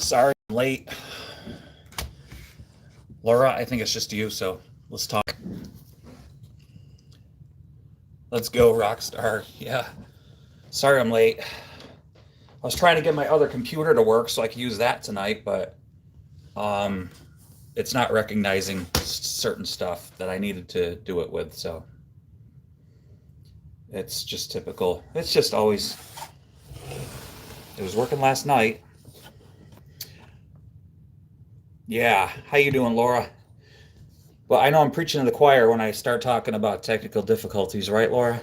Sorry I'm late. Laura, I think it's just you, so let's talk. Let's go, Rockstar. Yeah. Sorry I'm late. I was trying to get my other computer to work so I could use that tonight, but um, it's not recognizing certain stuff that I needed to do it with, so it's just typical. It's just always. It was working last night. Yeah. How you doing, Laura? Well, I know I'm preaching to the choir when I start talking about technical difficulties, right, Laura?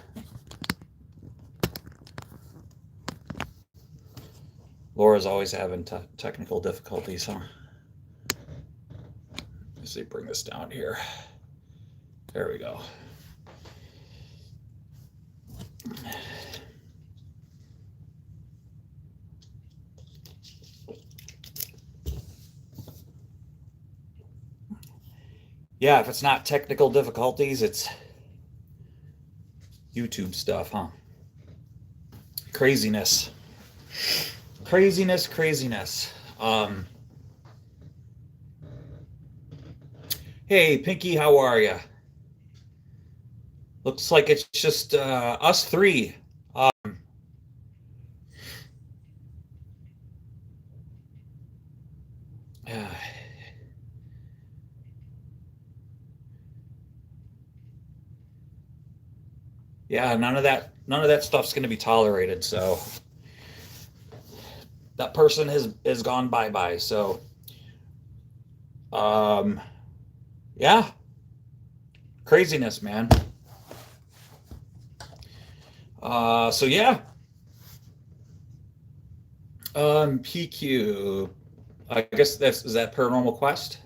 Laura's always having technical difficulties, huh? Let's see, bring this down here. There we go. Yeah, if it's not technical difficulties, it's YouTube stuff, huh? Craziness. Craziness. Hey, Pinky, how are you? Looks like it's just us three. Uh, yeah, none of that stuff's going to be tolerated. So that person has gone bye bye. So, um, yeah, craziness, man. So yeah, PQ. I guess is that Paranormal Quest?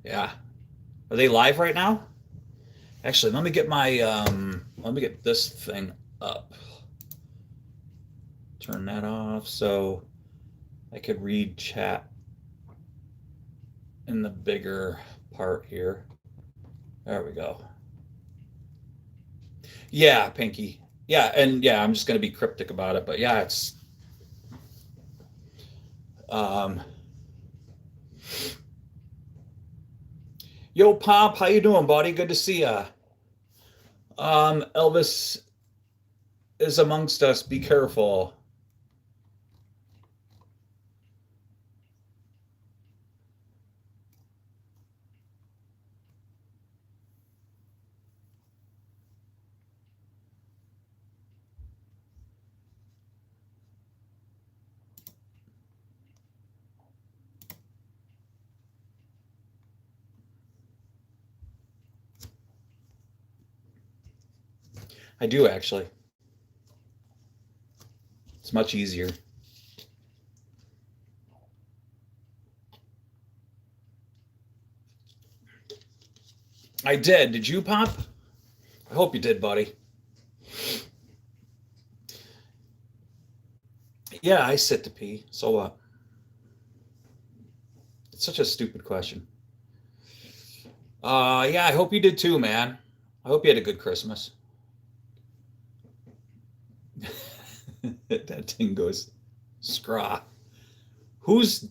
Yeah. Are they live right now? Actually, let me get this thing up. Turn that off so I could read chat in the bigger part here. There we go. Yeah, Pinky. Yeah, and yeah, I'm just gonna be cryptic about it, but yeah, it's um yo Pomp, how you doing, buddy? Good to see ya. Elvis is amongst us. Be careful. I do actually. It's much easier. I did. Did you, Pop? I hope you did, buddy. Yeah, I sit to pee. So what? It's such a stupid question. Yeah, I hope you did too, man. I hope you had a good Christmas. That thing goes scraw. Who's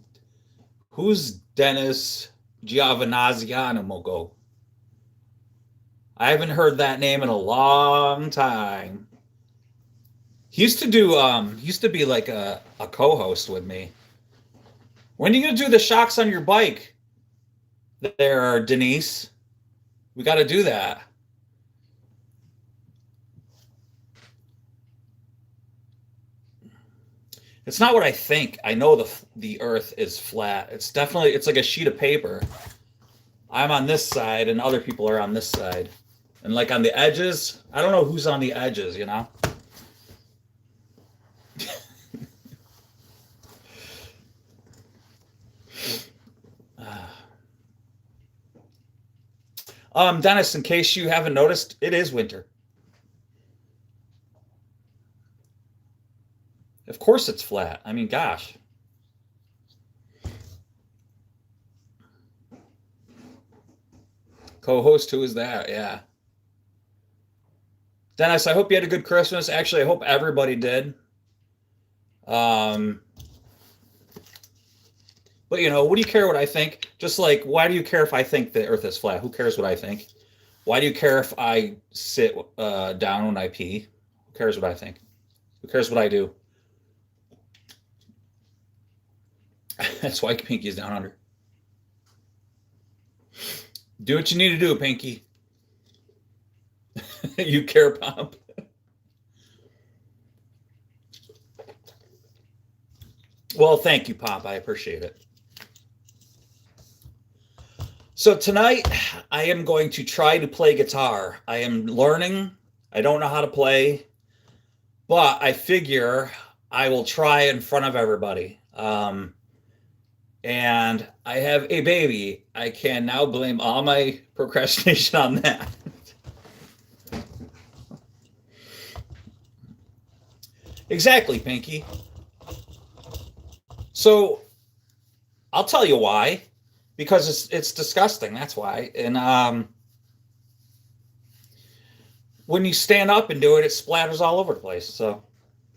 who's Dennis Giovannaziano? I haven't heard that name in a long time. He used to be like a co-host with me. When are you gonna do the shocks on your bike there, Denise? We gotta do that. It's not what I think. I know the earth is flat. It's like a sheet of paper. I'm on this side and other people are on this side. And like on the edges, I don't know who's on the edges, you know? Dennis, in case you haven't noticed, it is winter. Of course it's flat. I mean, gosh. Co-host, who is that? Yeah. Dennis, I hope you had a good Christmas. Actually, I hope everybody did. Um, But what do you care what I think? Just like, why do you care if I think the Earth is flat? Who cares what I think? Why do you care if I sit down when I pee? Who cares what I think? Who cares what I do? That's why Pinky's down under. Do what you need to do, Pinky. You care, Pop. Well, thank you, Pop. I appreciate it. So tonight, I am going to try to play guitar. I am learning. I don't know how to play, but I figure I will try in front of everybody. And I have a baby. I can now blame all my procrastination on that. Exactly, Pinky. So I'll tell you why. Because it's disgusting. That's why. And when you stand up and do it, it splatters all over the place. So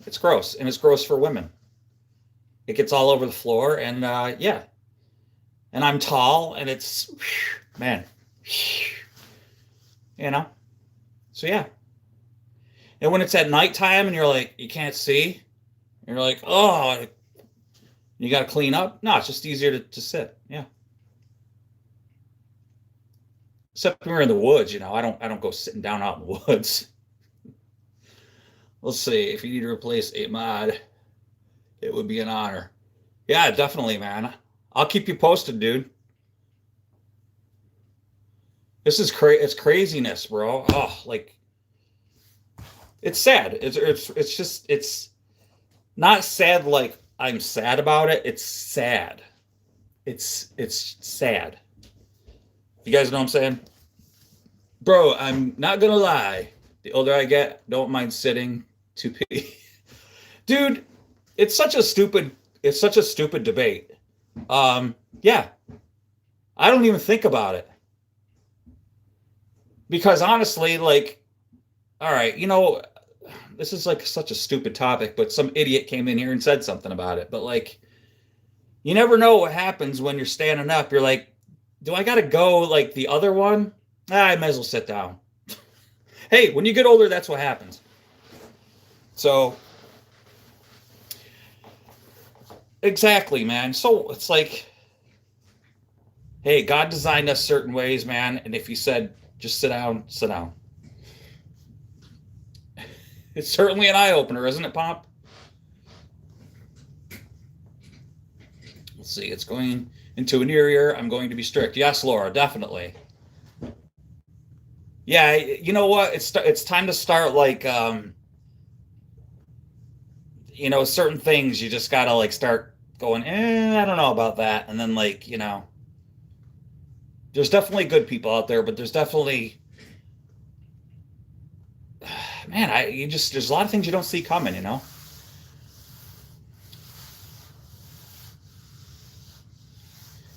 it's gross, and it's gross for women. It gets all over the floor, and yeah. And I'm tall, and it's, man, So yeah. And when it's at nighttime, and you're like, you can't see, and you're like, oh, you got to clean up. No, it's just easier to sit. Yeah. Except when we're in the woods, I don't go sitting down out in the woods. Let's see. If you need to replace a mod, it would be an honor. Yeah, definitely, man. I'll keep you posted, dude. This is it's craziness, bro. Oh, like, it's sad. It's just, it's not sad like I'm sad about it. It's sad. It's sad. You guys know what I'm saying? Bro, I'm not gonna lie. The older I get, don't mind sitting to pee. Dude, it's such a stupid debate. Yeah. I don't even think about it. Because honestly, like, all right, this is like such a stupid topic, but some idiot came in here and said something about it. But like, you never know what happens when you're standing up. You're like, do I gotta go like the other one? I might as well sit down. Hey, when you get older, that's what happens. So, exactly, man. So it's like, hey, God designed us certain ways, man. And if he said, just sit down, sit down. It's certainly an eye-opener, isn't it, Pop? Let's see, it's going into a new year. I'm going to be strict. Yes, Laura, definitely. Yeah, you know what? It's time to start, like, certain things you just gotta like start going, I don't know about that. And then like, there's definitely good people out there, but there's definitely, man, there's a lot of things you don't see coming,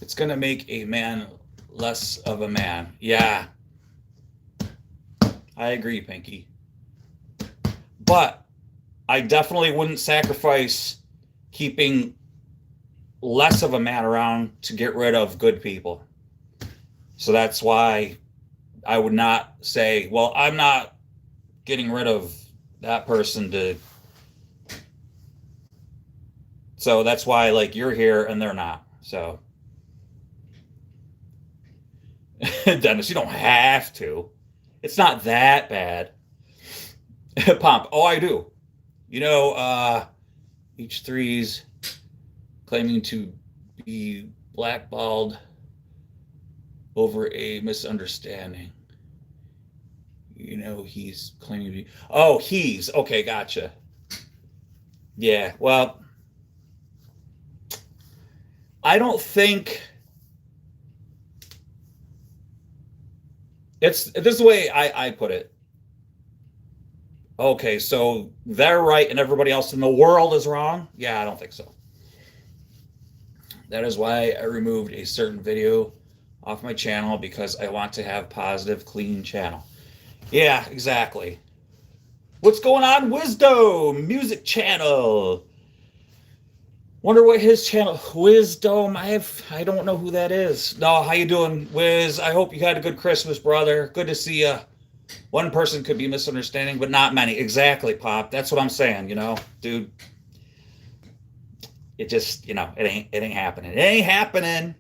It's gonna make a man less of a man. Yeah. I agree, Pinky. But I definitely wouldn't sacrifice keeping less of a man around to get rid of good people. So that's why I would not say, well, I'm not getting rid of that person to. So that's why, like, you're here and they're not. So, Dennis, you don't have to. It's not that bad. Pomp. Oh, I do. H3's claiming to be blackballed over a misunderstanding. He's claiming to be. Oh, he's. Okay, gotcha. Yeah, well, I don't think. This is the way I put it. Okay, so they're right and everybody else in the world is wrong? Yeah, I don't think so. That is why I removed a certain video off my channel, because I want to have positive, clean channel. Yeah, exactly. What's going on, Wisdom? Music channel. Wonder what his channel, Wisdom. I don't know who that is. No, how you doing, Wiz? I hope you had a good Christmas, brother. Good to see you. One person could be misunderstanding, but not many. Exactly, Pop. That's what I'm saying. Dude. It just, it ain't happening. It ain't happening.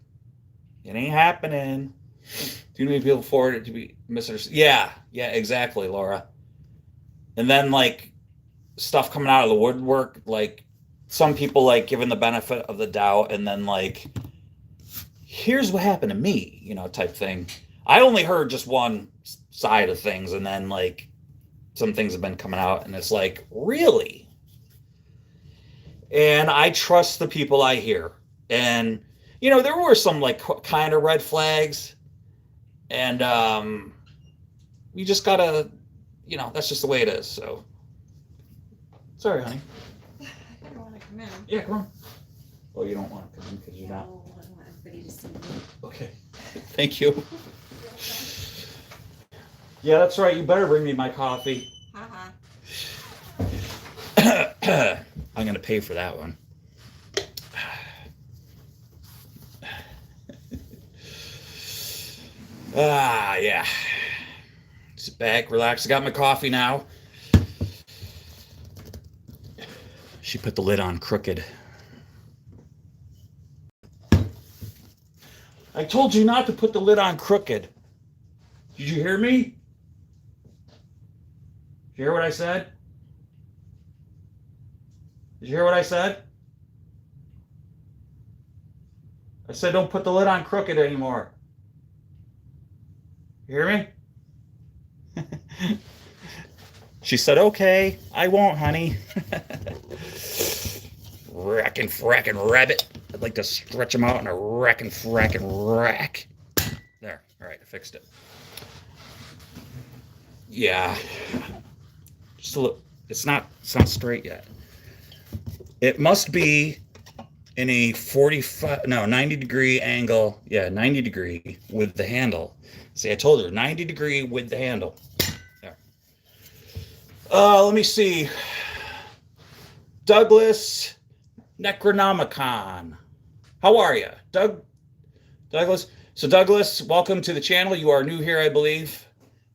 It ain't happening. Too many people for it to be misunderstood. Yeah, exactly, Laura. And then like stuff coming out of the woodwork, like some people like giving the benefit of the doubt, and then like, here's what happened to me, type thing. I only heard just one side of things, and then like some things have been coming out, and it's like, really? And I trust the people I hear. And there were some like kind of red flags, and you just gotta, that's just the way it is. So, sorry, honey. I don't want to come in. Yeah, come on. Oh, you don't want to come in because you're not. No, I don't want everybody to see me. Okay. Thank you. Yeah, that's right. You better bring me my coffee. Haha. I'm gonna pay for that one. Yeah. Sit back, relax. I got my coffee now. She put the lid on crooked. I told you not to put the lid on crooked. Did you hear me? Did you hear what I said? Did you hear what I said? I said don't put the lid on crooked anymore. You hear me? She said, okay, I won't, honey. Frackin' rabbit. I'd like to stretch them out in a frackin' rack. There, all right, I fixed it. Yeah. Just a little, it's not straight yet. It must be in a 90 degree angle. Yeah, 90 degree with the handle. See, I told her 90 degree with the handle. There. Let me see. Douglas Necronomicon. How are you? Douglas? So Douglas, welcome to the channel. You are new here, I believe.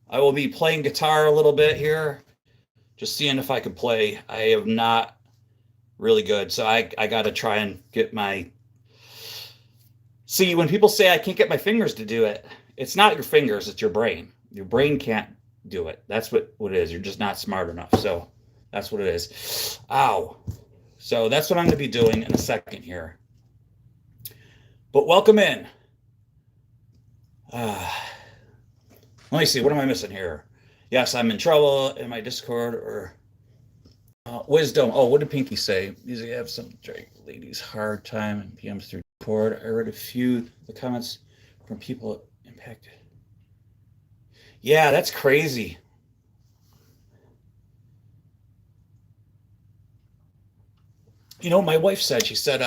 I will be playing guitar a little bit here. Just seeing if I could play. I am not really good, so I got to try and get my... See, when people say I can't get my fingers to do it, it's not your fingers, it's your brain. Your brain can't do it. That's what it is. You're just not smart enough. So that's what it is. Ow. So that's what I'm going to be doing in a second here. But welcome in. Let me see. What am I missing here? Yes, I'm in trouble in my Discord or wisdom. Oh, what did Pinky say? Usually have some Drake ladies hard time and PMs through Discord. I read a few the comments from people impacted. Yeah, that's crazy. My wife said, she said,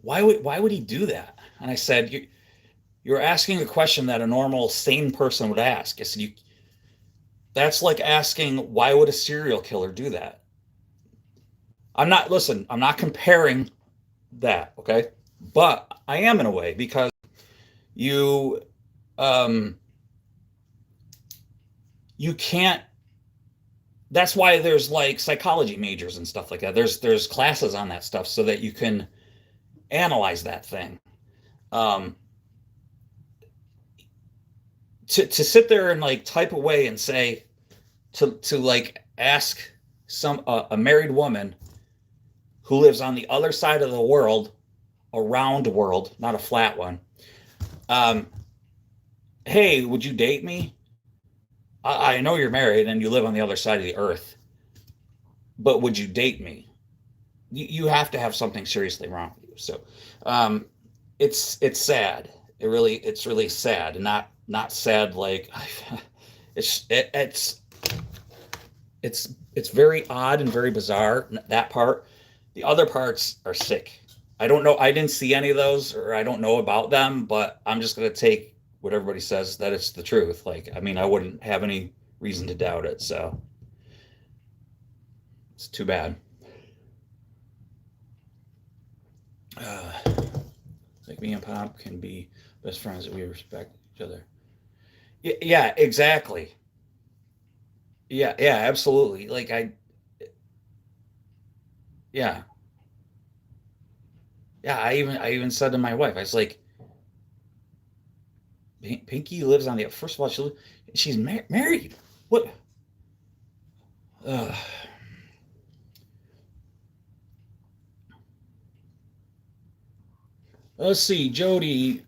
why would he do that? And I said, you're asking a question that a normal sane person would ask. I said, that's like asking, why would a serial killer do that? I'm not comparing that, okay? But I am in a way, because you can't, that's why there's like psychology majors and stuff like that. There's classes on that stuff so that you can analyze that thing. To sit there and like type away and say, to like ask a married woman who lives on the other side of the world, a round world, not a flat one. Hey, would you date me? I know you're married and you live on the other side of the earth, but would you date me? You have to have something seriously wrong with you. So, it's sad. It's really sad, and not sad like it's very odd and very bizarre, that part. The other parts are sick. I don't know. I didn't see any of those, or I don't know about them, but I'm just going to take what everybody says, that it's the truth. Like, I mean, I wouldn't have any reason to doubt it. So it's too bad. Uh, like me and Pop can be best friends that we respect each other. Yeah, yeah, exactly. Yeah, yeah, absolutely. Yeah, yeah. I even said to my wife, I was like, Pinky lives on the. First of all, she's married. What? Uh, let's see, Jody.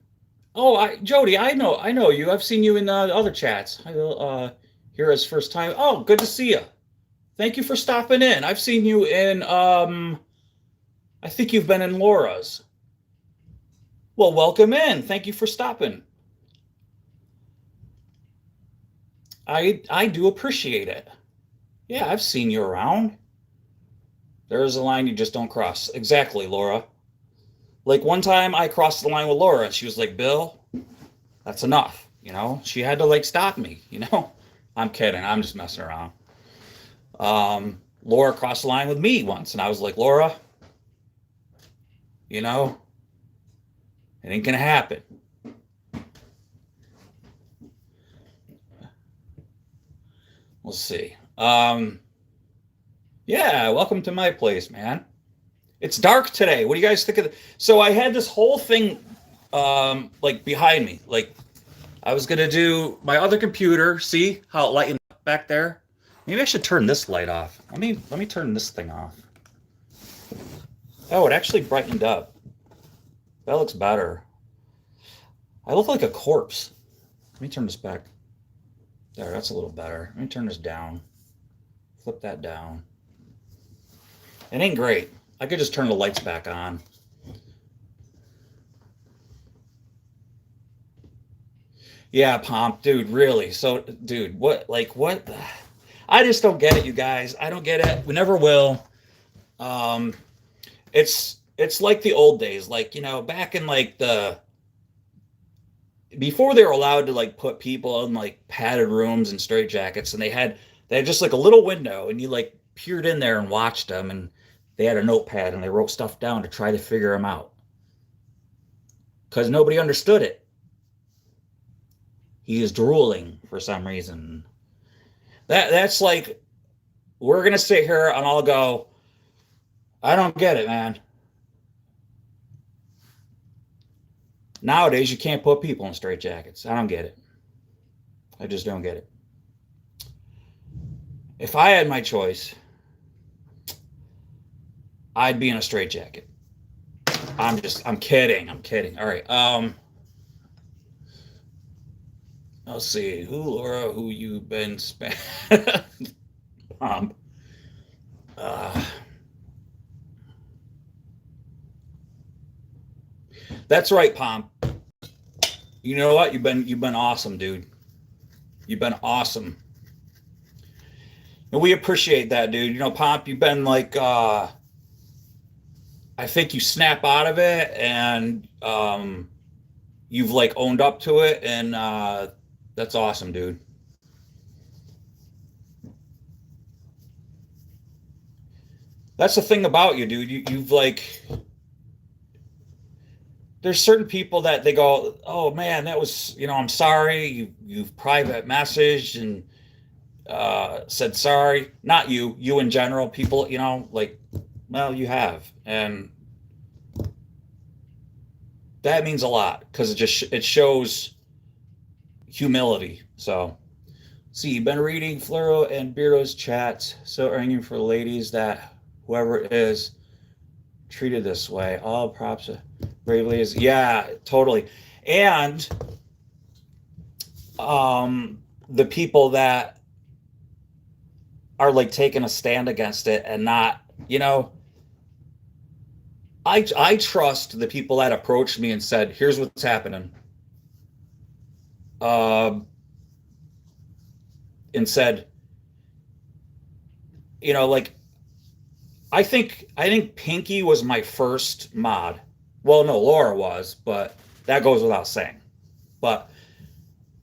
Oh, Jody, I know you. I've seen you in other chats. I will here as first time. Oh, good to see you. Thank you for stopping in. I've seen you in I think you've been in Laura's. Well, welcome in. Thank you for stopping. I do appreciate it. Yeah, I've seen you around. There's a line you just don't cross. Exactly, Laura. Like one time I crossed the line with Laura and she was like, "Bill, that's enough." She had to like stop me. I'm kidding. I'm just messing around. Laura crossed the line with me once and I was like, "Laura, you know, it ain't gonna happen." We'll see. Yeah, welcome to my place, man. It's dark today. What do you guys think of it? So I had this whole thing like behind me. Like I was gonna do my other computer. See how it lightened up back there? Maybe I should turn this light off. Let me turn this thing off. Oh, it actually brightened up. That looks better. I look like a corpse. Let me turn this back. There, that's a little better. Let me turn this down. Flip that down. It ain't great. I could just turn the lights back on. Yeah, Pomp, dude, really. So, dude, what? I just don't get it, you guys. I don't get it. We never will. Um, it's like the old days, like, back in like the before they were allowed to like put people in like padded rooms and straitjackets, and they had just like a little window, and you like peered in there and watched them, and they had a notepad and they wrote stuff down to try to figure them out because nobody understood it. He is drooling for some reason. That's like we're gonna sit here and I'll go, I don't get it, man. Nowadays you can't put people in straitjackets. I don't get it. I just don't get it. If I had my choice, I'd be in a straitjacket. I'm kidding. I'm kidding. All right. Let's see. Laura, who you been Pomp. Uh, that's right, Pomp. You know what? You've been awesome, dude. You've been awesome. And we appreciate that, dude. Pomp, you've been like I think you snap out of it and you've like owned up to it, and that's awesome, dude. That's the thing about you, dude. You've like there's certain people that they go, "Oh man, that was, I'm sorry." You've private messaged and said sorry. Not you in general. People, like, well, you have, and that means a lot because it shows humility. So, see, you've been reading Floro and Beardo's chats, so arguing for ladies that whoever it is treated this way. All props to brave ladies. Yeah, totally. And the people that are like taking a stand against it and not, I trust the people that approached me and said, "Here's what's happening," um, and said, like I think Pinky was my first mod. Well, no, Laura was, but that goes without saying. But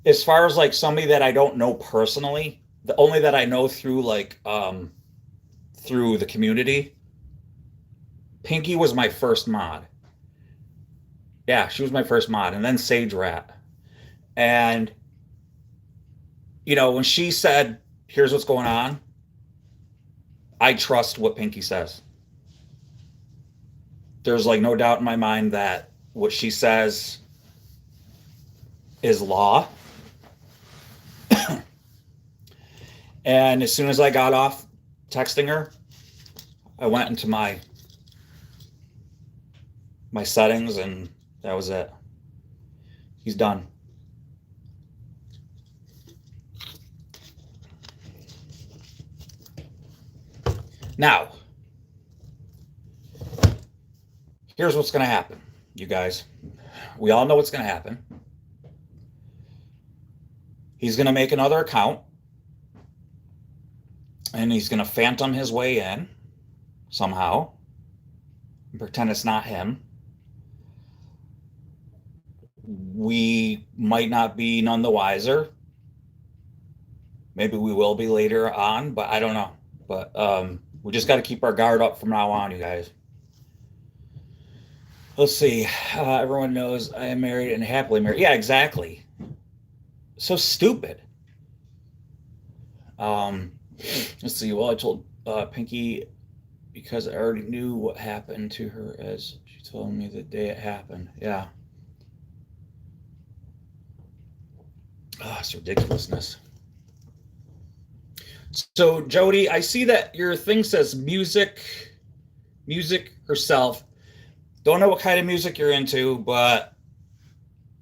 as far as like somebody that I don't know personally, the only that I know through like through the community, Pinky was my first mod. Yeah, she was my first mod, and then Sage Rat. And when she said, "Here's what's going on," I trust what Pinky says. There's like no doubt in my mind that what she says is law. And as soon as I got off texting her, I went into my settings, and that was it. He's done. Now, here's what's going to happen, you guys. We all know what's going to happen. He's going to make another account, and he's going to phantom his way in somehow and pretend it's not him. We might not be none the wiser. Maybe we will be later on, but I don't know. But we just got to keep our guard up from now on, you guys. Let's see. Everyone knows I am married and happily married. Yeah, exactly. So stupid. Let's see. Well, I told Pinky because I already knew what happened to her as she told me the day it happened. Yeah. It's ridiculousness. So, Jody, I see that your thing says music herself. Don't know what kind of music you're into, but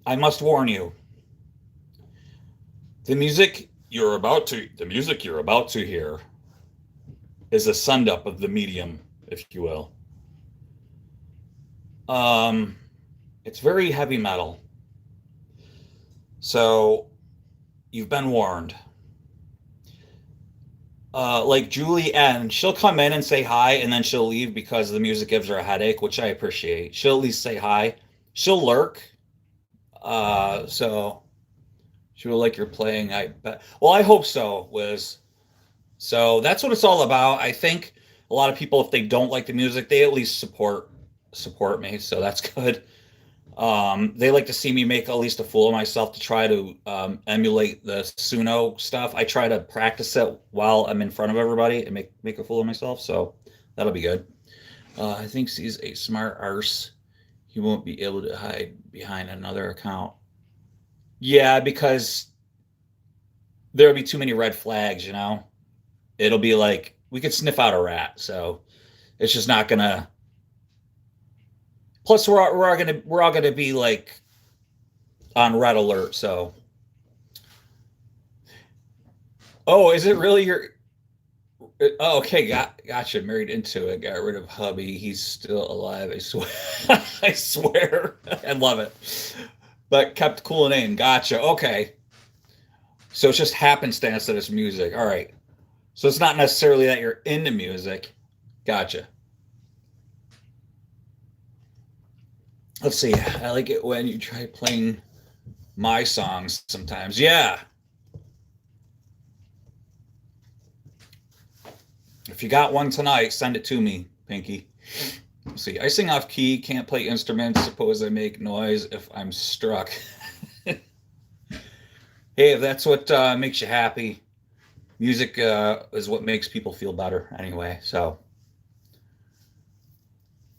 I must warn you. The music you're about to hear is a send-up of the medium, if you will. It's very heavy metal. So, you've been warned. Like Julie N, she'll come in and say hi, and then she'll leave because the music gives her a headache, which I appreciate. She'll at least say hi. She'll lurk. So she will like you're playing, I bet. Well, I hope so, Liz. So that's what it's all about. I think a lot of people, if they don't like the music, they at least support me. So that's good. They like to see me make at least a fool of myself to try to emulate the Suno stuff. I try to practice it while I'm in front of everybody and make a fool of myself. So that'll be good. I think he's a smart arse. He won't be able to hide behind another account. Yeah, because there'll be too many red flags, It'll be like we could sniff out a rat, so it's just not gonna. Plus, we're all gonna be like on red alert. So, oh, is it really your? Oh, okay, gotcha. Married into it. Got rid of hubby. He's still alive. I swear. I swear. I love it. But kept cool name. Gotcha. Okay. So it's just happenstance that it's music. All right. So it's not necessarily that you're into music. Gotcha. Let's see. I like it when you try playing my songs sometimes. Yeah. If you got one tonight, send it to me, Pinky. Let's see. I sing off key, can't play instruments. Suppose I make noise if I'm struck. Hey, if that's what makes you happy, music is what makes people feel better anyway. So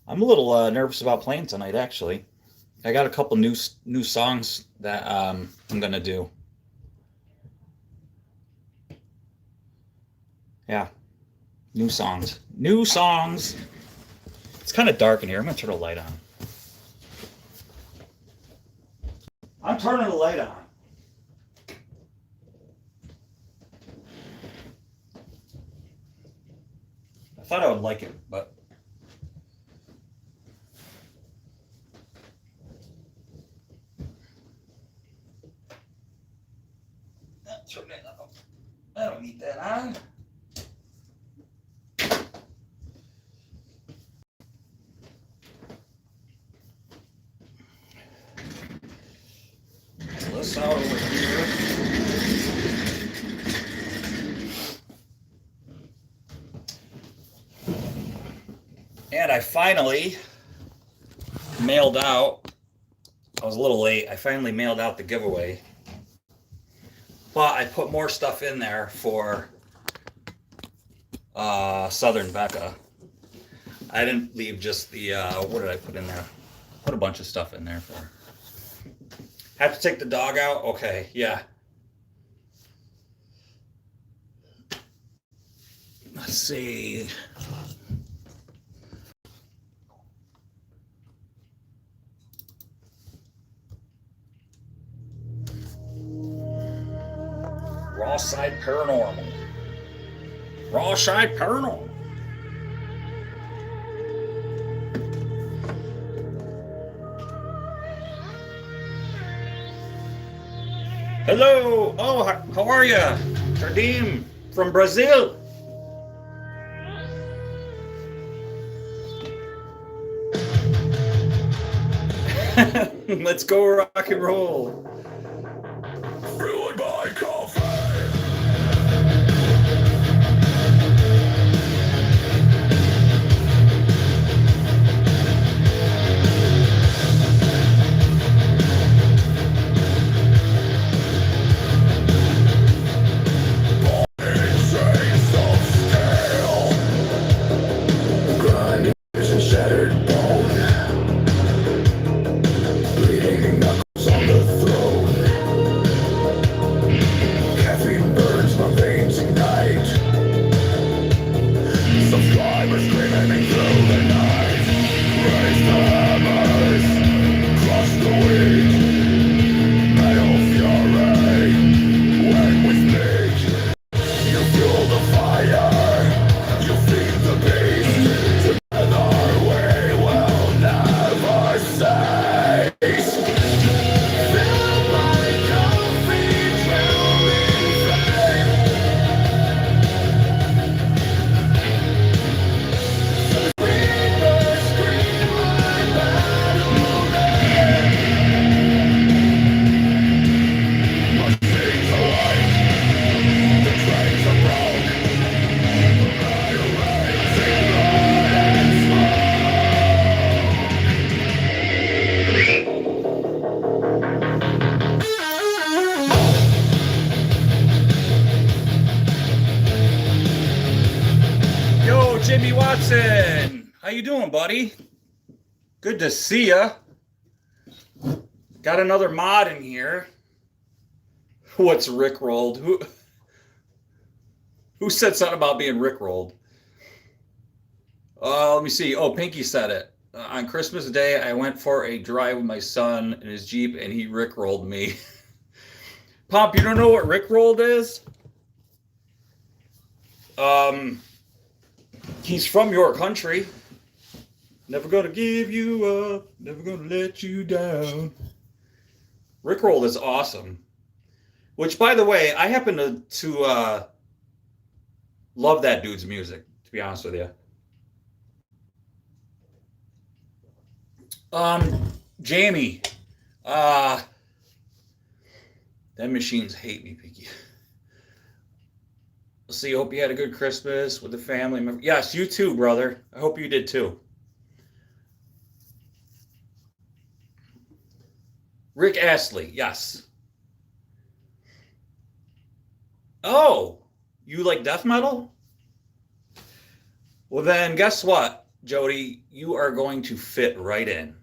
I'm a little nervous about playing tonight, actually. I got a couple new songs that I'm going to do. Yeah. New songs. It's kind of dark in here. I'm going to turn the light on. I'm turning the light on. I thought I would like it, but turn it up. I don't need that on. This out over here. And I finally mailed out, I was a little late, I finally mailed out the giveaway. But I put more stuff in there for Southern Becca. I didn't leave just the, what did I put in there? Put a bunch of stuff in there for her. Have to take the dog out? Okay, yeah. Let's see. Raw Side Paranormal. Raw Side Paranormal. Hello. Oh, how are you? Jardim from Brazil. Let's go rock and roll. Ruined by coffee. Jimmy Watson, how you doing, buddy? Good to see ya. Got another mod in here. What's rickrolled? Who said something about being rickrolled? Let me see. Oh, Pinky said it. On Christmas Day, I went for a drive with my son in his Jeep, and he rickrolled me. Pomp, you don't know what rickrolled is? He's from your country. Never gonna give you up. Never gonna let you down. Rickrolled is awesome. Which, by the way, I happen to love that dude's music, to be honest with you. Jamie. Them machines hate me, Pinky. So you hope you had a good Christmas with the family. Yes, you too, brother. I hope you did too. Rick Astley, yes. Oh, you like death metal? Well then, guess what, Jody? You are going to fit right in.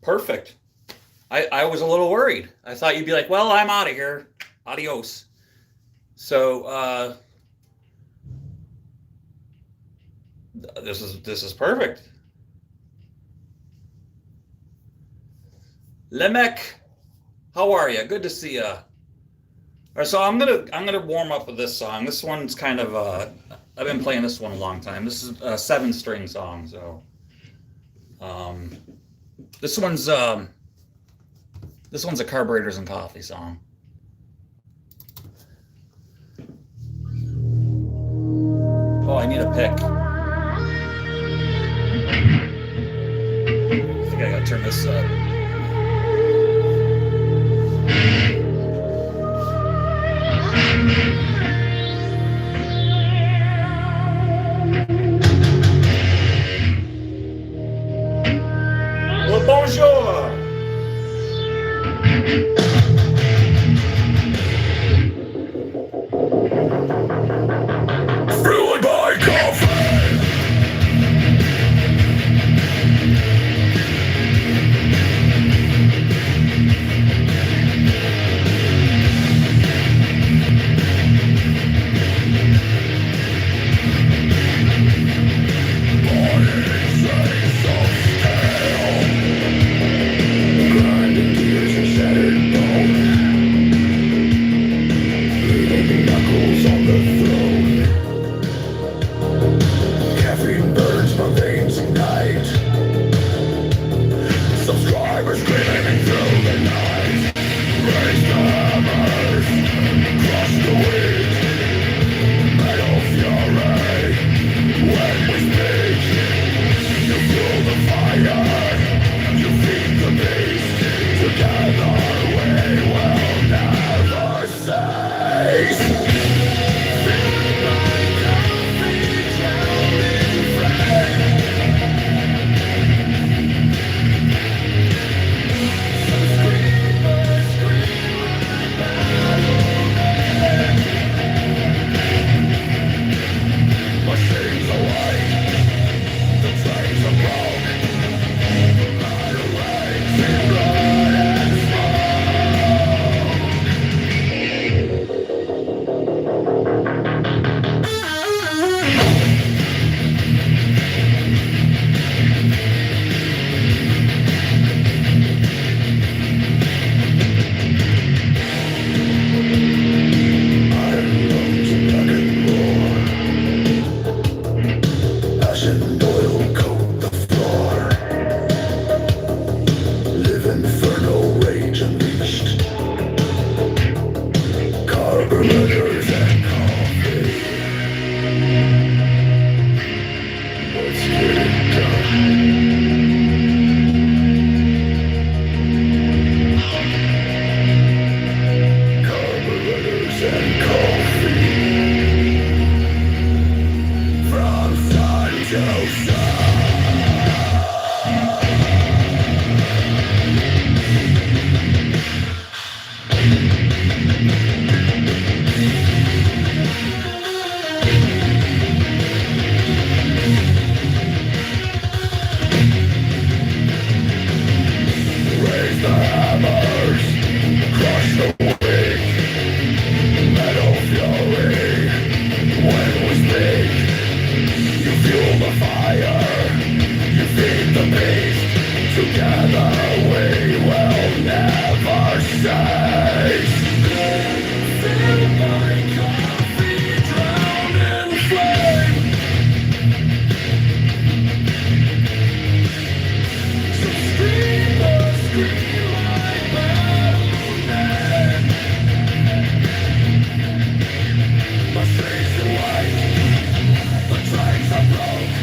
Perfect. I was a little worried. I thought you'd be like, well, I'm out of here. Adios. So this is perfect. Lemek, how are you? Good to see you. All right, so I'm gonna warm up with this song. This one's kind of I've been playing this one a long time. This is a 7-string song, so this one's a Carburetors and Coffee song. Oh, I need a pick. I think I gotta turn this up. rules on the throne. Caffeine burns, my veins ignite. Subscribers screaming through the night. Raise the hammers, crush the weak. Metal fury, when we speak. You fuel the fire, you feed the beast. Together we will never cease. Feel like coffee drowning flame. Some screamers scream like battlemen. Machines awake, the trains are broke. Battle rains in blood and ash and oil coat the floor. Live infernal rage unleashed. Carburetors and coffee. Let's get it done. Carburetors and coffee. From sun to sun. Raise the hammers, crush the weak. Metal fury, when we speak. You fuel the fire, you feed the beast. Together we will never cease. Feel like coffee drowned in flame. Some screamers scream like battlemen. Machines awake, the trains are broke.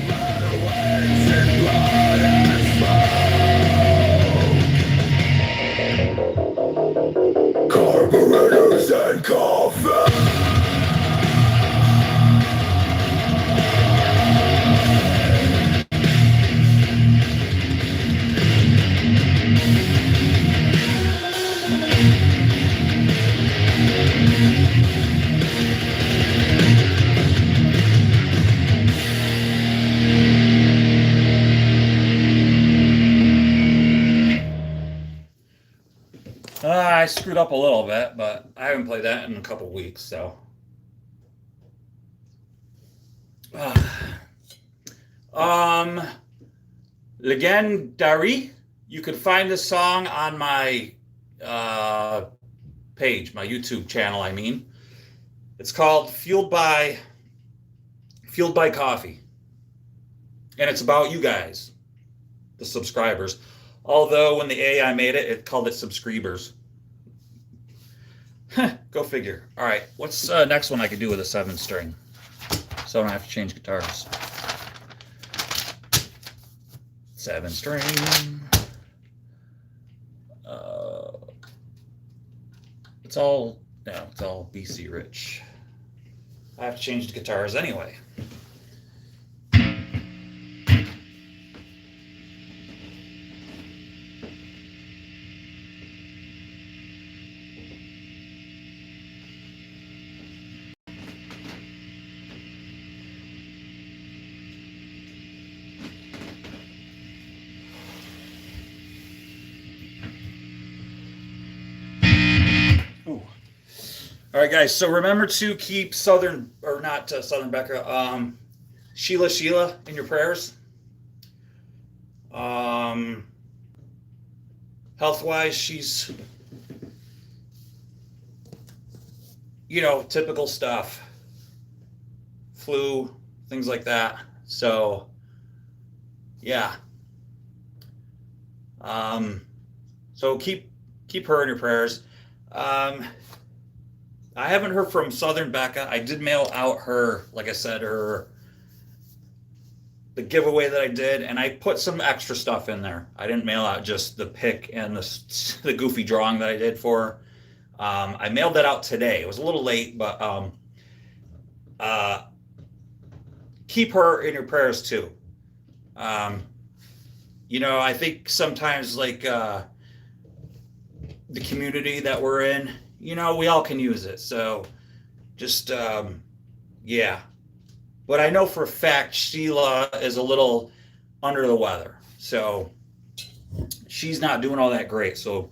Matter waves in blood and smoke. Carburetors and coffee. I screwed up a little bit, but I haven't played that in a couple weeks, so. Legendary. You could find this song on my page, my YouTube channel, I mean. It's called Fueled by Coffee. And it's about you guys, the subscribers. Although when the AI made it, it called it subscribers. Go figure. All right, what's next one I could do with a 7-string? So I don't have to change guitars. 7-string. It's all BC rich. I have to change the guitars anyway. All right, guys. So remember to keep Southern Becca, Sheila in your prayers. Health-wise, she's, typical stuff, flu, things like that. So, yeah. So keep her in your prayers. I haven't heard from Southern Becca. I did mail out her, like I said, the giveaway that I did, and I put some extra stuff in there. I didn't mail out just the pick and the goofy drawing that I did for her. I mailed that out today. It was a little late, but keep her in your prayers too. I think sometimes like the community that we're in, we all can use it. So just, yeah. But I know for a fact Sheila is a little under the weather. So she's not doing all that great. So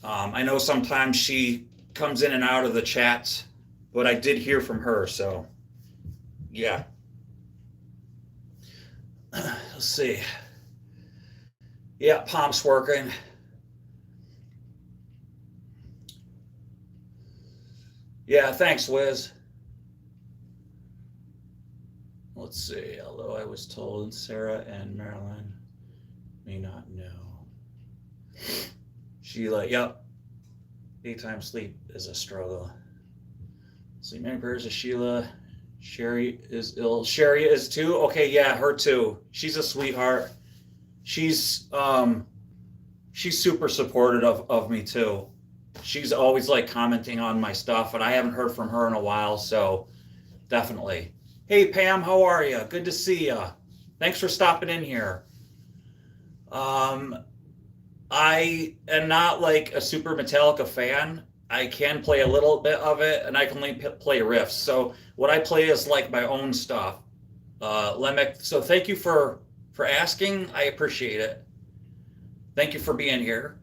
I know sometimes she comes in and out of the chats, but I did hear from her. So yeah. Let's see. Yeah, Pomp's working. Yeah, thanks, Wiz. Let's see. Although I was told Sarah and Marilyn may not know. Sheila, yep. Daytime sleep is a struggle. Sleep many prayers to Sheila. Sherry is ill. Sherry is too? Okay, yeah, her too. She's a sweetheart. She's super supportive of me too. She's always like commenting on my stuff, and I haven't heard from her in a while, so definitely. Hey Pam, how are you? Good to see you. Thanks for stopping in here. I am not like a super Metallica fan. I can play a little bit of it, and I can only play riffs. So what I play is like my own stuff. So thank you for asking. I appreciate it. Thank you for being here.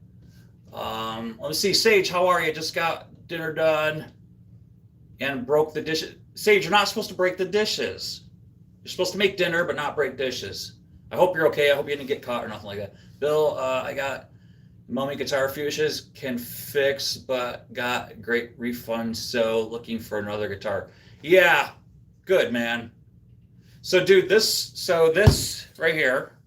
Let me see. Sage, how are you? Just got dinner done and broke the dishes. Sage, you're not supposed to break the dishes. You're supposed to make dinner, but not break dishes. I hope you're okay. I hope you didn't get caught or nothing like that. Bill, I got Mummy Guitar Fuchsias, can fix, but got great refund, so looking for another guitar. Yeah, good, man. So, dude, this right here,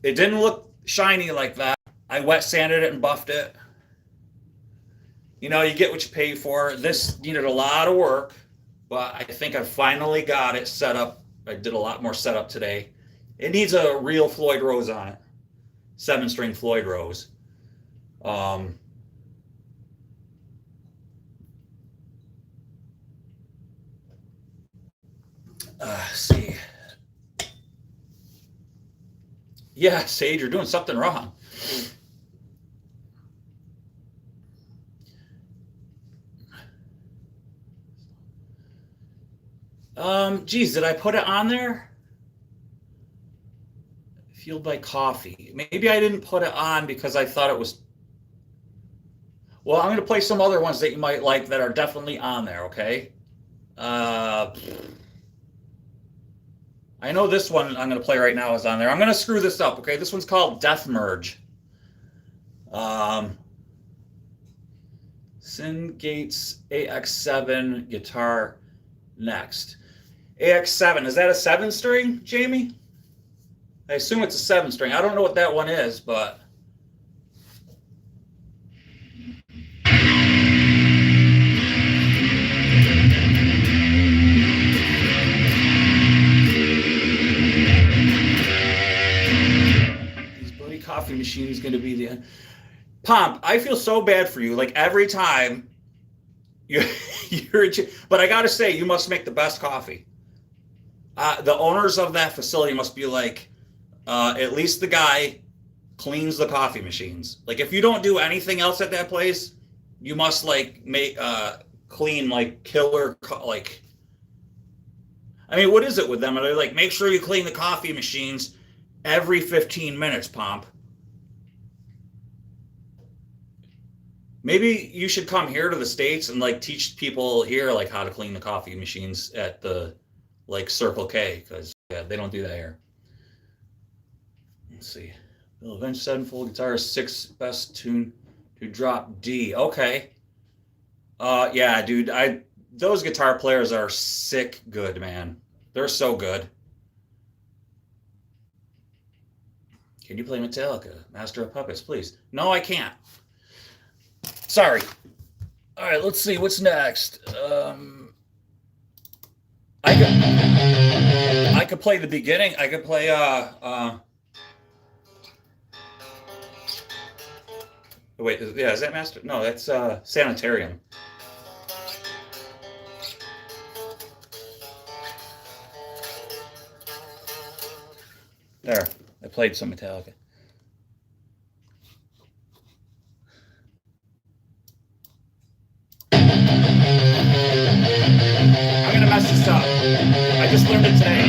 it didn't look shiny like that. I wet sanded it and buffed it. You get what you pay for. This needed a lot of work, but I think I finally got it set up. I did a lot more setup today. It needs a real Floyd Rose on it. 7-string Floyd Rose. See. Yeah, Sage, you're doing something wrong. Geez, did I put it on there? Fueled by coffee. Maybe I didn't put it on because I thought it was. Well, I'm going to play some other ones that you might like that are definitely on there, okay? I know this one I'm going to play right now is on there. I'm going to screw this up, okay? This one's called Death Merge. Sin Gates AX7 guitar next. AX7, is that a 7-string, Jamie? I assume it's a 7-string. I don't know what that one is, but. These bloody coffee machines going to be the. Pomp, I feel so bad for you. Like every time you're but I got to say, you must make the best coffee. The owners of that facility must be like, at least the guy cleans the coffee machines. Like if you don't do anything else at that place, you must like make clean like killer like. I mean, what is it with them? Are they like, make sure you clean the coffee machines every 15 minutes, Pomp? Maybe you should come here to the States and like teach people here like how to clean the coffee machines at the like Circle K, because yeah, they don't do that here. Let's see. Bill Avenge 7 full guitar, 6 best tune to drop D. Okay. Yeah, dude. Those guitar players are sick good, man. They're so good. Can you play Metallica, Master of Puppets, please? No, I can't. Sorry. All right, let's see what's next. I could play the beginning. I could play wait, yeah, is that Master? No, that's Sanitarium. There, I played some Metallica. I'm gonna mess this up. I just learned it today.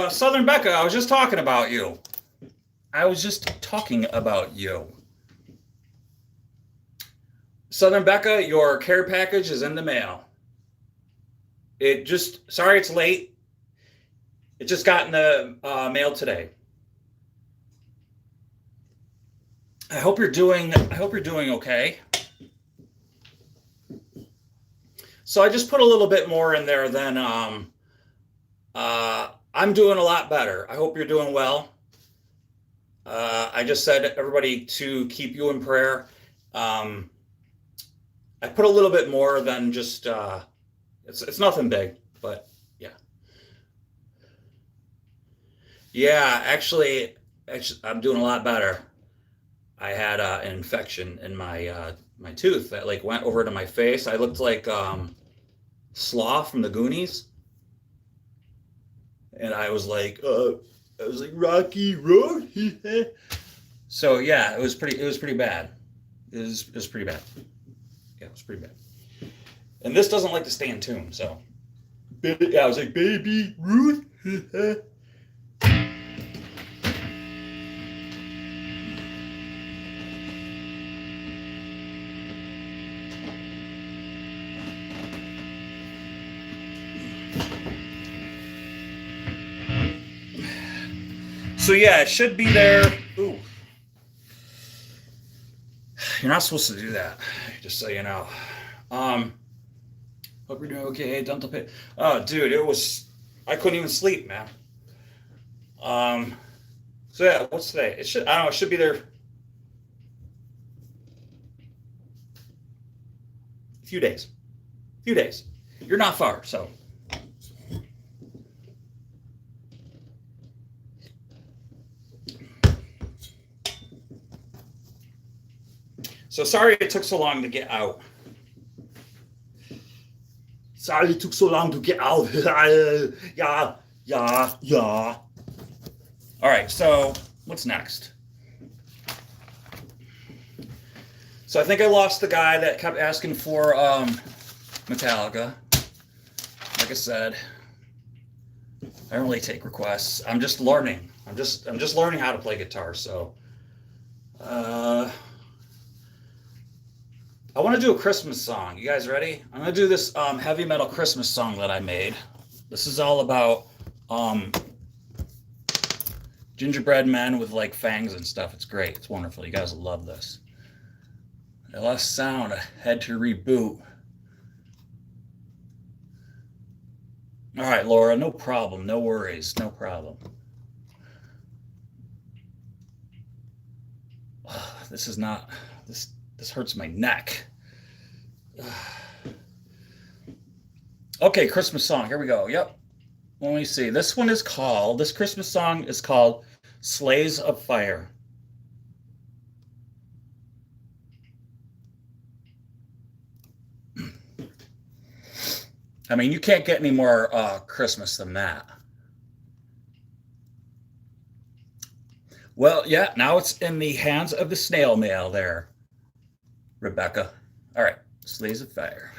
Southern Becca, I was just talking about you. I was just talking about you. Southern Becca, your care package is in the mail. Sorry it's late. It just got in the mail today. I hope you're doing okay. So I just put a little bit more in there than I'm doing a lot better. I hope you're doing well. I just said everybody to keep you in prayer. I put a little bit more than just it's nothing big, but yeah. Yeah, actually I'm doing a lot better. I had an infection in my my tooth that like went over to my face. I looked like Sloth from the Goonies. And I was like Rocky Road. So yeah, it was pretty bad. It was pretty bad. Yeah, it was pretty bad. And this doesn't like to stay in tune, so yeah, I was like, Baby Ruth. So yeah, it should be there. Ooh. You're not supposed to do that, just so you know. Hope you're doing okay. Dental pain. Oh, dude, I couldn't even sleep, man. So yeah, what's today? I don't know, it should be there. A few days. You're not far, so. So sorry it took so long to get out. Sorry it took so long to get out. Yeah. All right, so what's next? So I think I lost the guy that kept asking for Metallica. Like I said, I don't really take requests. I'm just learning. I'm just learning how to play guitar, so I want to do a Christmas song. You guys ready? I'm going to do this heavy metal Christmas song that I made. This is all about gingerbread men with like fangs and stuff. It's great. It's wonderful. You guys will love this. I lost sound. I had to reboot. All right, Laura, no problem. No worries. No problem. This is not... This hurts my neck. Okay, Christmas song. Here we go. Yep. Let me see. This Christmas song is called Sleighs of Fire. I mean, you can't get any more Christmas than that. Well, yeah, now it's in the hands of the snail mail there, Rebecca. All right, Sleighs of Fire.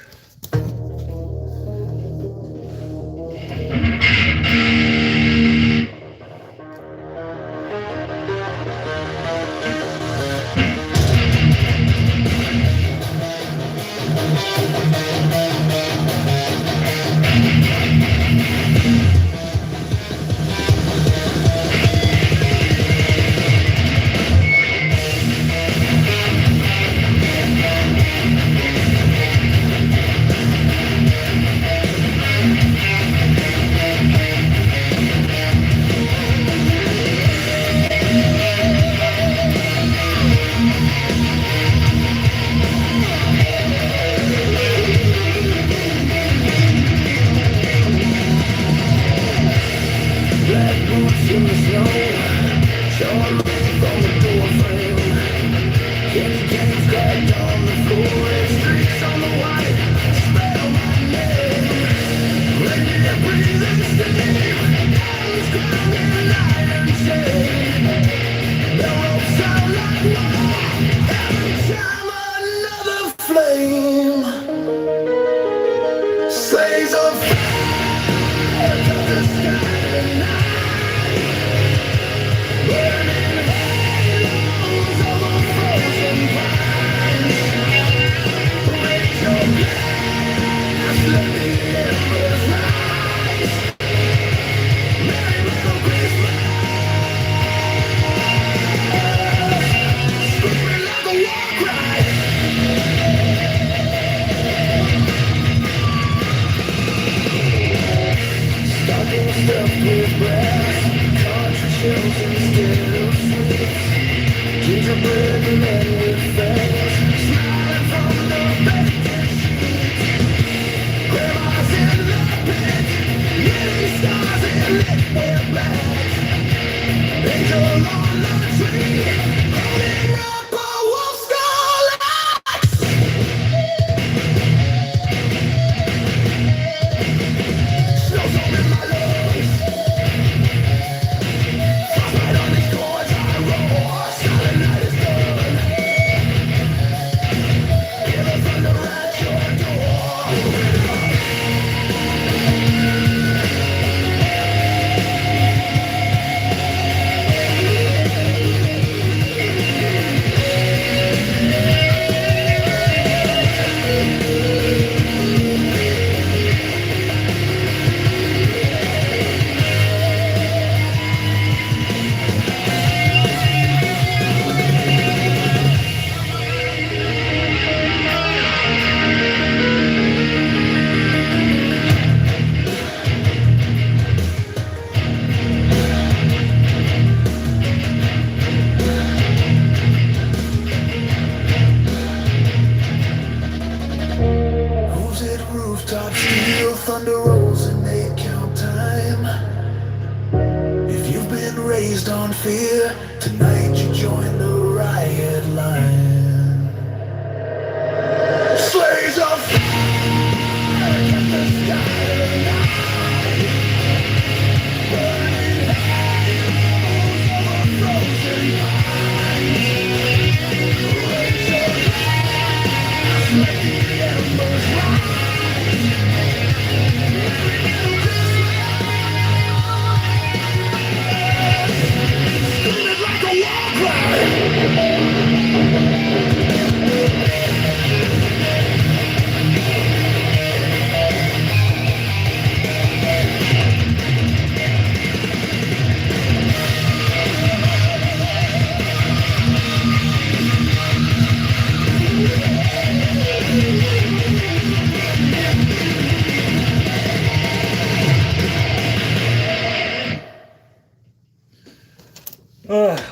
Slaves of fire, the sky tonight.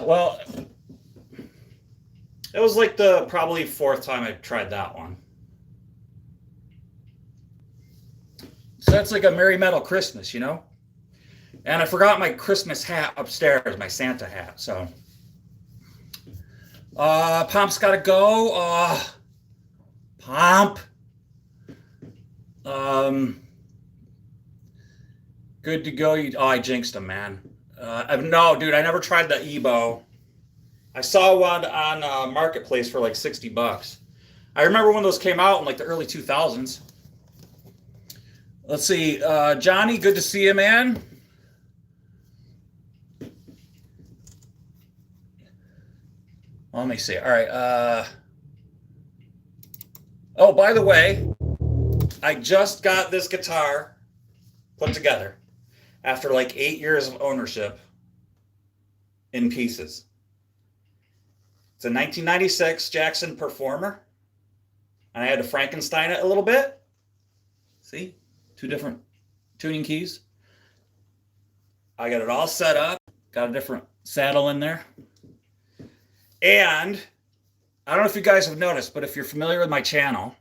Well, it was like the probably fourth time I tried that one. So that's like a Merry Metal Christmas, you know? And I forgot my Christmas hat upstairs, my Santa hat. So, Pomp's got to go. Pomp. Good to go. I jinxed him, man. No, dude, I never tried the Ebo. I saw one on Marketplace for like $60. I remember when those came out in like the early 2000s. Let's see, Johnny, good to see you, man. Let me see. All right. Oh, by the way, I just got this guitar put together after like 8 years of ownership in pieces. It's a 1996 Jackson Performer, and I had to Frankenstein it a little bit. See? 2 different tuning keys. I got it all set up. Got a different saddle in there. And I don't know if you guys have noticed, but if you're familiar with my channel,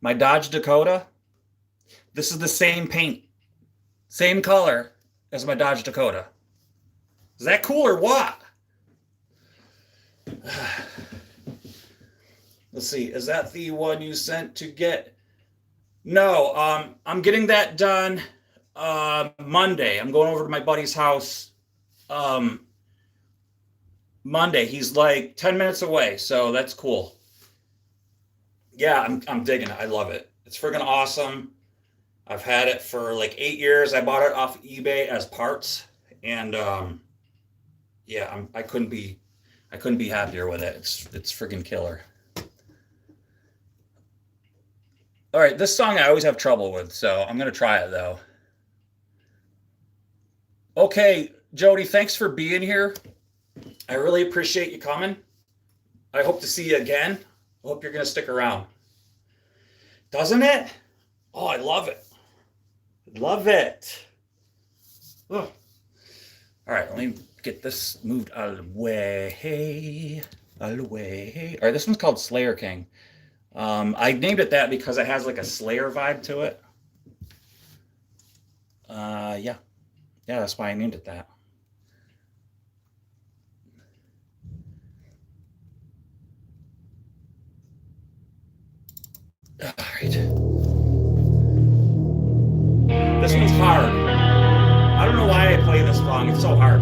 my Dodge Dakota, this is the same paint, same color as my Dodge Dakota. Is that cool or what? Let's see. Is that the one you sent to get? No, I'm getting that done Monday. I'm going over to my buddy's house Monday. He's like 10 minutes away, so that's cool. Yeah, I'm digging it. I love it. It's freaking awesome. I've had it for like 8 years. I bought it off eBay as parts, and yeah, I couldn't be happier with it. It's freaking killer. All right, this song I always have trouble with, so I'm going to try it though. Okay, Jody, thanks for being here. I really appreciate you coming. I hope to see you again. I hope you're going to stick around. Doesn't it? Oh, I love it. Love it. Oh. All right, let me get this moved out of the way. Out of the way. All right, this one's called Slayer King. I named it that because it has like a Slayer vibe to it. Yeah. Yeah, that's why I named it that. All right. This one's hard. I don't know why I play this song. It's so hard.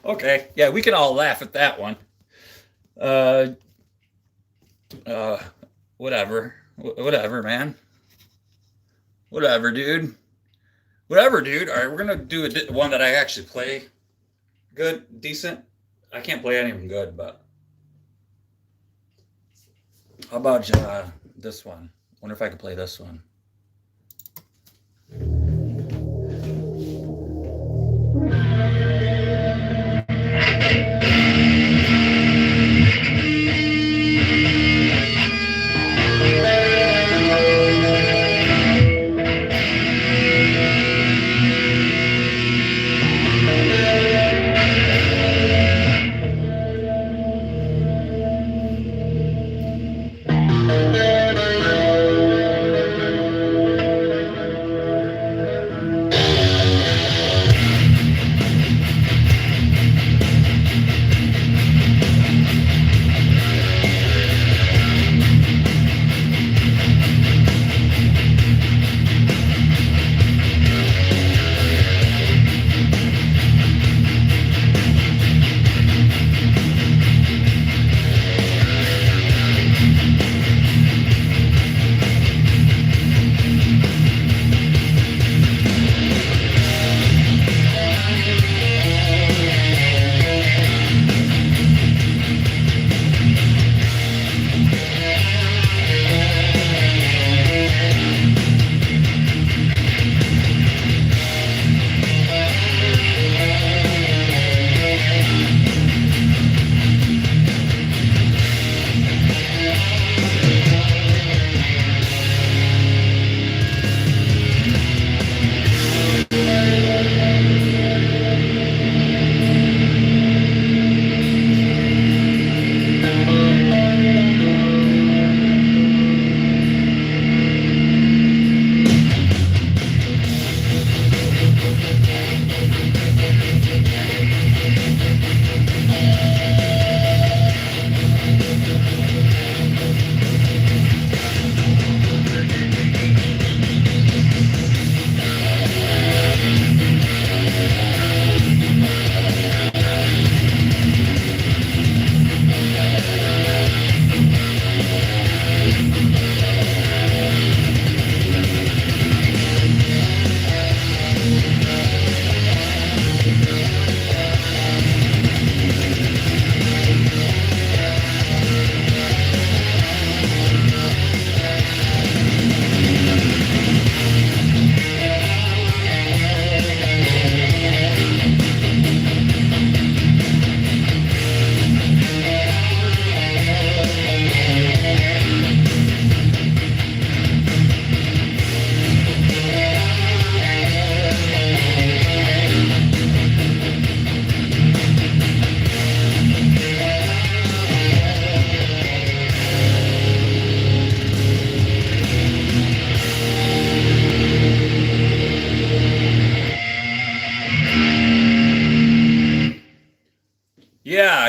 Okay, yeah, we can all laugh at that one. Uh, whatever, whatever, man. Whatever, dude. Whatever, dude. All right, we're gonna do one that I actually play good, decent. I can't play anything good, but how about this one? Wonder if I could play this one.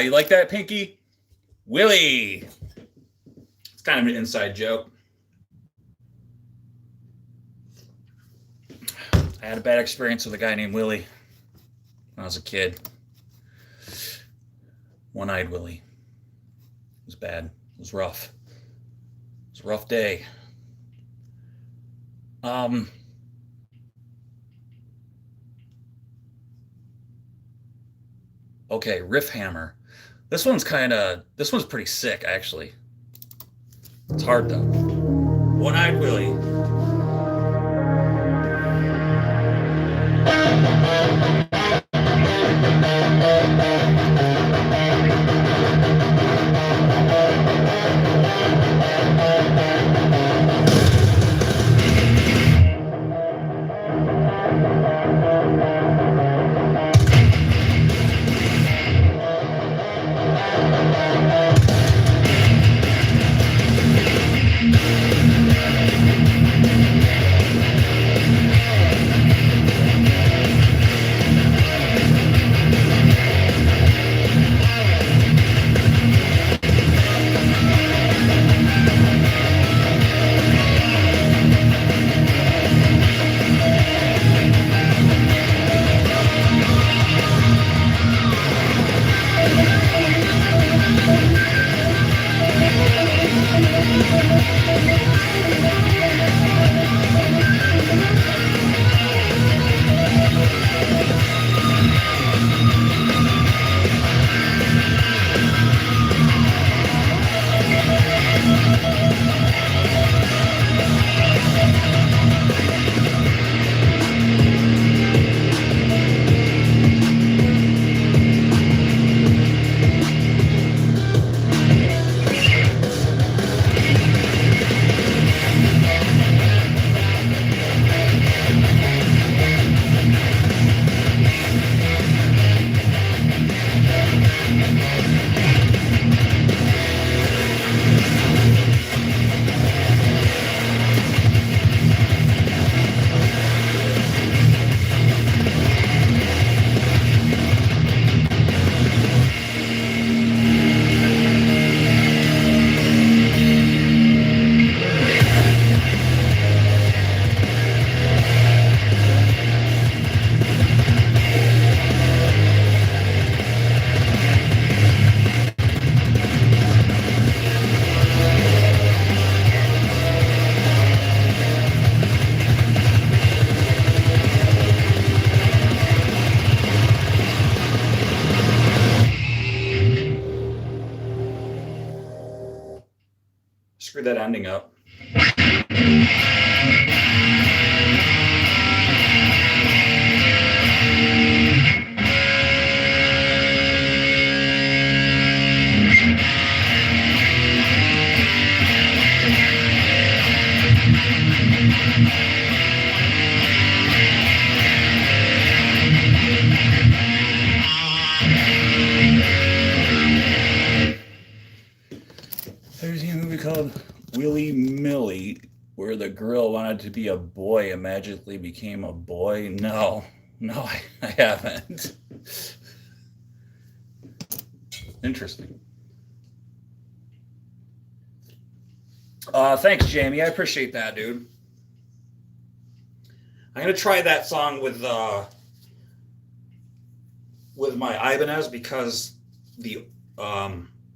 you like that, Pinky? Willie. It's kind of an inside joke. I had a bad experience with a guy named Willie when I was a kid. One-eyed Willie. It was bad. It was rough. It was a rough day. Okay, Riff Hammer. This one's pretty sick, actually. It's hard, though. One-eyed Willie. Screw that ending up. There's a movie called Willy Millie, where the girl wanted to be a boy and magically became a boy. No, I haven't. Interesting. Thanks, Jamie. I appreciate that, dude. I'm gonna try that song with my Ibanez because the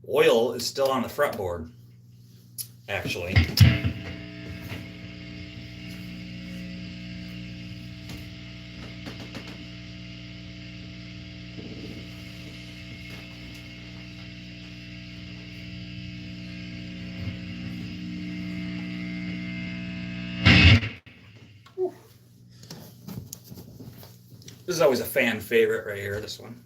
oil is still on the fretboard, actually. This is always a fan favorite right here, this one.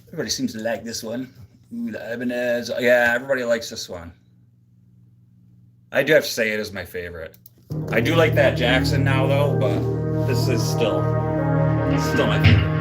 Everybody seems to like this one. Ooh, the Ibanez. Yeah, everybody likes this one. I do have to say it is my favorite. I do like that Jackson now, though, but this is still my favorite.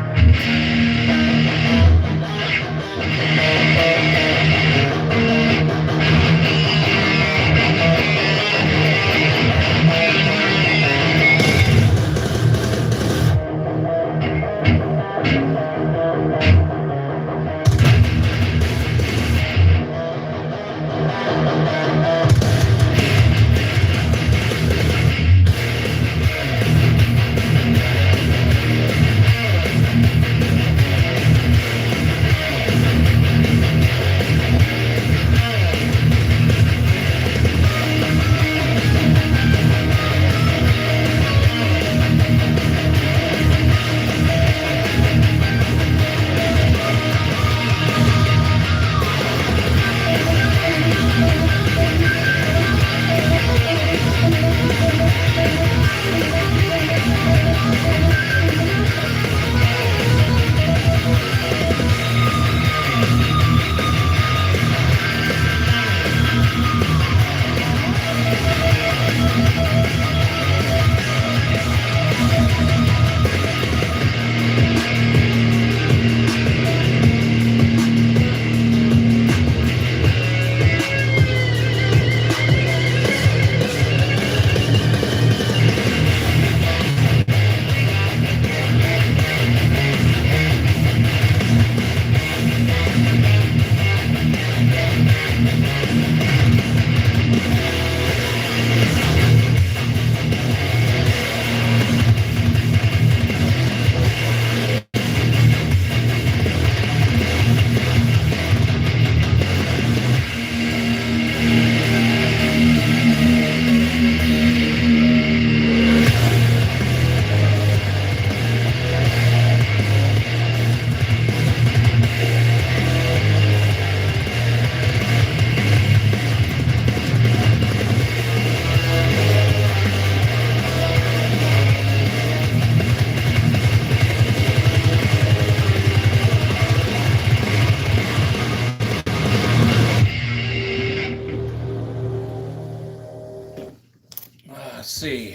see.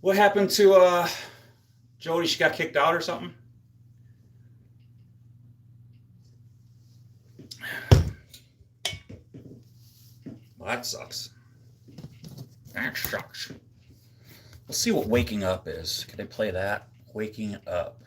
What happened to Jody? She got kicked out or something? Well, that sucks. That sucks. We'll see what waking up is. Can I play that? Waking up.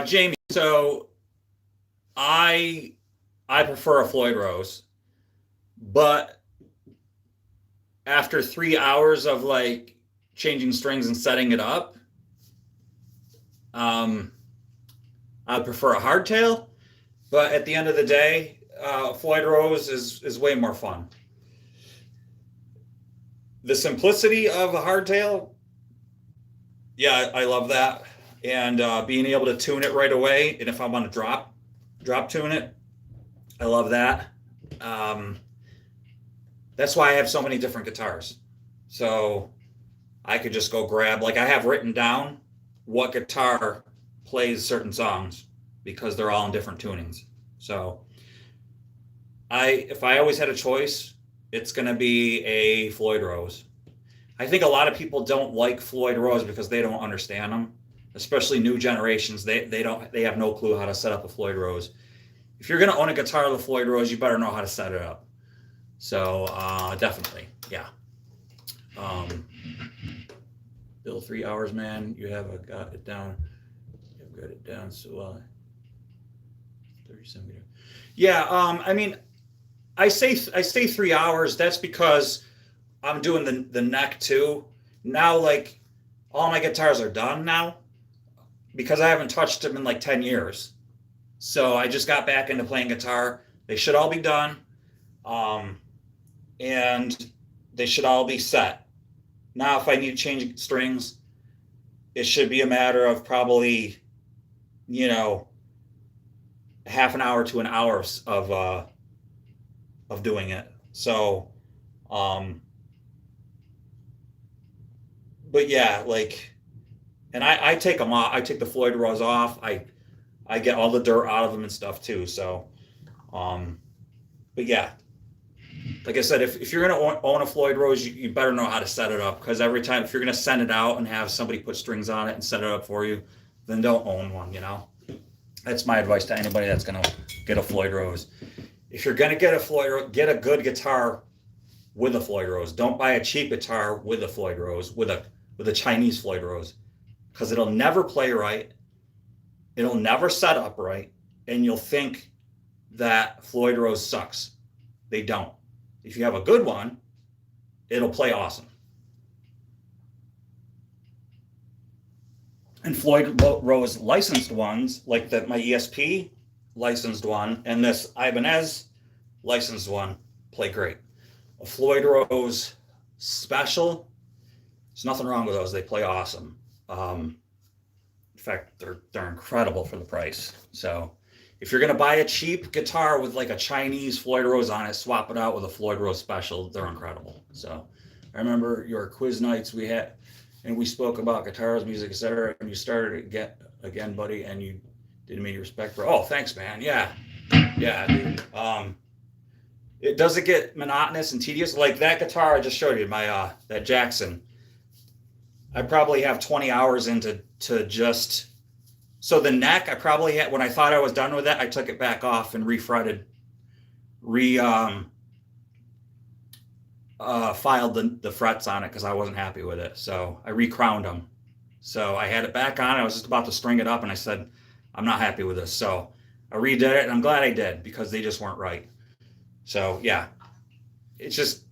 Jamie, so I prefer a Floyd Rose, but after 3 hours of like changing strings and setting it up, I prefer a hardtail. But at the end of the day, Floyd Rose is way more fun. The simplicity of a hardtail, yeah, I love that. And being able to tune it right away, and if I want to drop tune it, I love that. That's why I have so many different guitars. So I could just go grab, like I have written down what guitar plays certain songs because they're all in different tunings. So if I always had a choice, it's going to be a Floyd Rose. I think a lot of people don't like Floyd Rose because they don't understand them, especially new generations. They have no clue how to set up a Floyd Rose. If you're going to own a guitar with a Floyd Rose, you better know how to set it up. So definitely, yeah. Bill, 3 hours, man. You have got it down. You've got it down so 37. Yeah, I mean, I say 3 hours. That's because I'm doing the neck too. Now, like, all my guitars are done now because I haven't touched them in like 10 years. So I just got back into playing guitar. They should all be done. And they should all be set. Now, if I need to change strings, it should be a matter of probably, you know, half an hour to an hour of doing it. So, but yeah, like, and I take them off. I take the Floyd Rose off. I get all the dirt out of them and stuff too. So, but yeah, like I said, if you're gonna own a Floyd Rose, you better know how to set it up, because every time if you're gonna send it out and have somebody put strings on it and set it up for you, then don't own one. You know, that's my advice to anybody that's gonna get a Floyd Rose. If you're gonna get a Floyd Rose, get a good guitar with a Floyd Rose. Don't buy a cheap guitar with a Floyd Rose, with a Chinese Floyd Rose, because it'll never play right, it'll never set up right, and you'll think that Floyd Rose sucks. They don't. If you have a good one, it'll play awesome. And Floyd Rose licensed ones, like my ESP licensed one and this Ibanez licensed one, play great. A Floyd Rose special, there's nothing wrong with those. They play awesome. In fact, they're incredible for the price. So if you're gonna buy a cheap guitar with like a Chinese Floyd Rose on it, swap it out with a Floyd Rose special. They're incredible. So I remember your quiz nights we had, and we spoke about guitars, music, etc. And you started again, buddy, and you did me respect for. Oh, thanks, man. Yeah, dude. It doesn't get monotonous and tedious like that guitar I just showed you, my that Jackson. I probably have 20 hours into just. So the neck, I probably had, when I thought I was done with it, I took it back off and refretted, filed the frets on it because I wasn't happy with it. So I recrowned them. So I had it back on. I was just about to string it up, and I said, I'm not happy with this. So I redid it, and I'm glad I did, because they just weren't right. So yeah, it's just,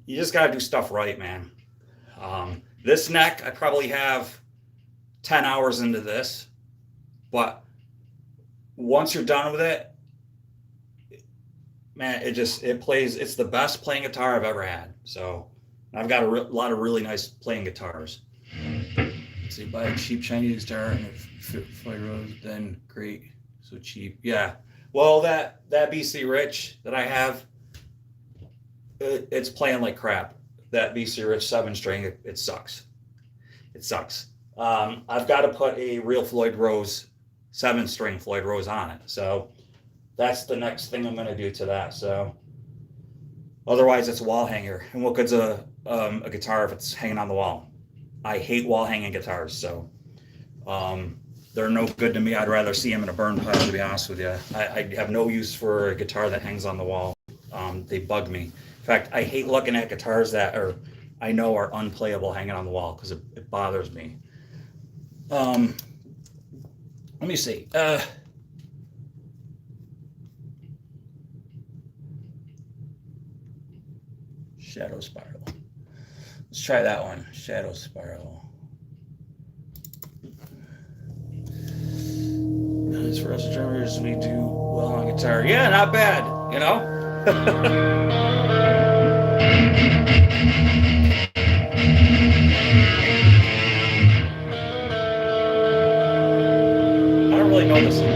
you just got to do stuff right, man. This neck, I probably have 10 hours into this, but once you're done with it, man, it plays, it's the best playing guitar I've ever had. So I've got a lot of really nice playing guitars. So you buy a cheap Chinese guitar and a Floyd Rose, then great. So cheap. Yeah. Well, that BC Rich that I have, it's playing like crap. That BC Rich 7-string, it sucks. It sucks. I've got to put a real Floyd Rose 7-string Floyd Rose on it. So that's the next thing I'm going to do to that. So otherwise, it's a wall hanger. And what good's a guitar if it's hanging on the wall? I hate wall hanging guitars. So they're no good to me. I'd rather see them in a burn pile, to be honest with you. I have no use for a guitar that hangs on the wall. They bug me. In fact, I hate looking at guitars that I know are unplayable hanging on the wall, because it bothers me. Let me see. Shadow Spiral. Let's try that one. Shadow Spiral. As for us drummers, we do well on guitar. Yeah, not bad, you know? I don't really know this one.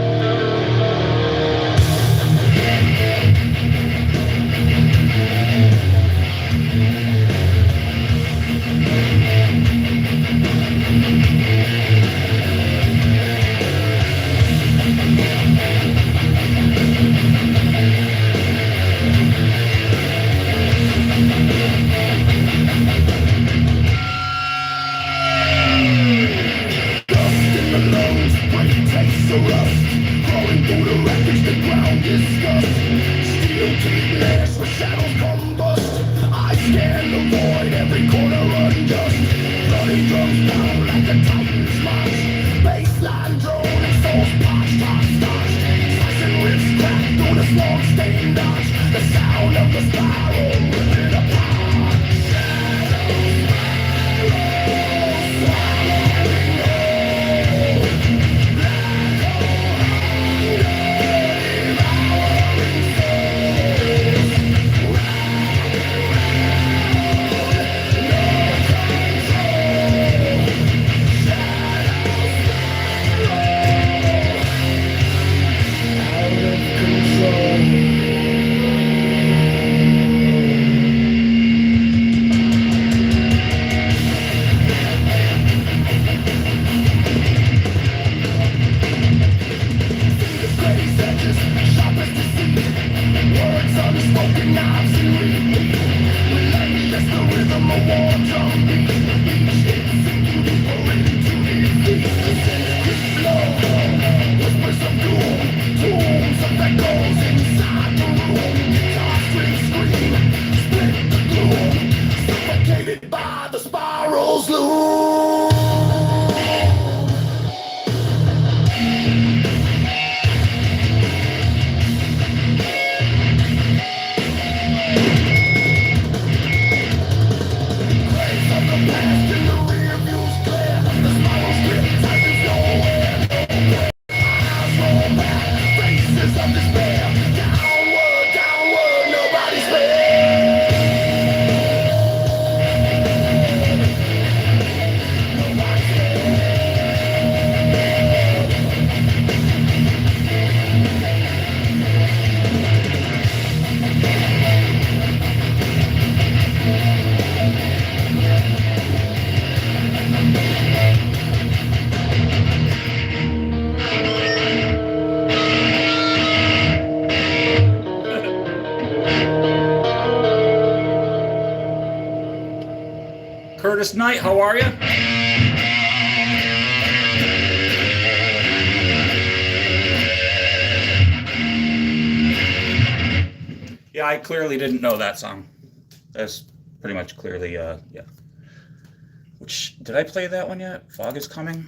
Faces of despair. Downward, downward, nobody's fair. Curtis Knight, how are you? Yeah, I clearly didn't know that song. That's pretty much clearly, yeah. Which, did I play that one yet? Fog is Coming?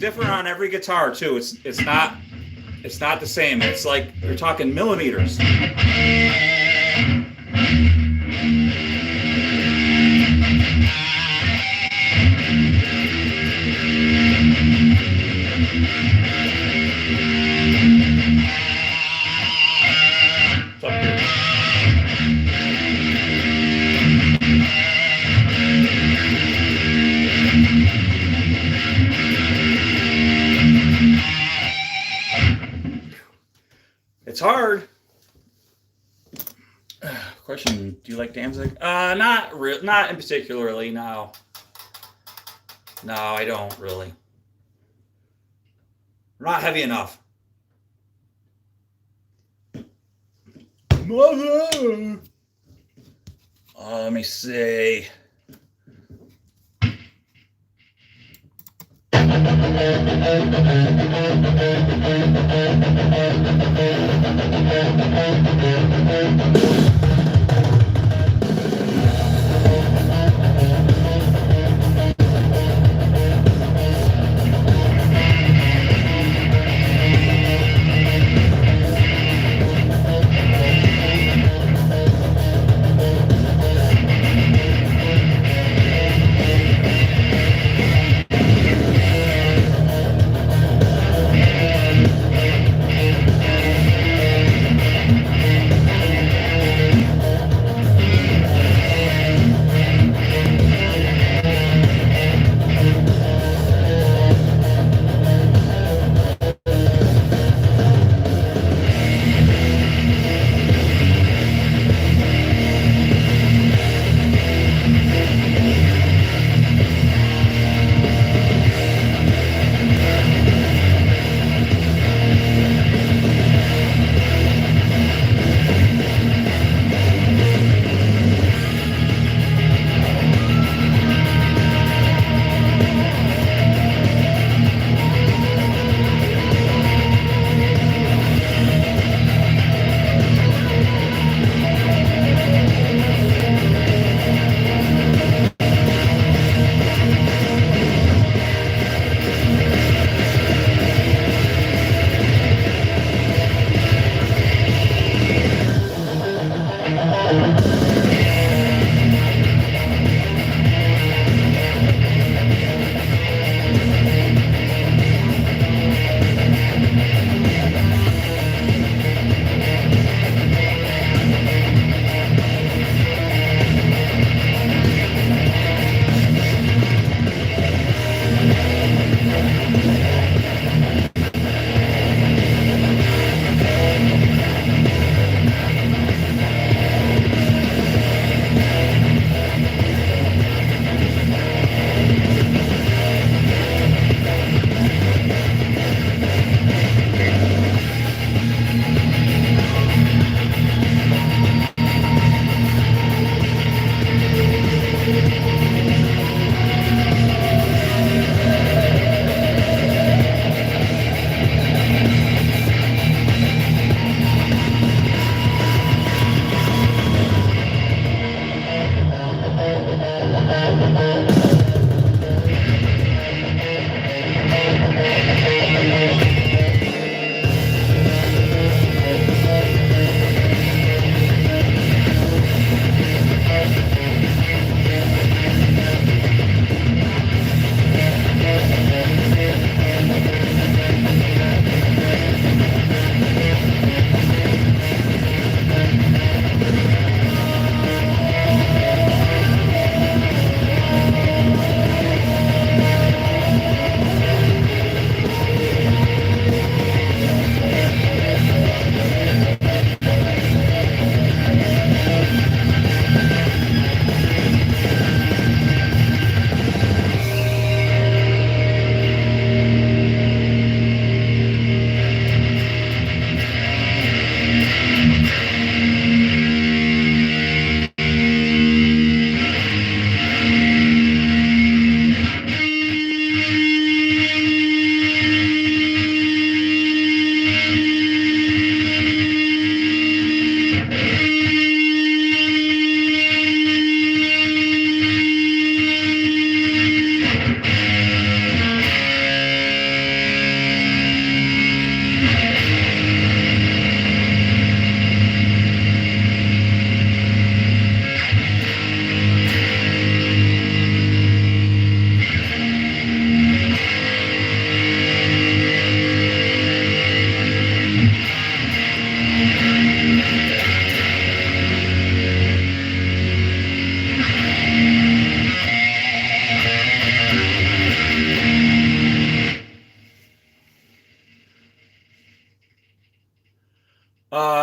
different on every guitar too. It's not the same. It's like you're talking millimeters. It's up here. It's hard. Question: do you like Danzig? Not in particularly. No, I don't really. We're not heavy enough. Mother. Let me see.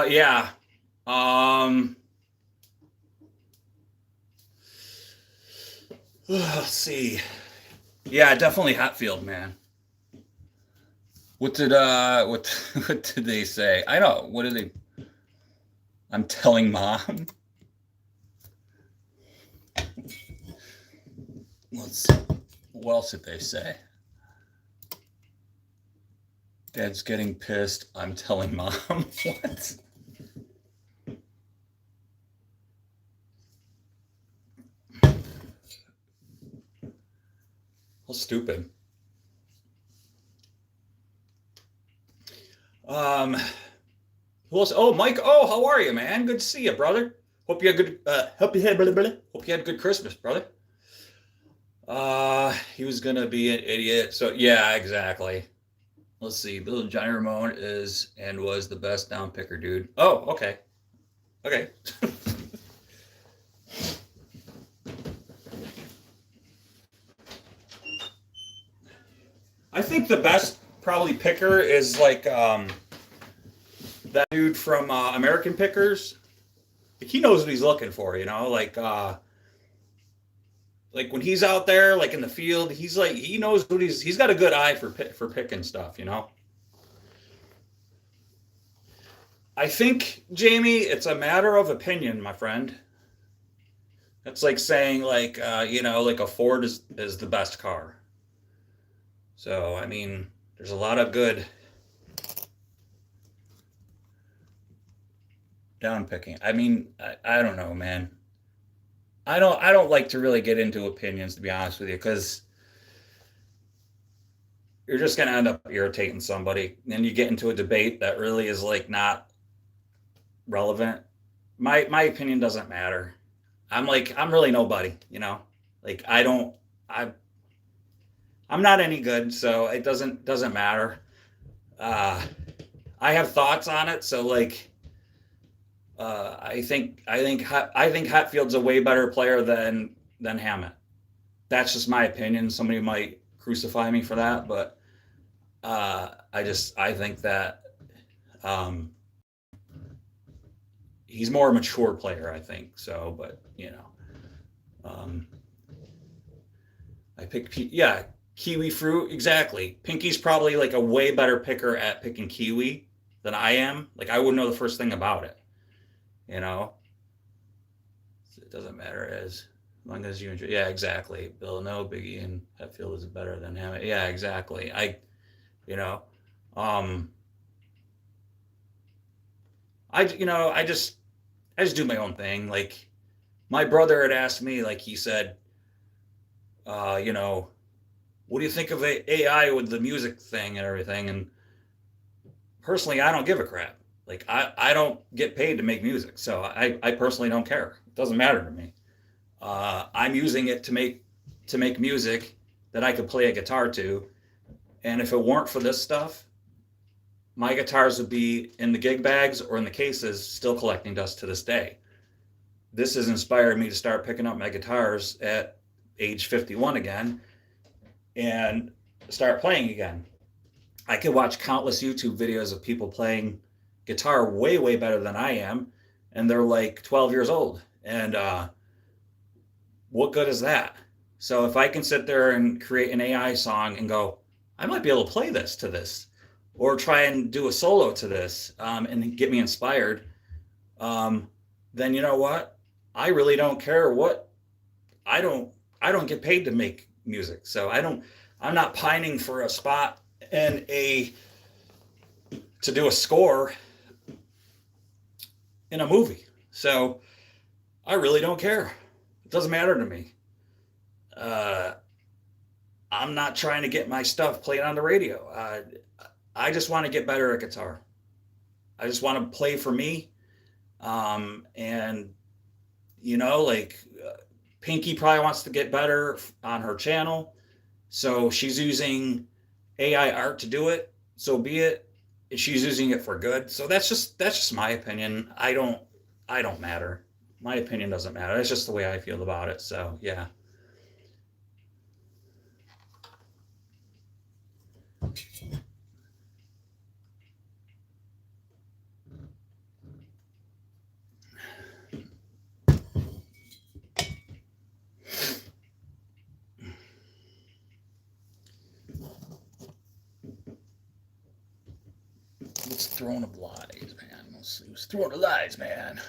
Yeah. Um, let's see. Yeah, definitely Hatfield, man. What did what what did they say? I know. What did they? I'm telling mom. Let's see. What else did they say? Dad's getting pissed. I'm telling Mom. What? How stupid. Who else? Oh, Mike. Oh, how are you, man? Good to see you, brother. Hope you had good. Hope you had good Christmas, brother. He was gonna be an idiot. So yeah, exactly. Let's see. Little Johnny Ramone is and was the best down picker, dude. Oh, okay. Okay. I think the best probably picker is like that dude from American Pickers. Like, he knows what he's looking for, you know, like when he's out there like in the field, he's like he knows what he's got a good eye for picking stuff, you know. I think, Jamie, it's a matter of opinion, my friend. It's like saying like you know, like a Ford is the best car. So, I mean, there's a lot of good down picking. I mean, I don't know, man. I don't like to really get into opinions, to be honest with you, because you're just gonna end up irritating somebody. Then you get into a debate that really is like not relevant. My opinion doesn't matter. I'm really nobody, you know. Like I I'm not any good, so it doesn't matter. Uh, I have thoughts on it, so like I think Hatfield's a way better player than Hammett. That's just my opinion. Somebody might crucify me for that, but I think that um, he's more a mature player. I think so, but you know, I picked yeah, kiwi fruit exactly. Pinky's probably like a way better picker at picking kiwi than I am. Like I wouldn't know the first thing about it. You know, it doesn't matter as long as you enjoy. Yeah, exactly. Bill, no, Biggie and Hetfield is better than him. Yeah, exactly. You know, um, I just do my own thing. Like my brother had asked me, like he said, you know, what do you think of AI with the music thing and everything? And personally, I don't give a crap. Like I don't get paid to make music, so I personally don't care. It doesn't matter to me. I'm using it to make music that I could play a guitar to, and if it weren't for this stuff, my guitars would be in the gig bags or in the cases, still collecting dust to this day. This has inspired me to start picking up my guitars at age 51 again and start playing again. I could watch countless YouTube videos of people playing guitar way better than I am, and they're like 12 years old. And what good is that? So if I can sit there and create an AI song and go, I might be able to play this to this, or try and do a solo to this, and get me inspired, then you know what? I really don't care what I don't get paid to make music. So I'm not pining for a spot and to do a score in a movie. So I really don't care. It doesn't matter to me. I'm not trying to get my stuff played on the radio. I just want to get better at guitar. I just want to play for me. And you know, like Pinky probably wants to get better on her channel. So she's using AI art to do it. So be it. She's using it for good. So that's just my opinion. I don't matter. My opinion doesn't matter. That's just the way I feel about it. So yeah. Let's throw in a lies, man. Let's see who's throwing the lies, man.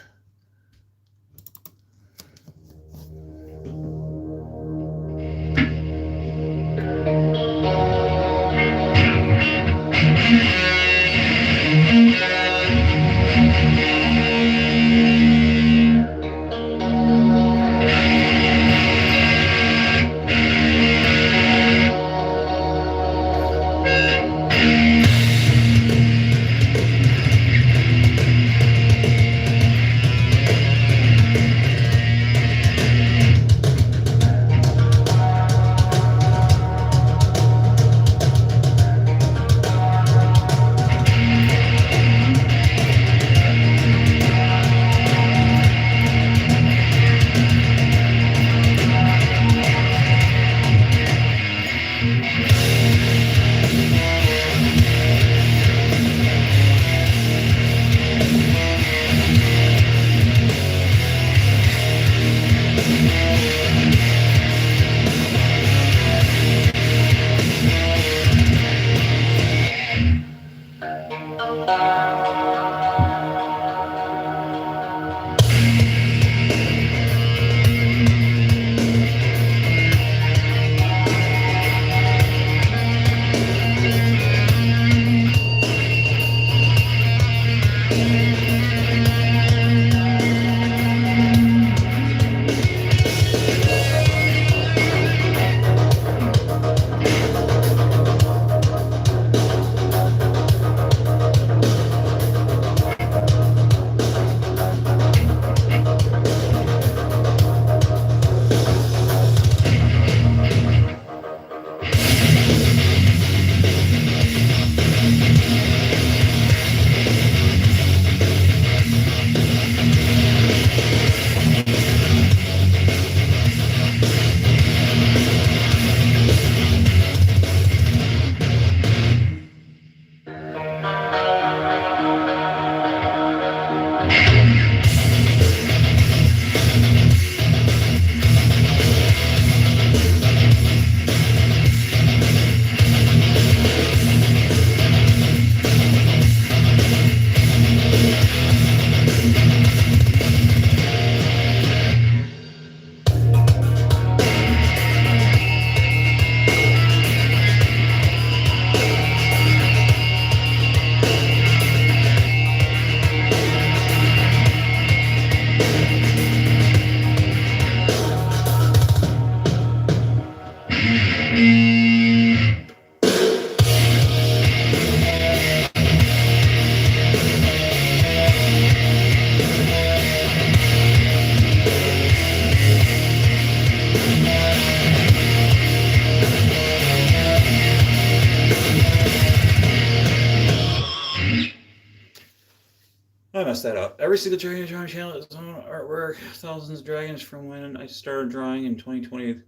I messed that up. Every single Dragon Drawing channel is on artwork. Thousands of dragons from when I started drawing in 2020.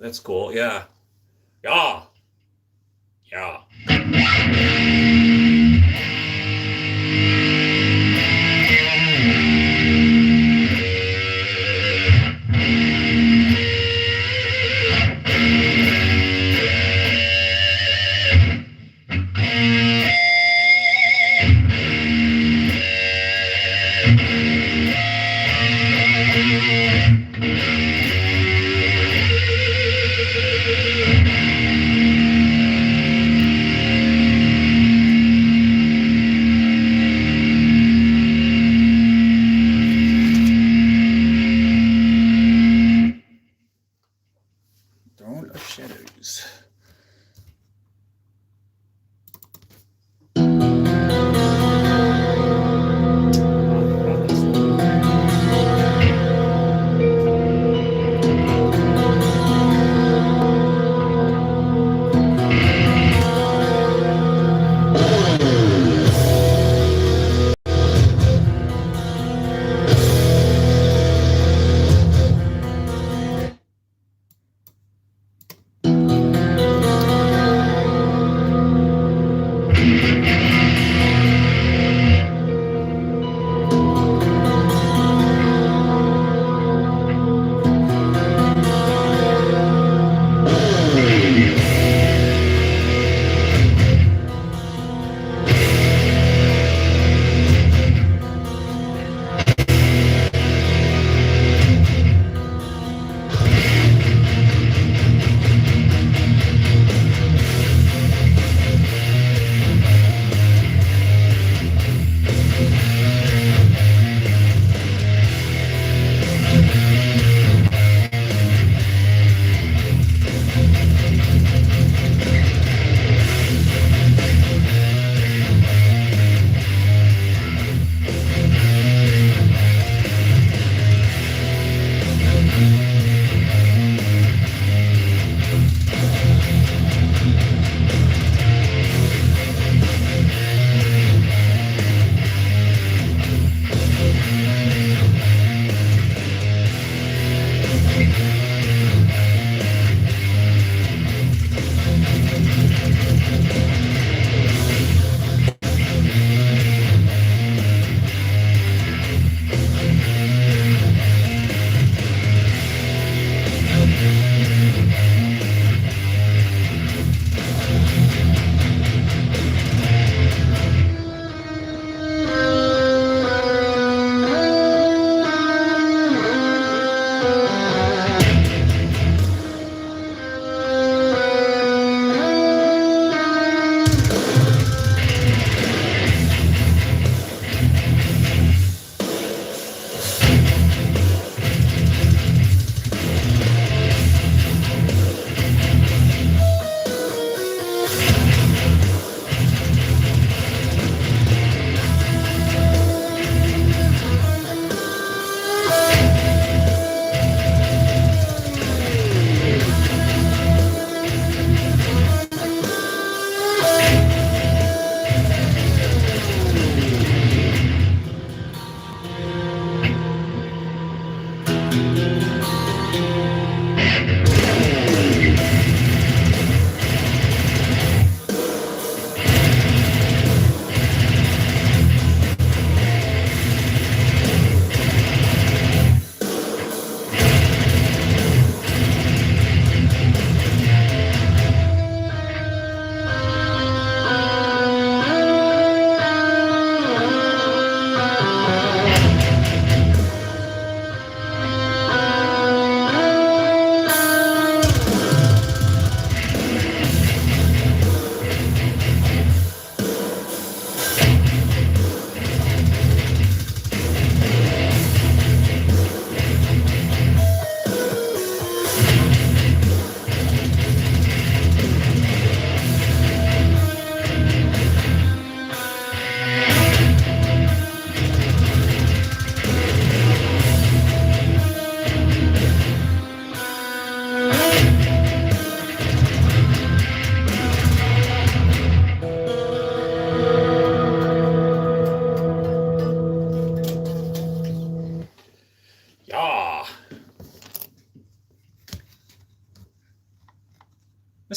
That's cool. Yeah. Yeah. Yeah.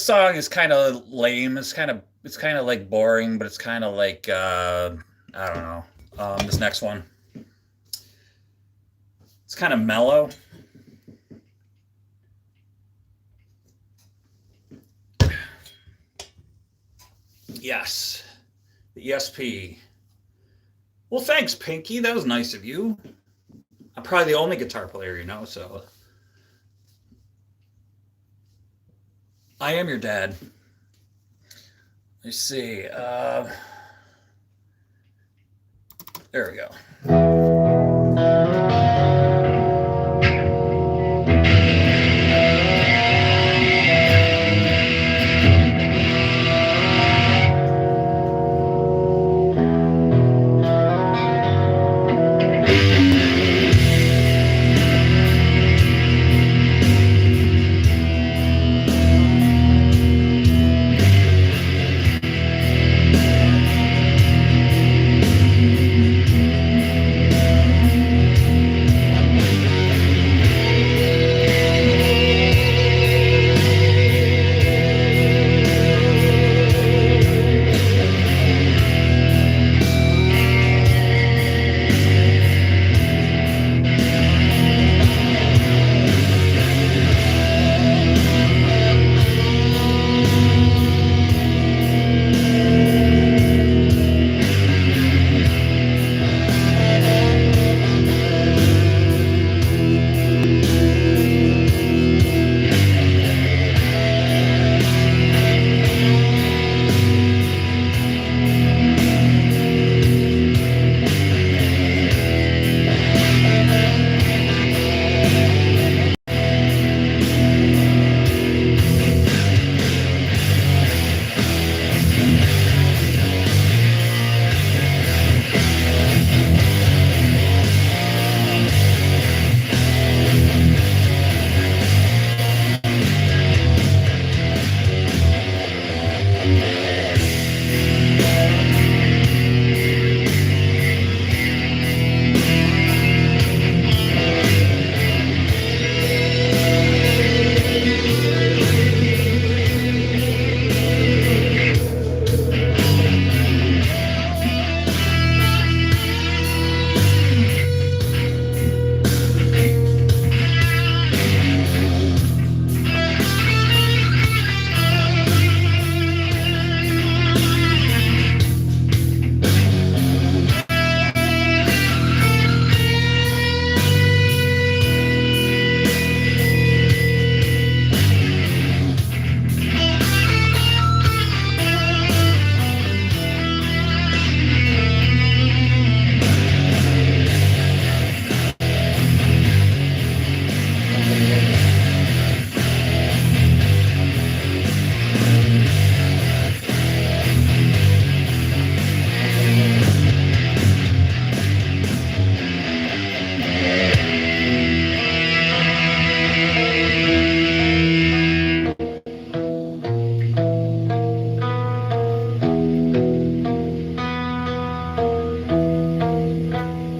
song is kind of lame. It's kind of like boring, but it's kind of like I don't know. This next one, it's kind of mellow. Yes, the ESP. Well, thanks, Pinky. That was nice of you. I'm probably the only guitar player you know, so I am your dad. Let's see. There we go.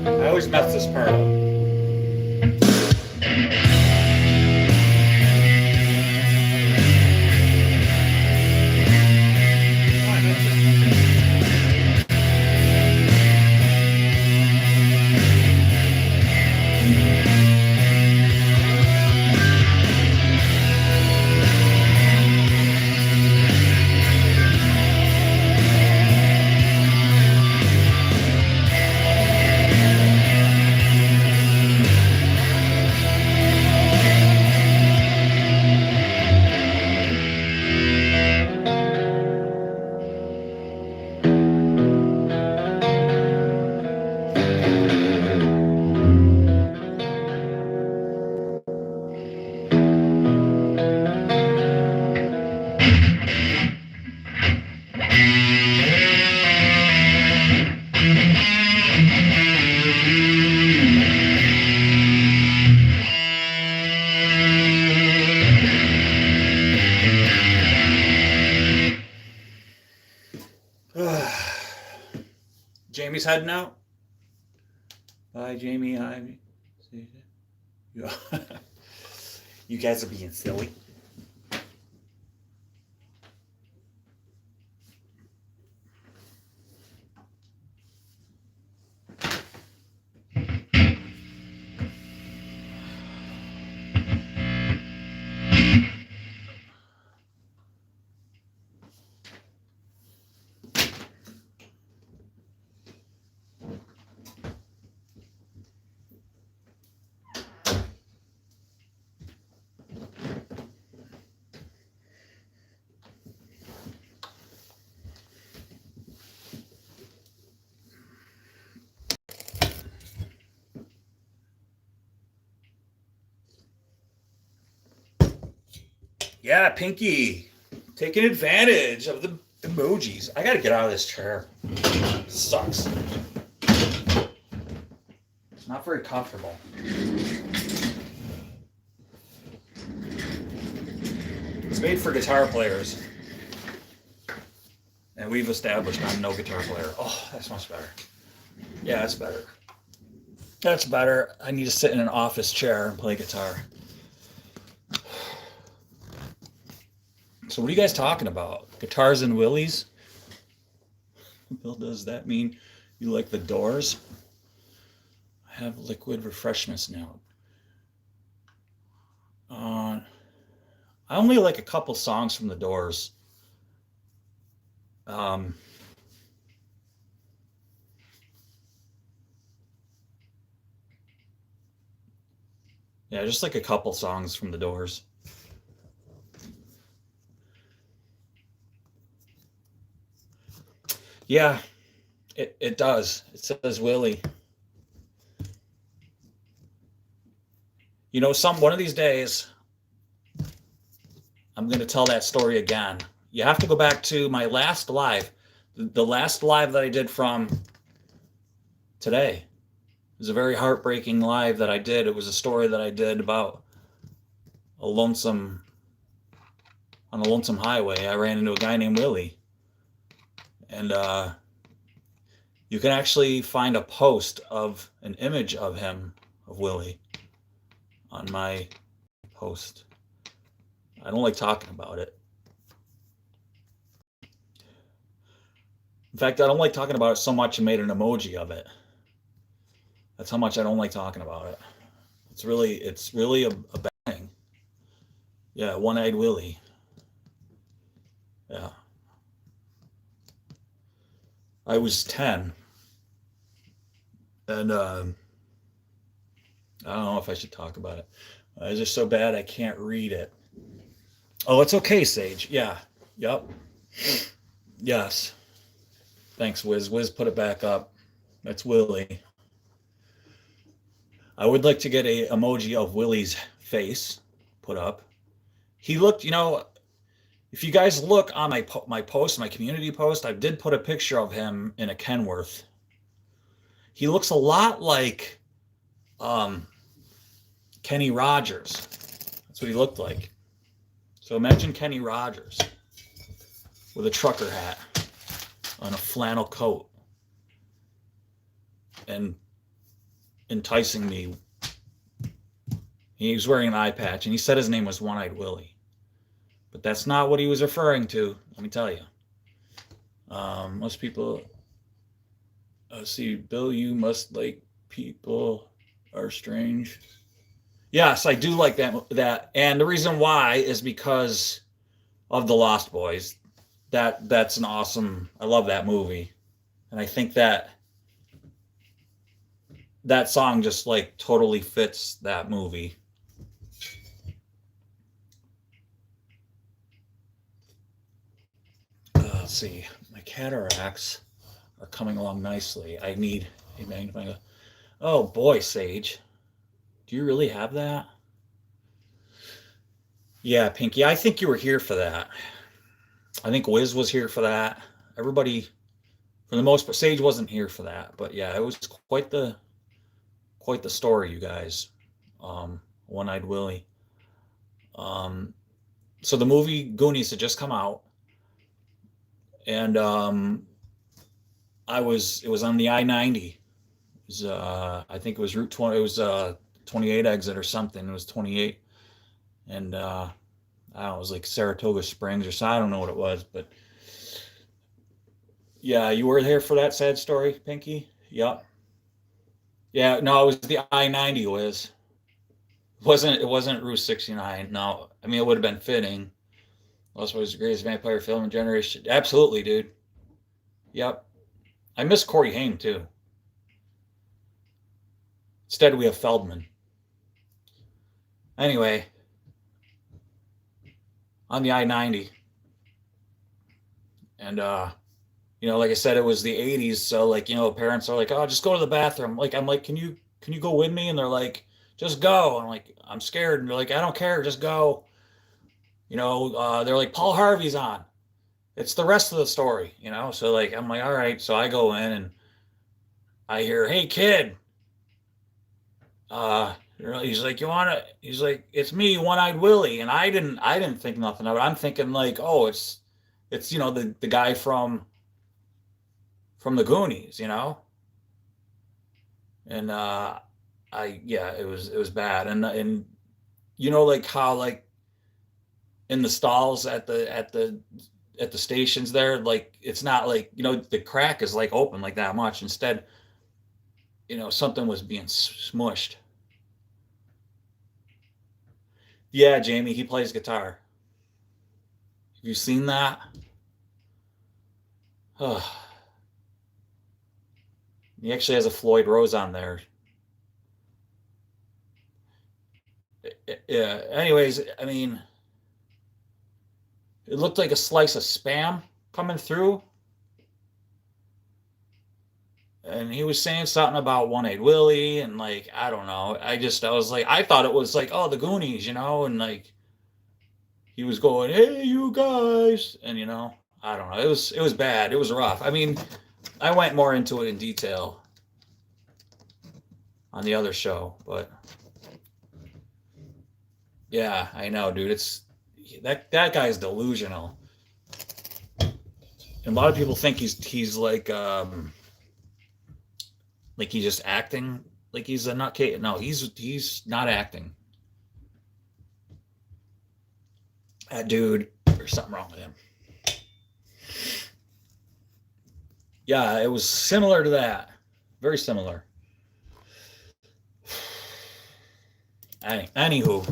I always mess this part up. Jamie's heading out. Bye, Jamie. You guys are being silly. Yeah, Pinky. Taking advantage of the emojis. I gotta get out of this chair. It sucks. It's not very comfortable. It's made for guitar players. And we've established I'm no guitar player. Oh, that's much better. Yeah, that's better. That's better. I need to sit in an office chair and play guitar. So what are you guys talking about? Guitars and willies? Bill, does that mean you like the Doors? I have liquid refreshments now. I only like a couple songs from the Doors. Yeah, just like a couple songs from the Doors. Yeah, it does. It says Willie. You know, one of these days, I'm going to tell that story again. You have to go back to my last live, the last live that I did from today. It was a very heartbreaking live that I did. It was a story that I did about on a lonesome highway. I ran into a guy named Willie. And you can actually find a post of an image of him, of Willie, on my post. I don't like talking about it. In fact, I don't like talking about it so much I made an emoji of it. That's how much I don't like talking about it. It's really a bang. Yeah, one-eyed Willie. Yeah. I was 10. And I don't know if I should talk about it. It's just so bad I can't read it. Oh, it's okay, Sage. Yeah. Yep. Yes. Thanks, Wiz. Wiz put it back up. That's Willie. I would like to get a emoji of Willie's face put up. He looked, if you guys look on my post, my community post, I did put a picture of him in a Kenworth. He looks a lot like Kenny Rogers. That's what he looked like. So imagine Kenny Rogers with a trucker hat on a flannel coat and enticing me. He was wearing an eye patch, and he said his name was One-Eyed Willie. But that's not what he was referring to, let me tell you. Most people see, Bill, you must like people are strange. Yes, I do like that. And the reason why is because of The Lost Boys. That's an awesome, I love that movie. And I think that song just like totally fits that movie. Let's see, my cataracts are coming along nicely. I need a magnifying glass. Oh boy, Sage. Do you really have that? Yeah, Pinky, I think you were here for that. I think Wiz was here for that. Everybody, for the most part, Sage wasn't here for that. But yeah, it was quite the story, you guys. One-Eyed Willie. So the movie Goonies had just come out. And it was on the I-90. It was, I think it was Route 20. It was 28 exit or something. It was 28. And I don't know, it was like Saratoga Springs or so. I don't know what it was, but yeah, you were there for that sad story, Pinky? Yep. Yeah, no, it was the I-90, Wiz. It wasn't Route 69. No, I mean, it would have been fitting. Lost Boys is the greatest vampire film in generation. Absolutely, dude. Yep. I miss Corey Haim, too. Instead, we have Feldman. Anyway, on the I-90. And, like I said, it was the 80s. So, parents are like, oh, just go to the bathroom. I'm like, can you go with me? And they're like, just go. I'm like, I'm scared. And they're like, I don't care. Just go. They're like, Paul Harvey's on. It's the rest of the story, So like, I'm like, all right. So I go in and I hear, hey kid, he's like, he's like, it's me, One-Eyed Willie. And I didn't think nothing of it. I'm thinking like, oh, it's, the guy from the Goonies, And, it was bad. And, like how, like in the stalls at the stations there, like, it's not like, the crack is like open like that much. Instead, something was being smushed. Yeah, Jamie, he plays guitar. Have you seen that? Oh, he actually has a Floyd Rose on there. Yeah. Anyways, I mean, it looked like a slice of spam coming through. And he was saying something about One-Eyed Willie, and like, I don't know. I was like, I thought it was like, oh, the Goonies, and like he was going, hey, you guys, and I don't know. It was bad. It was rough. I mean, I went more into it in detail on the other show, but yeah, I know, dude. It's that guy's delusional. And a lot of people think he's like he's just acting like he's a nutcase. No, he's not acting. That dude, there's something wrong with him. Yeah, it was similar to that. Very similar. Anywho.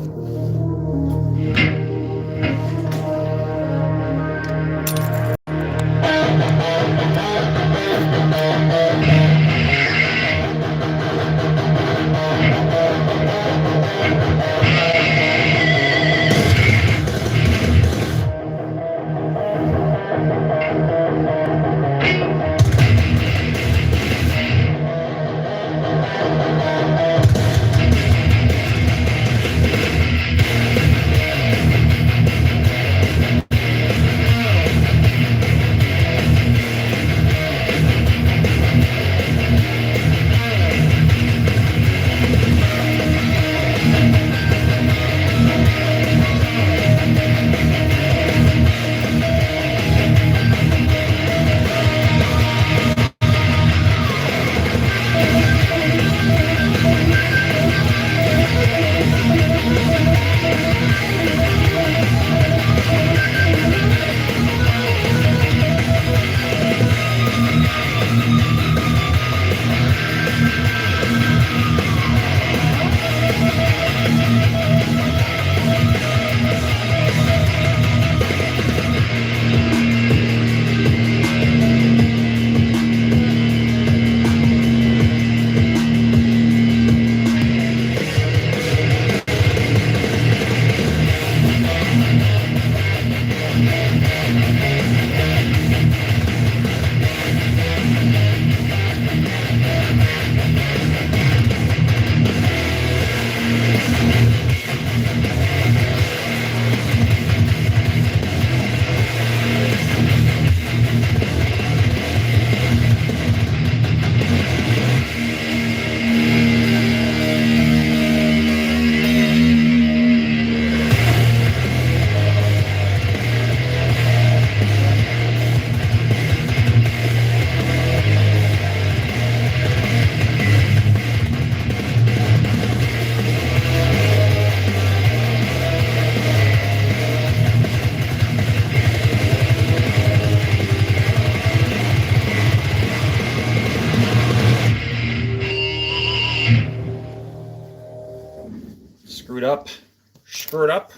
Screwed up.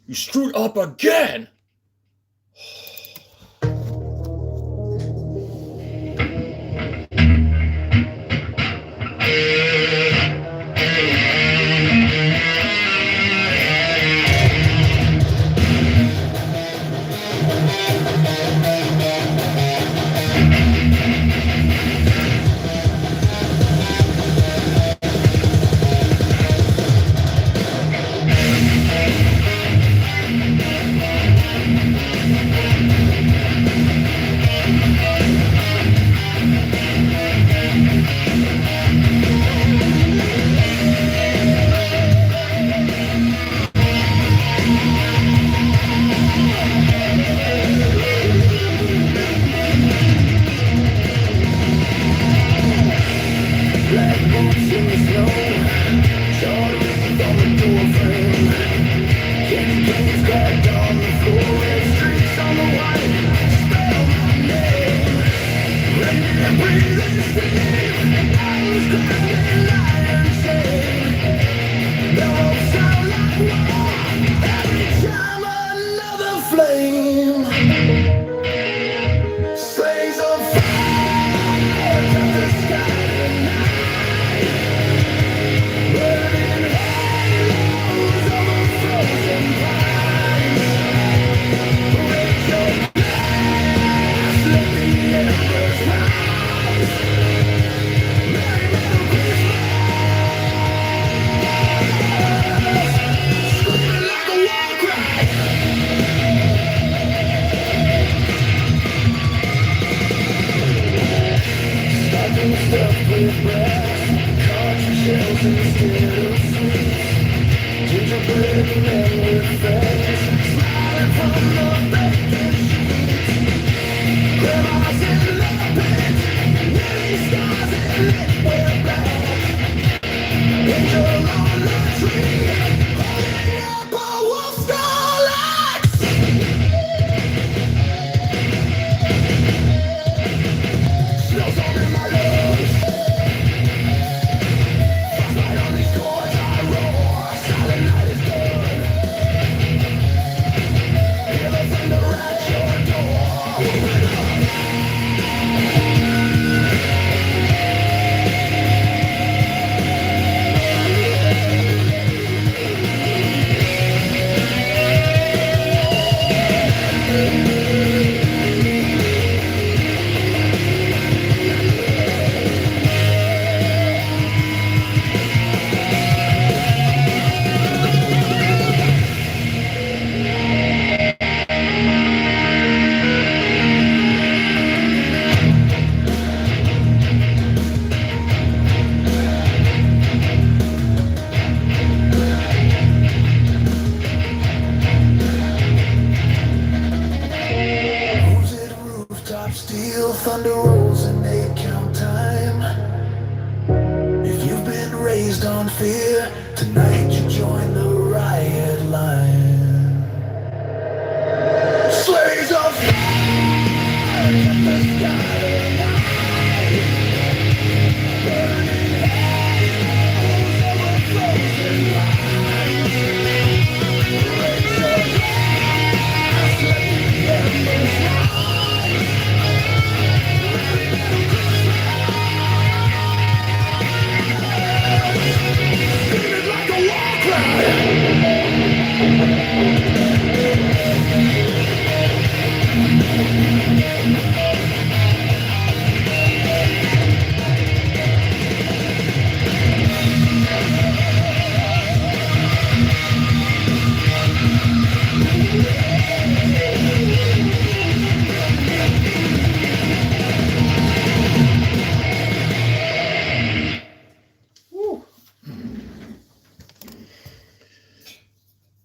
You screwed up again.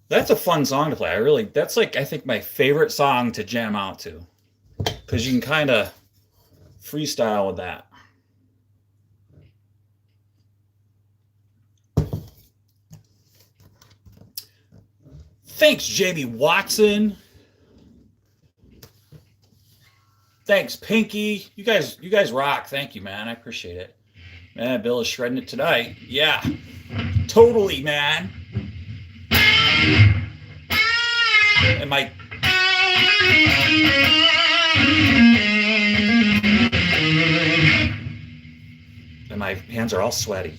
That's a fun song to play. That's like, I think, my favorite song to jam out to. Because you can kind of freestyle with that. Thanks, Jamie Watson. Thanks, Pinky. You guys rock. Thank you, man. I appreciate it. Man, Bill is shredding it tonight. Yeah, totally, man. And my hands are all sweaty.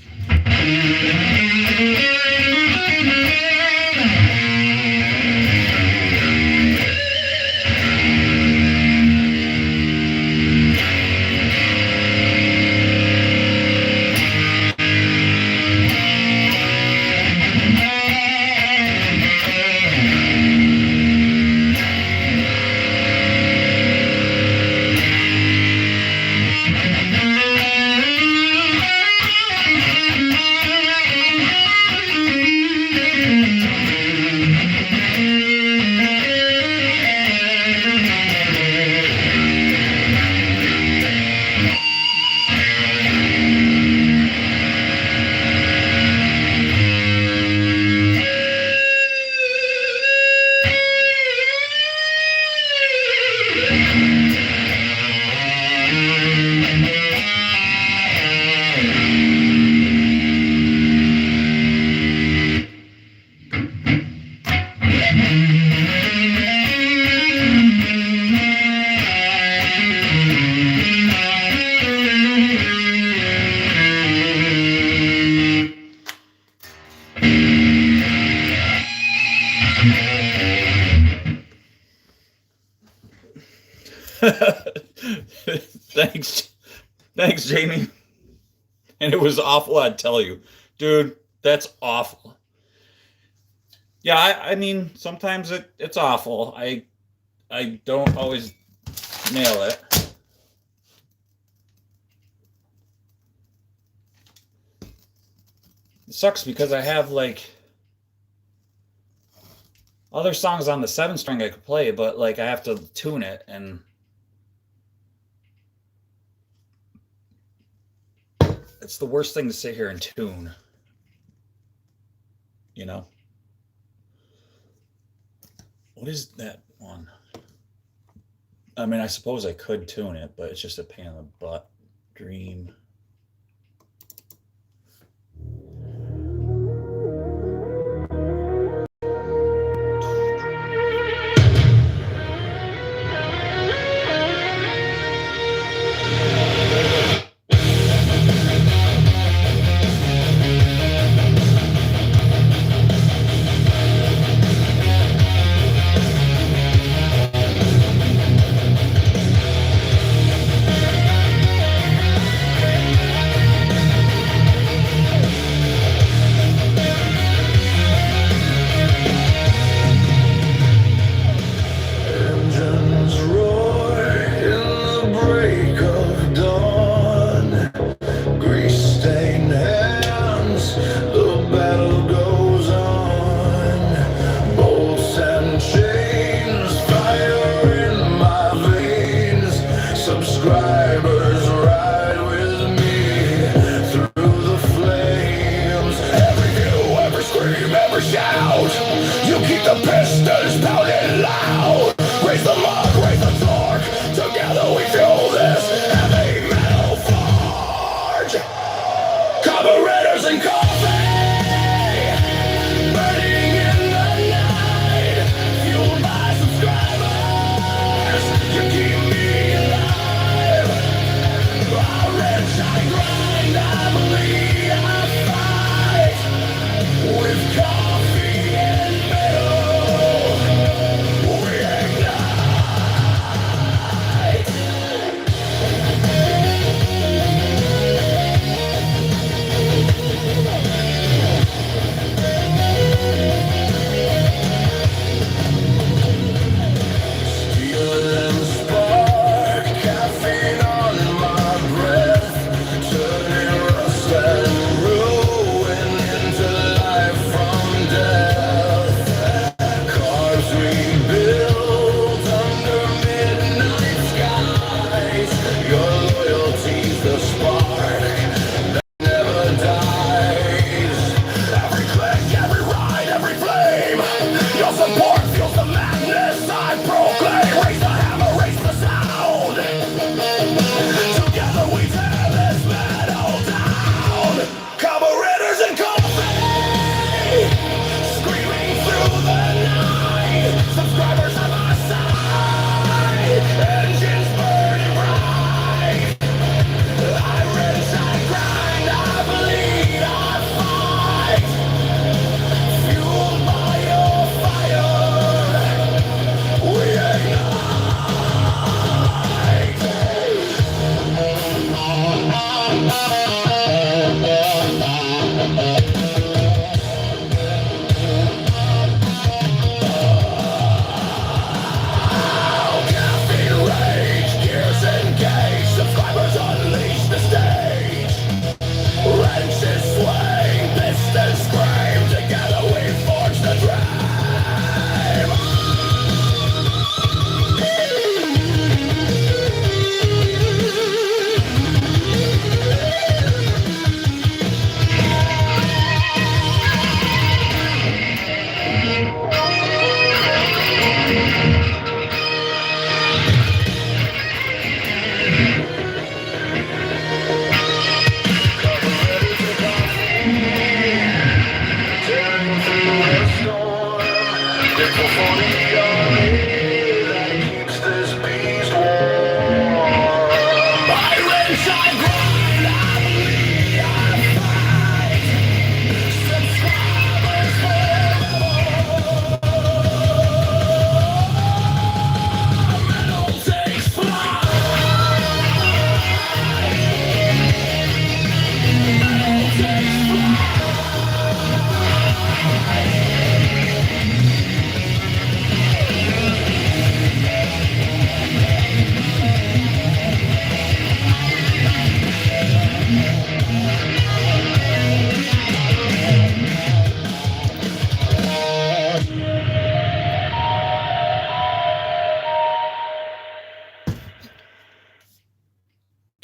Thanks. Thanks, Jamie. And it was awful, I'd tell you. Dude, that's awful. Yeah, I mean, sometimes it's awful. I don't always nail it. It sucks because I have like other songs on the 7 string I could play, but like I have to tune it, and it's the worst thing to sit here and tune, you know? What is that one? I mean, I suppose I could tune it, but it's just a pain in the butt. Dream. Engines roar in the break of dawn. Grease-stained hands, the battle goes on. Bolts and chains, fire in my veins. Subscribers ride with me through the flames. Every view, every scream, every shout. You keep the pistons pounding loud. Raise the log, raise the torque. Together we fuel this heavy metal forge. Carburetors and coffee, burning in the night. Fueled by subscribers, you keep me alive.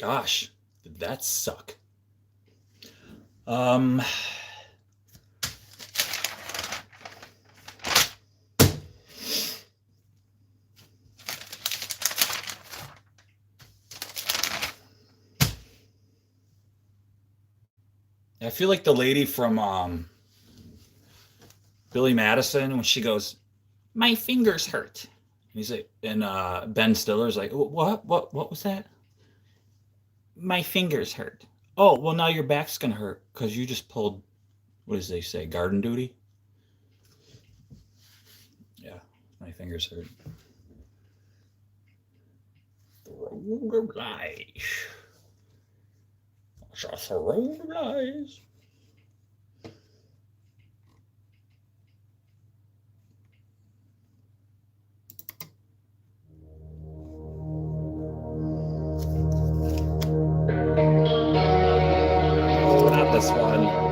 Gosh, did that suck? Um, I feel like the lady from Billy Madison when she goes, "My fingers hurt." And he's like, and Ben Stiller's like, What was that? My fingers hurt. Oh, well, now your back's gonna hurt because you just pulled. What does they say? Garden duty. Yeah, my fingers hurt. The road of lies. Just a road of lies. Oh, not this one.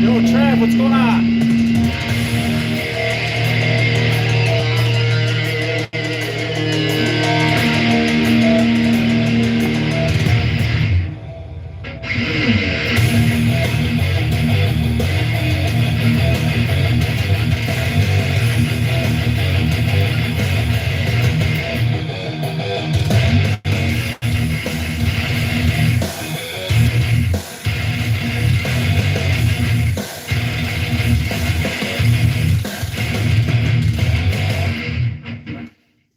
Yo, Trav, what's going on?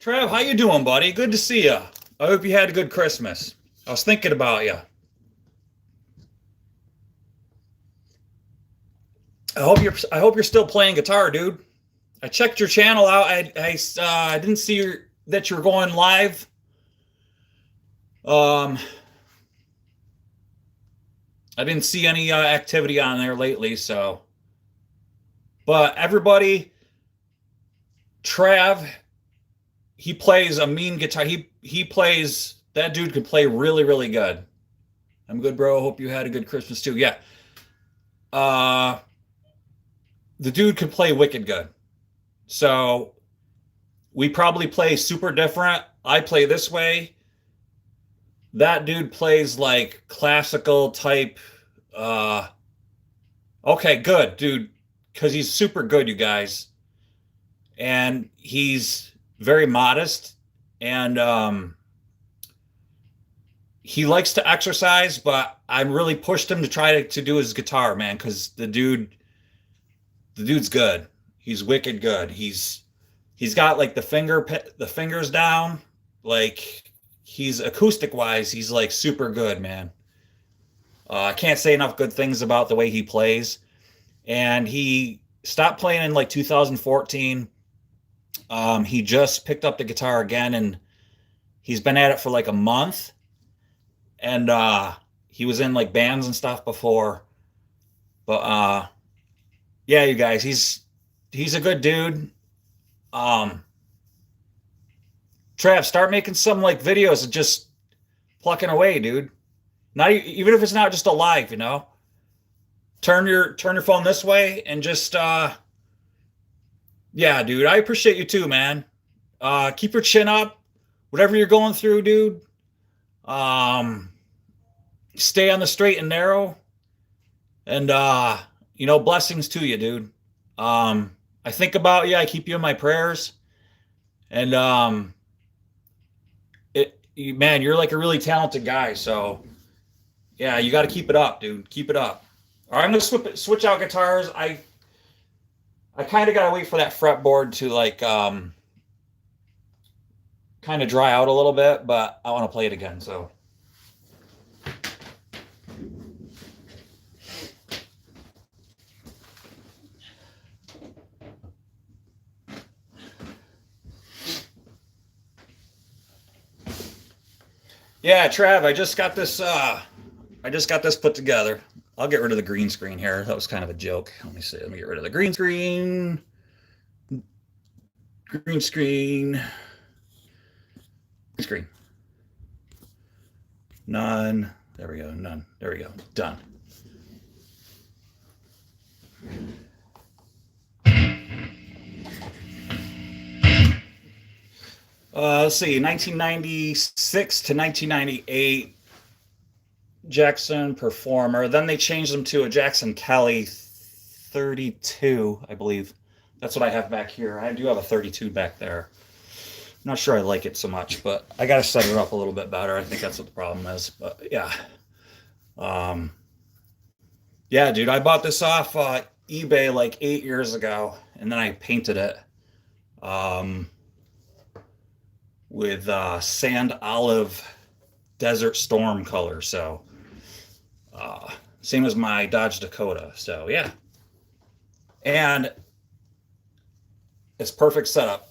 Trav, how you doing, buddy? Good to see you. I hope you had a good Christmas. I was thinking about you. I hope you're still playing guitar, dude. I checked your channel out. I didn't see that you were going live. I didn't see any activity on there lately, so. But everybody, Trav, he plays a mean guitar. He plays, that dude can play really, really good. I'm good, bro. Hope you had a good Christmas too. Yeah. The dude can play wicked good. So we probably play super different. I play this way. That dude plays like classical type. Okay, good, dude, because he's super good, you guys, and he's very modest, and he likes to exercise, but I really pushed him to try to do his guitar, man, because the dude's good. He's wicked good. He's got like the fingers down, like he's acoustic wise, he's like super good, man. I can't say enough good things about the way he plays. And he stopped playing in like 2014. He just picked up the guitar again, and he's been at it for like a month. And he was in like bands and stuff before. But yeah, you guys, he's a good dude. Trav, start making some like videos of just plucking away, dude. Not even if it's not just a live, you know. Turn your phone this way and just yeah, dude. I appreciate you too, man. Keep your chin up. Whatever you're going through, dude. Stay on the straight and narrow. And you know, blessings to you, dude. I think about you. I keep you in my prayers. And man, you're like a really talented guy, so yeah, you got to keep it up, dude. Keep it up. All right, I'm gonna switch out guitars. I kind of gotta wait for that fretboard to like kind of dry out a little bit, but I want to play it again. So yeah, Trav, I just got this put together. I'll get rid of the green screen here. That was kind of a joke. Let me see. Let me get rid of the green screen. Green screen. Green screen. None. There we go. None. There we go. Done. Let's see. 1996 to 1998. Jackson Performer. Then they changed them to a Jackson Kelly 32, I believe. That's what I have back here. I do have a 32 back there. I'm not sure I like it so much, but I got to set it up a little bit better. I think that's what the problem is. But yeah. Yeah, dude, I bought this off eBay like 8 years ago, and then I painted it with sand olive desert storm color. So same as my Dodge Dakota. So yeah, and it's perfect setup.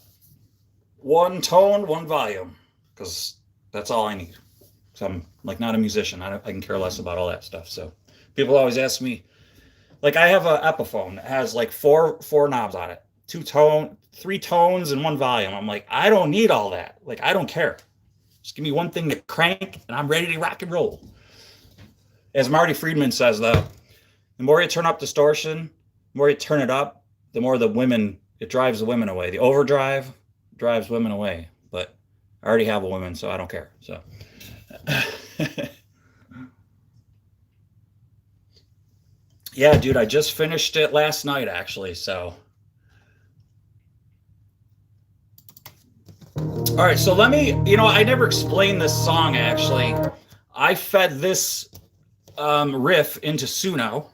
One tone, one volume, because that's all I need. So I'm like not a musician. I can care less about all that stuff. So people always ask me, like I have an Epiphone that has like four knobs on it, 3 tones and 1 volume. I'm like, I don't need all that. Like I don't care. Just give me one thing to crank, and I'm ready to rock and roll. As Marty Friedman says, though, the more you turn up distortion, the more you turn it up, the more it drives the women away. The overdrive drives women away. But I already have a woman, so I don't care. So, yeah, dude, I just finished it last night, actually. So. All right, so let me, I never explained this song, actually. I fed this riff into Suno.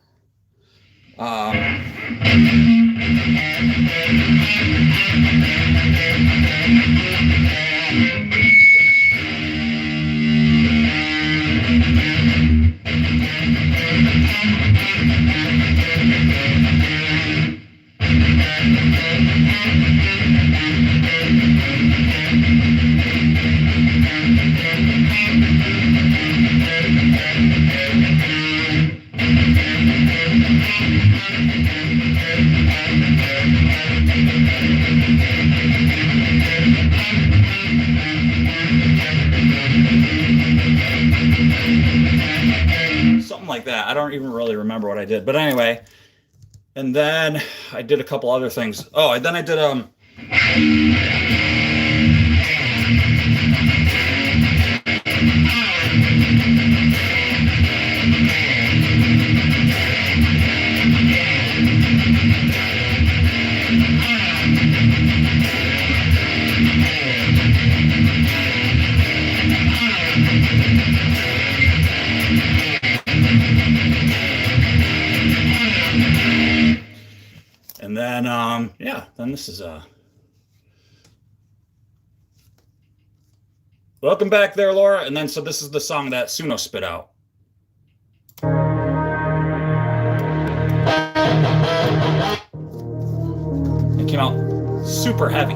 Something like that. I don't even really remember what I did, but anyway. And then I did a couple other things. Oh, and then I did yeah, then this is welcome back there, Laura. And then so this is the song that Suno spit out. It came out super heavy.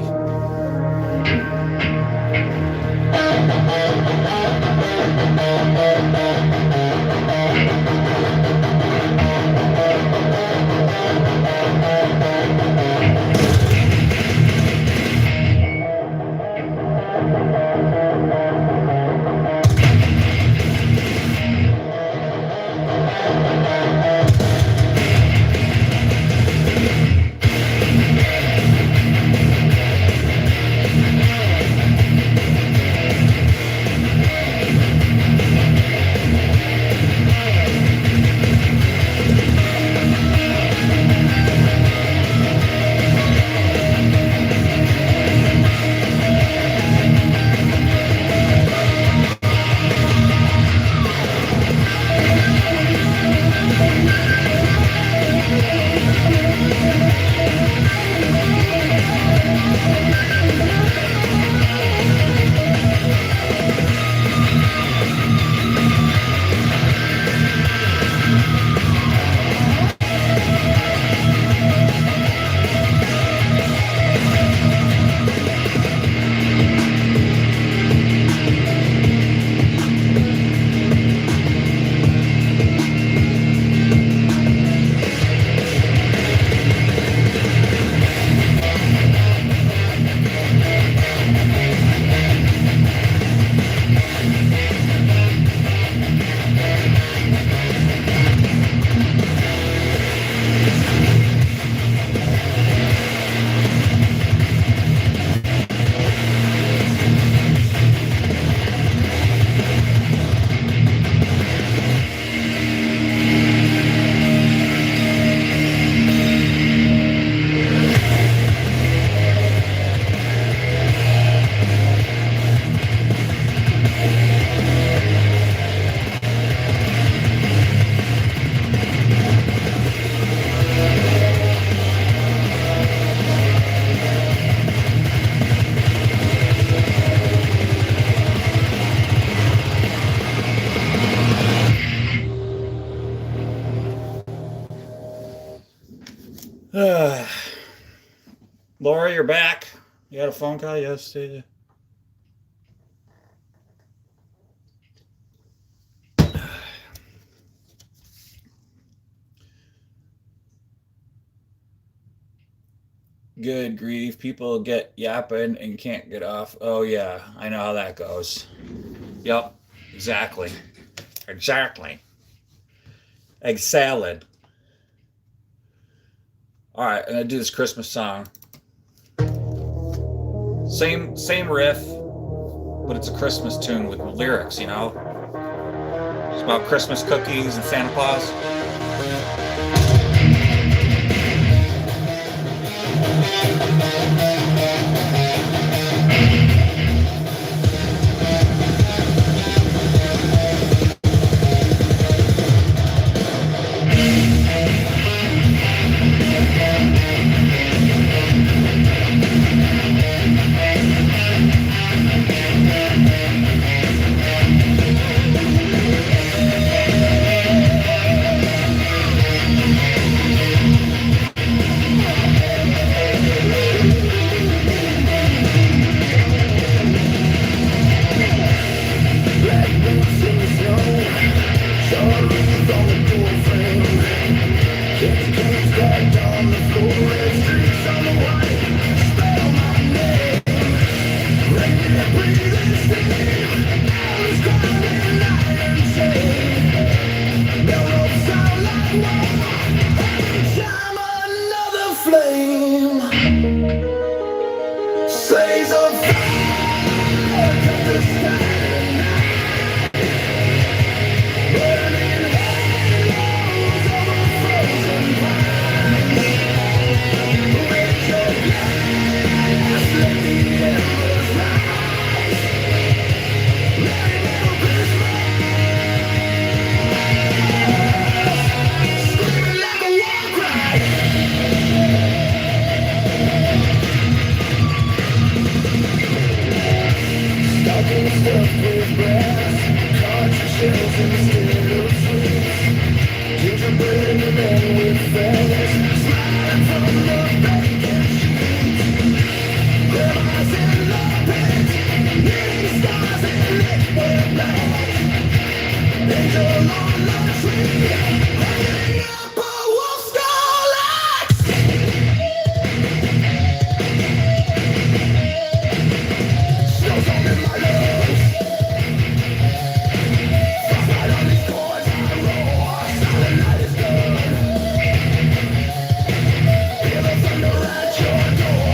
Laura, you're back. You had a phone call yesterday. Good grief. People get yapping and can't get off. Oh, yeah. I know how that goes. Yep. Exactly. Exactly. Egg salad. All right. I'm going to do this Christmas song. Same riff, but it's a Christmas tune with lyrics, you know? It's about Christmas cookies and Santa Claus. stuffed with brass, conch shells instead of sweets, gingerbread men with feathers, smiling from the bacon sheets. Grandma's in the pit, knitting stars in liquid black. Angel on the tree, hanging up a wolf's skull axe. Snow's on in my lungs. Frostbite on these cords, I roar. Silent night is done. Hear the thunder at your door.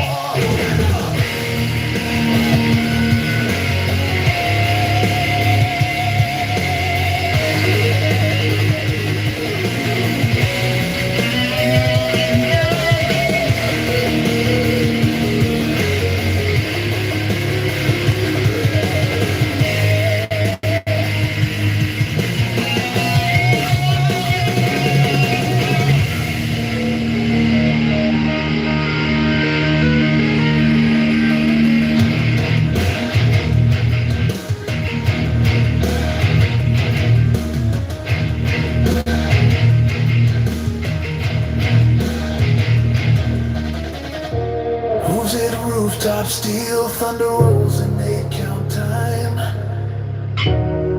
Hooves hit rooftop steel, thunder rolls in 8-count time.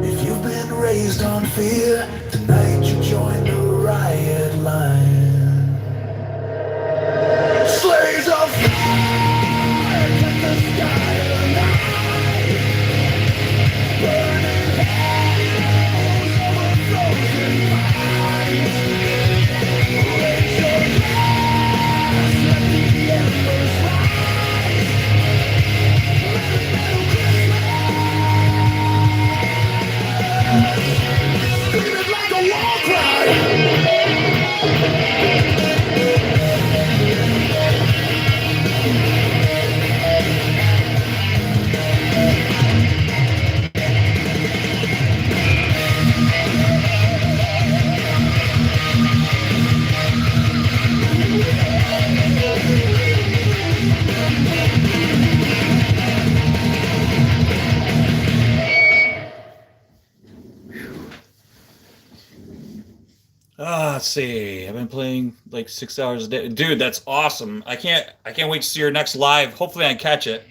If you've been raised on fear, tonight you join the riot line. Slaves of fire, cut the sky tonight. Burning hells over frozen pines. Raise your glass, let the embers rise. Merry, Merry Christmas. Scream it like a war cry. Let's see. I've been playing like 6 hours a day. Dude, that's awesome. I can't wait to see your next live. Hopefully I can catch it.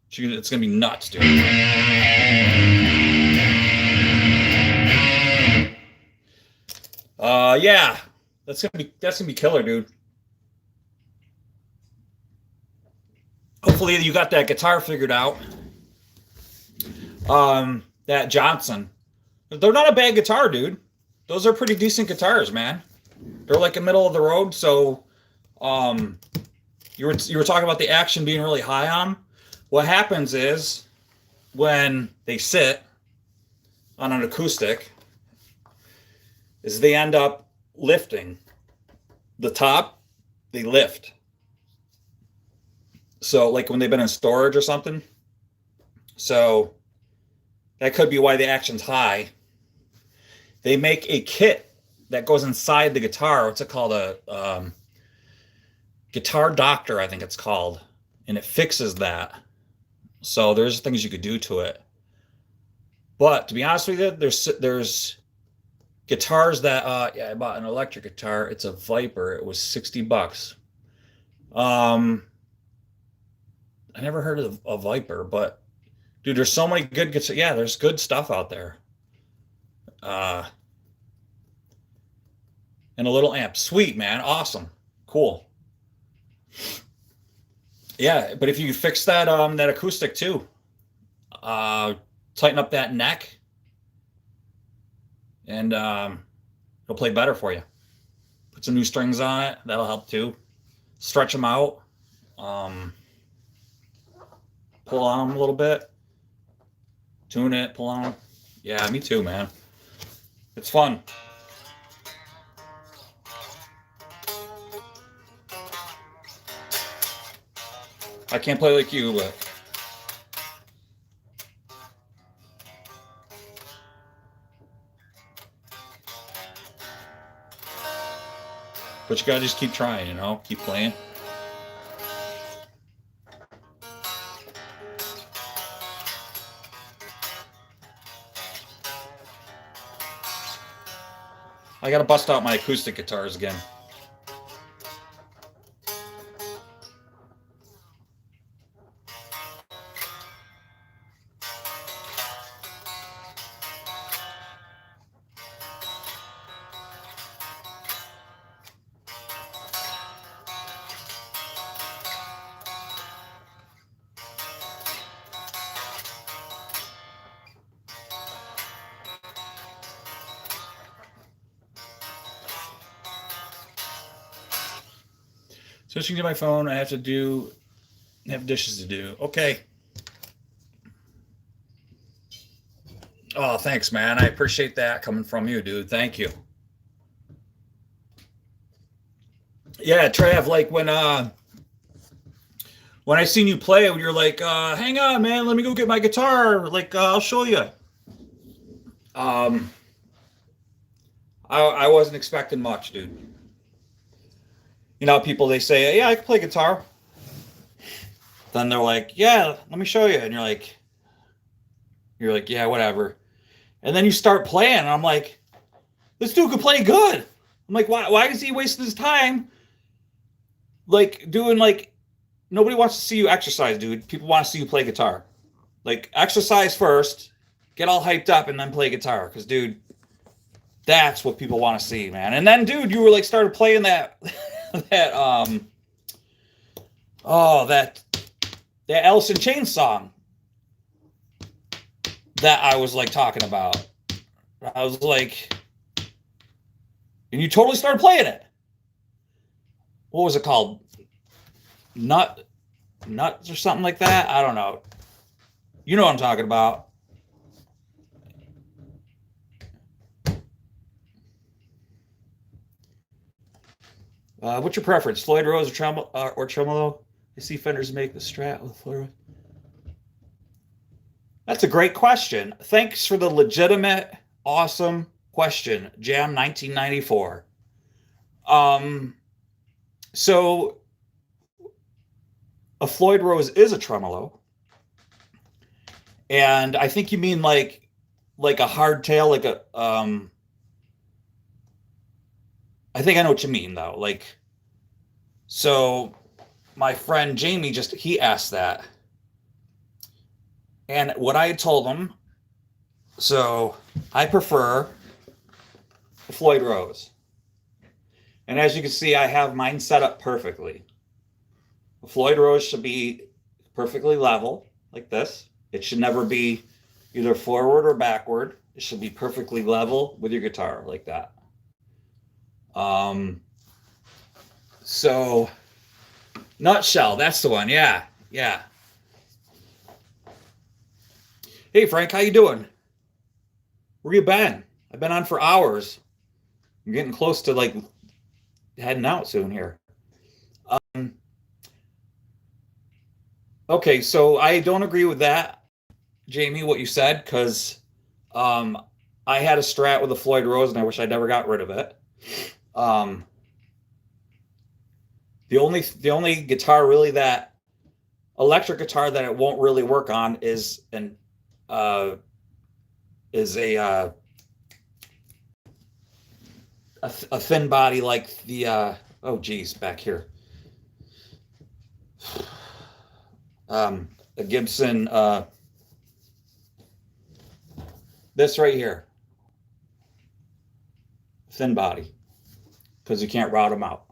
It's gonna be nuts, dude. Yeah. That's gonna be killer, dude. Hopefully you got that guitar figured out. That Johnson. They're not a bad guitar, dude. Those are pretty decent guitars, man. They're like a middle of the road. So, you were talking about the action being really high on them. What happens is when they sit on an acoustic, is they end up lifting. The top, they lift. So, like when they've been in storage or something. So that could be why the action's high. They make a kit that goes inside the guitar. What's it called? A guitar doctor, I think it's called. And it fixes that. So there's things you could do to it. But to be honest with you, there's guitars that yeah, I bought an electric guitar. It's a Viper. It was $60. I never heard of a Viper, but dude, there's so many good guitars. Yeah, there's good stuff out there. And a little amp. Sweet, man. Awesome. Cool. Yeah, but if you fix that that acoustic too, tighten up that neck, and it'll play better for you. Put some new strings on it. That'll help too. Stretch them out. Pull on them a little bit. Tune it. Pull on them. Yeah, me too, man. It's fun. I can't play like you, but you gotta just keep trying, you know, keep playing. I gotta bust out my acoustic guitars again. Switching to my phone, I have dishes to do. Okay. Oh, thanks, man. I appreciate that coming from you, dude. Thank you. Yeah, Trav, like when I seen you play, when you're like, hang on, man, let me go get my guitar. Like, I'll show you. I wasn't expecting much, dude. You know, people, they say, yeah, I can play guitar. Then they're like, yeah, let me show you. And you're like, yeah, whatever. And then you start playing, and I'm like, this dude could play good. I'm like, why is he wasting his time? Like, doing, like, nobody wants to see you exercise, dude. People want to see you play guitar. Like, exercise first, get all hyped up, and then play guitar. Because, dude, that's what people want to see, man. And then, dude, you were, like, started playing that, that Alice in Chains song that I was, like, talking about. I was like, and you totally started playing it. What was it called? Nuts or something like that? I don't know. You know what I'm talking about. What's your preference? Floyd Rose or tremolo? I see Fenders make the Strat with Floyd Rose. That's a great question. Thanks for the legitimate, awesome question, Jam 1994. So a Floyd Rose is a tremolo, and I think you mean like a hardtail, like a I think I know what you mean though. Like, so my friend Jamie he asked that, and what I told him, so I prefer the Floyd Rose, and as you can see, I have mine set up perfectly. The Floyd Rose should be perfectly level, like this. It should never be either forward or backward. It should be perfectly level with your guitar, like that. So Nutshell, that's the one. Yeah. Hey Frank, how you doing? Where you been? I've been on for hours. I'm getting close to like heading out soon here. Okay, so I don't agree with that, Jamie, what you said, because I had a Strat with a Floyd Rose, and I wish I never got rid of it. The only guitar really that electric guitar that it won't really work on is a thin body like the oh geez, back here. A Gibson, this right here, thin body, because you can't route them out.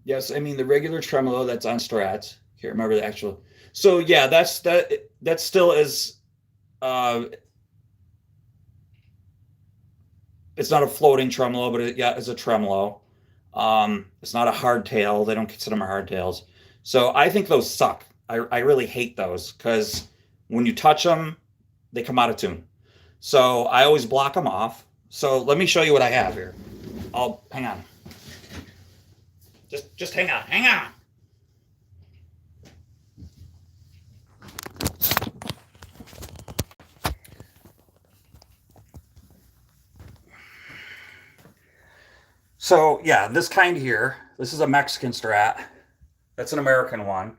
Yes, I mean the regular tremolo that's on Strats. Can't remember the actual. So yeah, that still is. It's not a floating tremolo, but it's a tremolo. It's not a hardtail. They don't consider them hardtails. So I think those suck. I really hate those because when you touch them, they come out of tune. So I always block them off. So let me show you what I have here. Hang on. Just hang on. So yeah, this kind here, this is a Mexican Strat. That's an American one.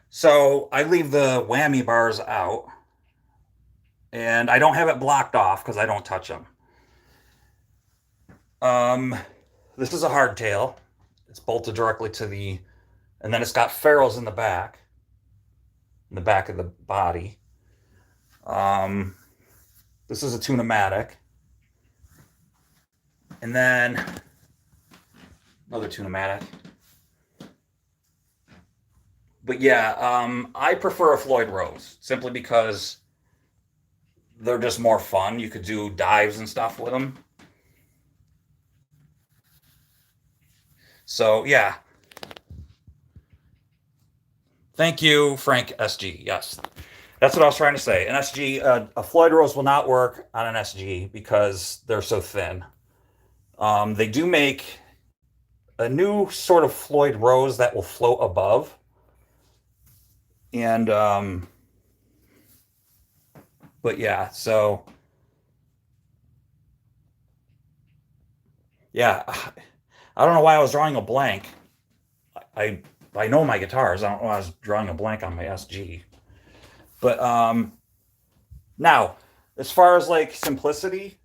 So I leave the whammy bars out. And I don't have it blocked off because I don't touch them. This is a hardtail. It's bolted directly to the, and then it's got ferrules in the back of the body. This is a Tune-O-Matic. And then another Tune-O-Matic. But yeah, I prefer a Floyd Rose simply because they're just more fun. You could do dives and stuff with them. So yeah. Thank you, Frank SG. Yes. That's what I was trying to say. An SG, a Floyd Rose will not work on an SG because they're so thin. They do make a new sort of Floyd Rose that will float above. And, but yeah, so, yeah, I don't know why I was drawing a blank. I know my guitars. I don't know why I was drawing a blank on my SG. But now, as far as like simplicity,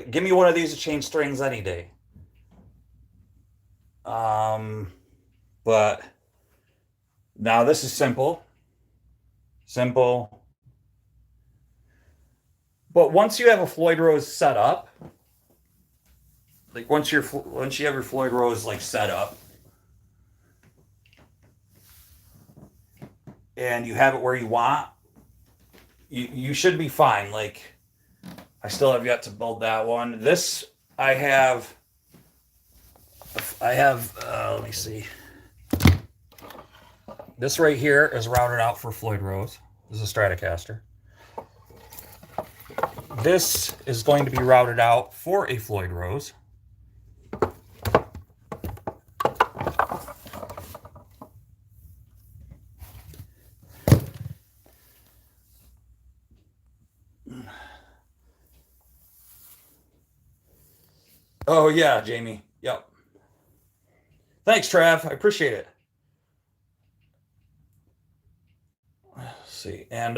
give me one of these to change strings any day. But now this is simple. Simple. But once you have a Floyd Rose set up, like once you have your Floyd Rose like set up, and you have it where you want, you should be fine. Like I still have yet to build that one. This I have let me see. This right here is routed out for Floyd Rose. This is a Stratocaster. This is going to be routed out for a Floyd Rose. Oh yeah, Jamie. Yep. Thanks, Trav. I appreciate it. Let's see. And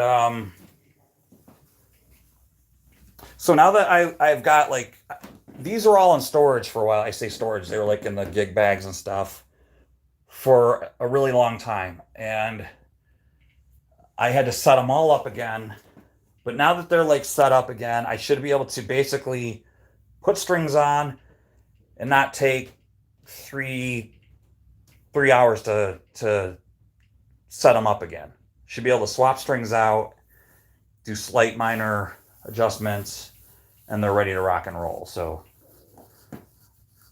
so now that I've got like these are all in storage for a while. I say storage, they were like in the gig bags and stuff for a really long time. And I had to set them all up again. But now that they're like set up again, I should be able to basically put strings on and not take three hours to set them up again. Should be able to swap strings out, do slight minor adjustments, and they're ready to rock and roll. So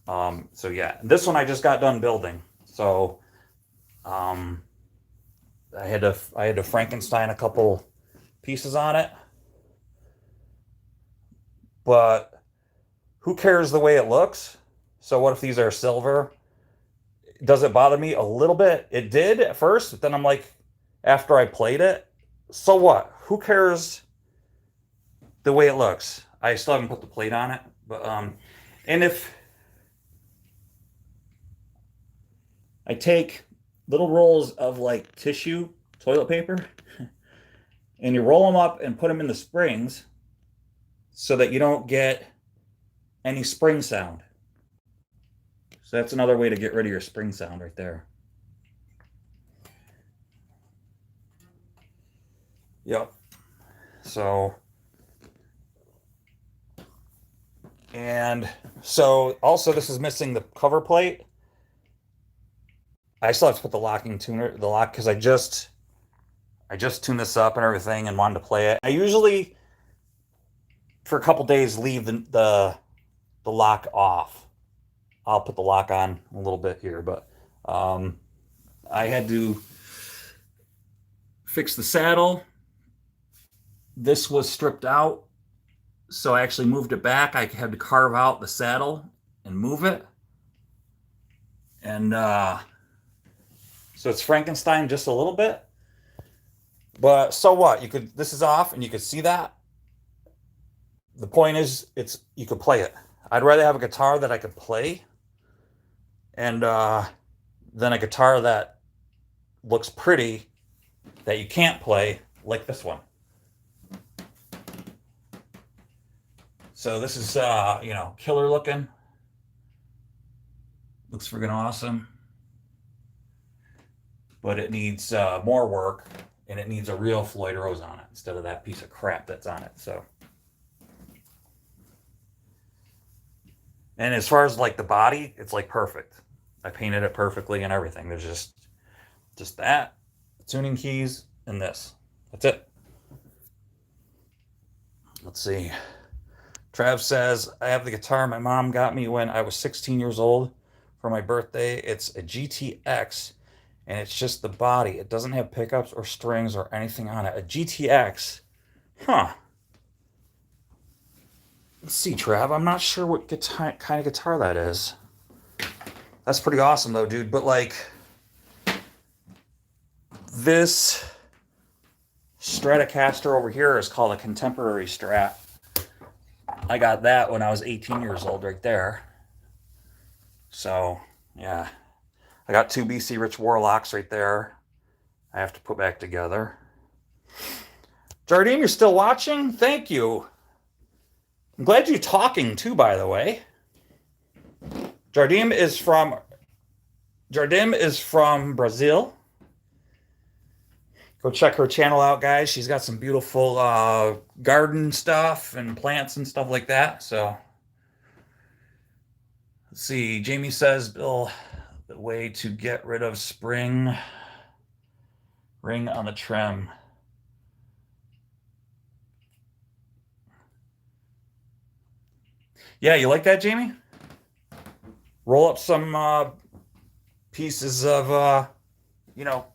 so yeah, this one I just got done building. So I had to Frankenstein a couple pieces on it. But who cares the way it looks? So what if these are silver? Does it bother me a little bit? It did at first, but then I'm like, after I played it, so what? Who cares the way it looks? I still haven't put the plate on it, but and if I take little rolls of like tissue, toilet paper, and you roll them up and put them in the springs so that you don't get any spring sound. So that's another way to get rid of your spring sound right there. Yep. So, and so also this is missing the cover plate. I still have to put the lock, because I just tuned this up and everything and wanted to play it. I usually, for a couple days, leave the lock off. I'll put the lock on a little bit here, but I had to fix the saddle. This was stripped out, so I actually moved it back. I had to carve out the saddle and move it. And so it's Frankenstein just a little bit. But so what? This is off and you could see that. The point is you could play it. I'd rather have a guitar that I could play and than a guitar that looks pretty that you can't play, like this one. So this is, you know, killer looking. Looks friggin' awesome. But it needs more work, and it needs a real Floyd Rose on it instead of that piece of crap that's on it. So, and as far as like the body, it's like perfect. I painted it perfectly and everything. There's just that, tuning keys, and this. That's it. Let's see. Trav says, I have the guitar my mom got me when I was 16 years old for my birthday. It's a GTX, and it's just the body. It doesn't have pickups or strings or anything on it. A GTX. Huh. Let's see, Trav. I'm not sure what kind of guitar that is. That's pretty awesome, though, dude. But, like, this Stratocaster over here is called a Contemporary Strat. I got that when I was 18 years old right there. So, yeah. I got two BC Rich Warlocks right there. I have to put back together. Jardine, you're still watching? Thank you. I'm glad you're talking too, by the way. Jardim is from Brazil. Go check her channel out, guys. She's got some beautiful garden stuff and plants and stuff like that. So, let's see. Jamie says, Bill, the way to get rid of spring ring on the trim. Yeah, you like that, Jamie? Roll up some pieces of, you know,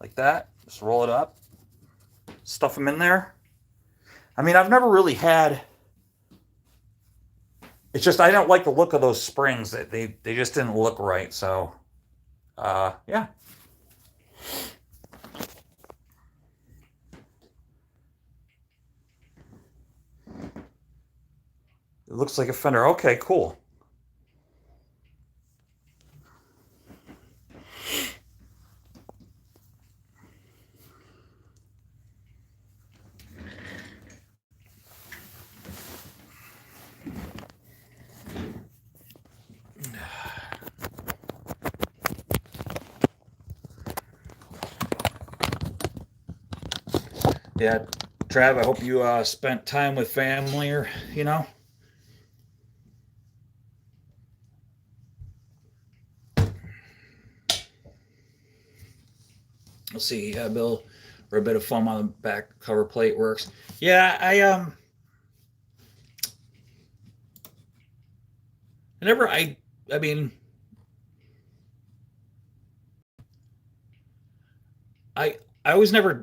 like that. Just roll it up. Stuff them in there. I mean, I've never really had... It's just I don't like the look of those springs. They just didn't look right. So, yeah. It looks like a fender. Okay, cool. Yeah, Trav, I hope you spent time with family, or, you know. Let's see, Bill, or a bit of foam on the back cover plate works. Yeah, I mean,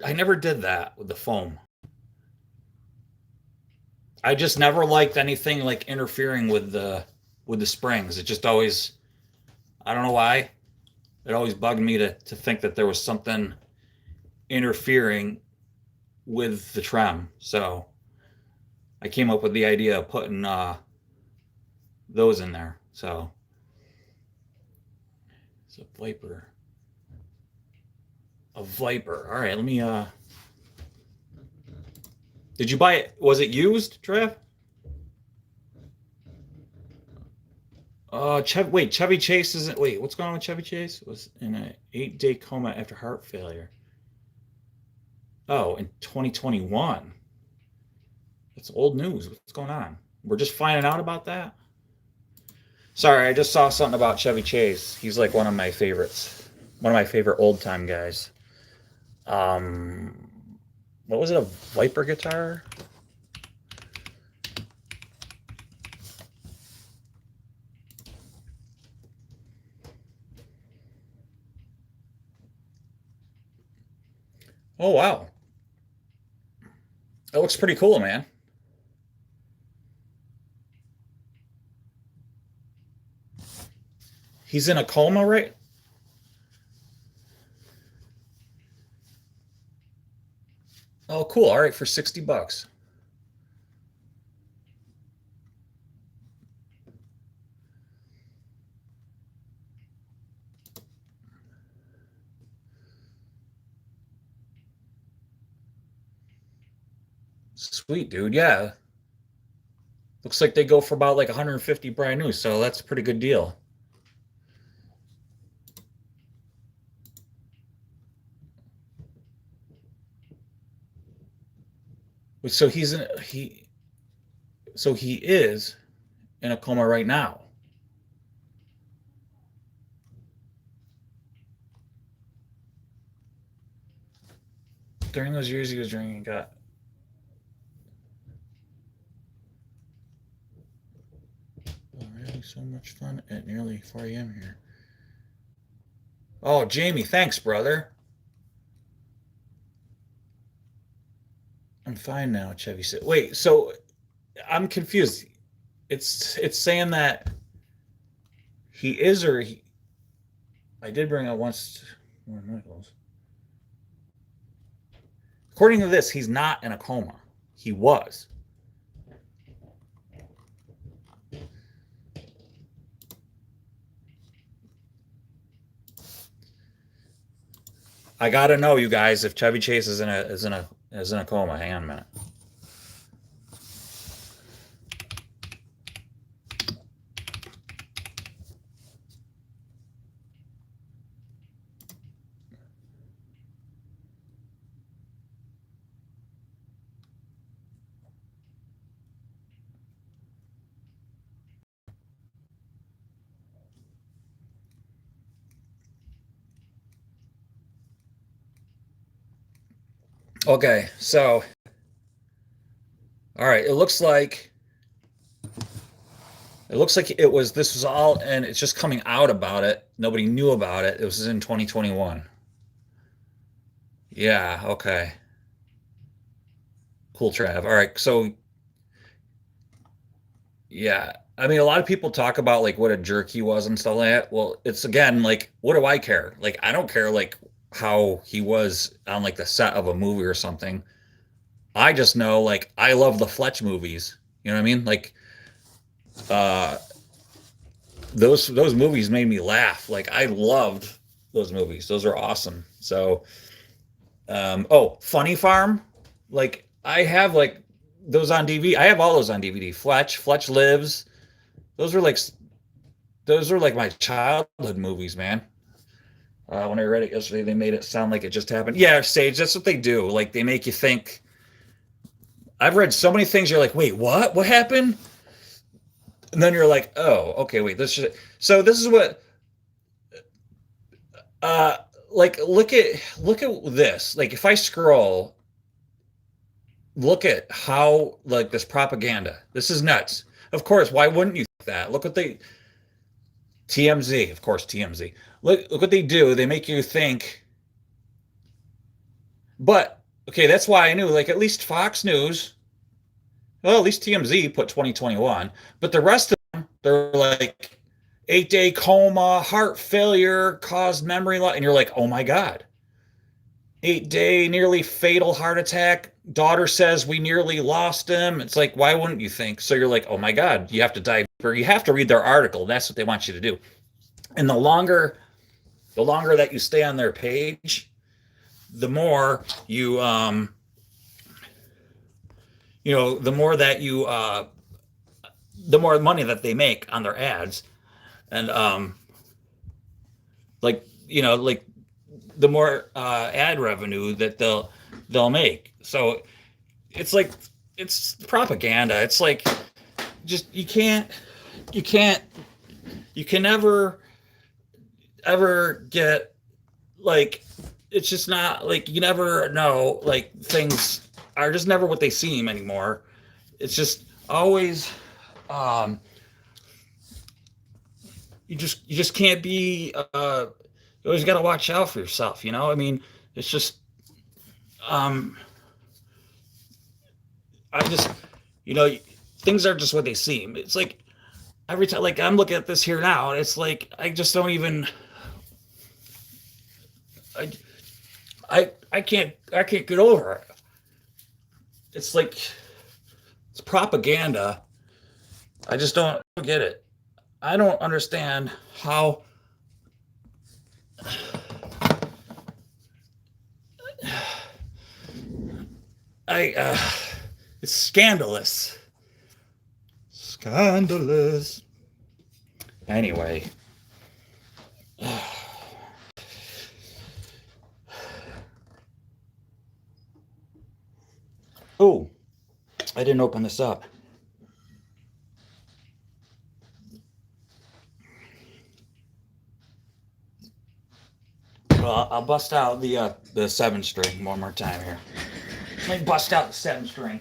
I never did that with the foam. I just never liked anything like interfering with the springs. It just always, I don't know why. It always bugged me to think that there was something interfering with the trem. So I came up with the idea of putting those in there. So it's a Viper. A Viper. All right, let me did you buy it? Was it used, Trev? Chevy Chase isn't. Wait, what's going on with Chevy Chase? Was in an 8-day coma after heart failure. Oh, in 2021. That's old news. What's going on? We're just finding out about that. Sorry, I just saw something about Chevy Chase. He's like one of my favorites. One of my favorite old time guys. What was it? A Viper guitar? Oh, wow. That looks pretty cool, man. He's in a coma, right? Oh, cool. All right, for $60. Sweet, dude. Yeah. Looks like they go for about like 150 brand new, so that's a pretty good deal. So he is in a coma right now. During those years he was drinking, got already so much fun at nearly 4 a.m. here. Oh, Jamie, thanks, brother. I'm fine now, Chevy said. Wait, so I'm confused. It's saying that he is or he. I did bring up once more Michaels. According to this, he's not in a coma. He was. I gotta know, you guys, if Chevy Chase is in a coma. Hang on a minute. Okay, so all right, it looks like this was all, and it's just coming out about it. Nobody knew about it. It was in 2021. Yeah, okay. Cool, Trav. All right, so yeah, I mean, a lot of people talk about like what a jerk he was and stuff like that. Well, it's again like, what do I care? Like, I don't care like how he was on like the set of a movie or something. I just know like I love the Fletch movies. You know what I mean? Like, uh, those movies made me laugh. Like I loved those movies. Those are awesome. So, oh, Funny Farm. Like I have like those on DVD. I have all those on DVD. Fletch Lives. Those are like those are like my childhood movies, man. When I read it yesterday, they made it sound like it just happened. Yeah, Sage, that's what they do. Like they make you think. I've read so many things. You're like, wait, what? What happened? And then you're like, oh, okay, wait. So this is what. Uh, like look at this. Like if I scroll, look at how like this propaganda. This is nuts. Of course, why wouldn't you think that? Look what they TMZ, of course, TMZ. Look what they do. They make you think. But okay, that's why I knew. Like at least Fox News, well, at least TMZ put 2021, but the rest of them, they're like 8-day coma, heart failure, caused memory loss, and you're like, oh my god, 8-day nearly fatal heart attack. Daughter says we nearly lost him. It's like, why wouldn't you think? So you're like, oh my god, you have to dive deeper. You have to read their article. That's what they want you to do. And the longer that you stay on their page, the more you the more that you the more money that they make on their ads. And like the more ad revenue that they'll make. So it's like it's propaganda. It's like just you can never ever get like it's just not like you never know like things are just never what they seem anymore. It's just always you just can't be you always got to watch out for yourself, you know? I mean, it's just I just things are just what they seem. It's like every time like I'm looking at this here now, it's like I just don't even I can't get over it. It's like it's propaganda. I just don't get it. I don't understand how it's scandalous. Scandalous. Anyway. Oh, I didn't open this up. Well, I'll bust out the 7-string one more time here. Let me bust out the 7-string.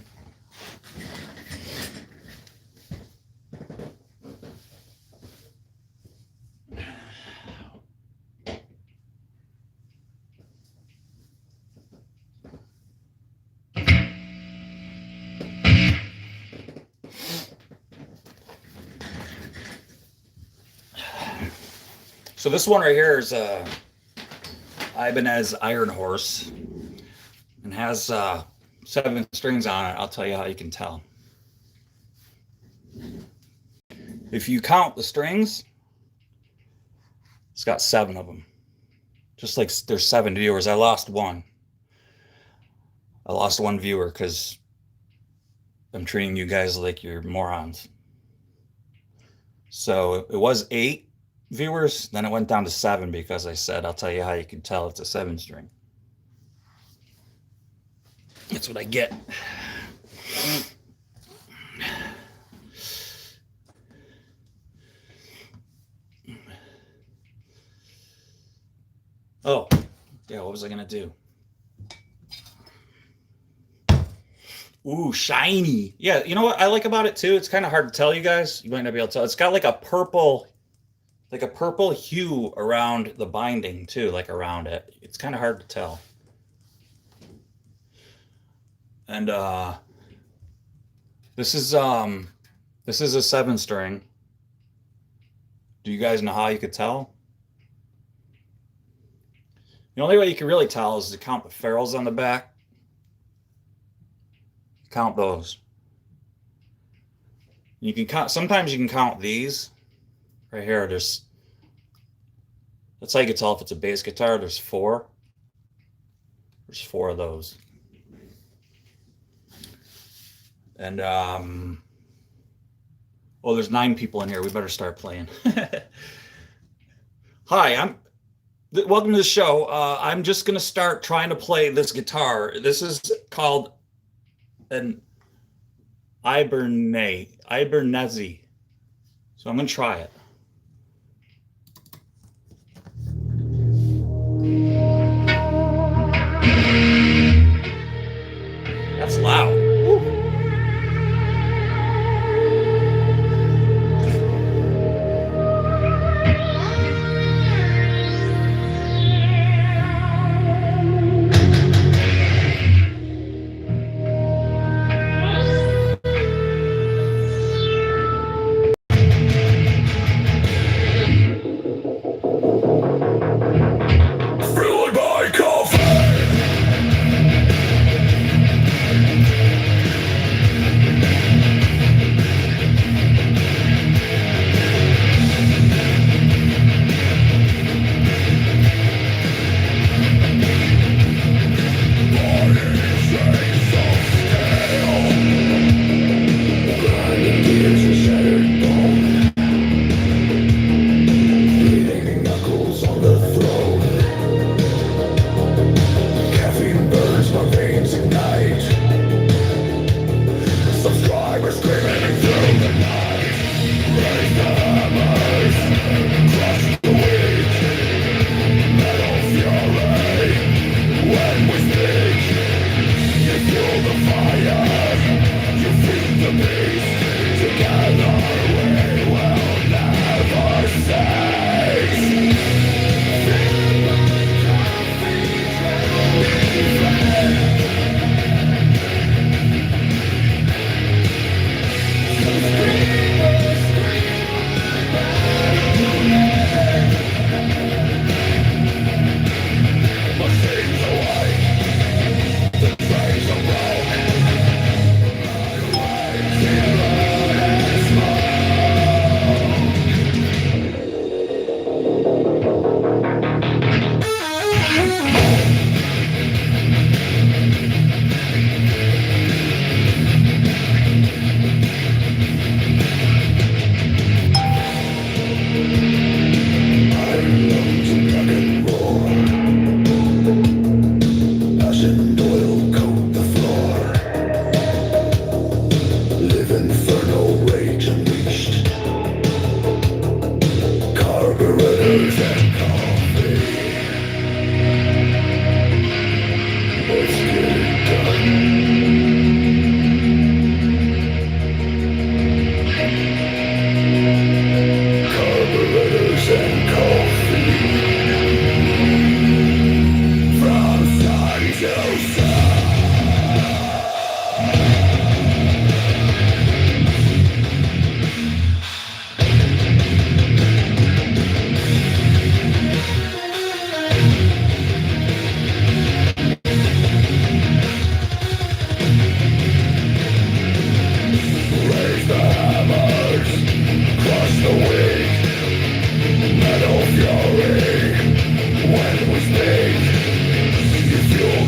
So this one right here is Ibanez Iron Horse and has 7 strings on it. I'll tell you how you can tell. If you count the strings, it's got 7 of them. Just like there's 7 viewers. I lost one. I lost one viewer because I'm treating you guys like you're morons. So it was 8 viewers, then it went down to 7 because I said, I'll tell you how you can tell it's a 7-string. That's what I get. Oh, yeah, what was I gonna do? Ooh, shiny. Yeah, you know what I like about it too? It's kind of hard to tell you guys. You might not be able to tell. It's got like a purple hue around the binding too, like around it. It's kind of hard to tell. And this is a 7-string. Do you guys know how you could tell? The only way you can really tell is to count the ferrules on the back. Count those. You can count. Sometimes you can count these. Right here, that's how you can tell if it's a bass guitar. There's 4. There's 4 of those. And oh, there's 9 people in here. We better start playing. Hi, welcome to the show. I'm just gonna start trying to play this guitar. This is called an Ibanez. So I'm gonna try it. That's loud. Woo.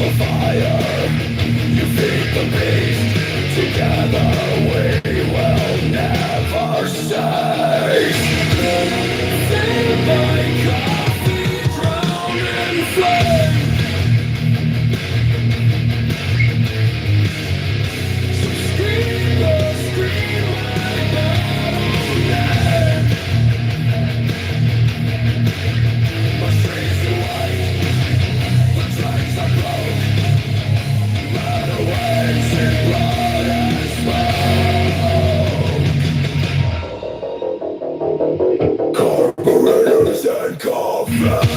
the fire, you feed the beast. Together we will never cease. Save my coffee, drown in flame. So scream the scream my battle name. My streets are white, the tracks are broke. Red awaits in blood and smoke. Carburetors and coffee.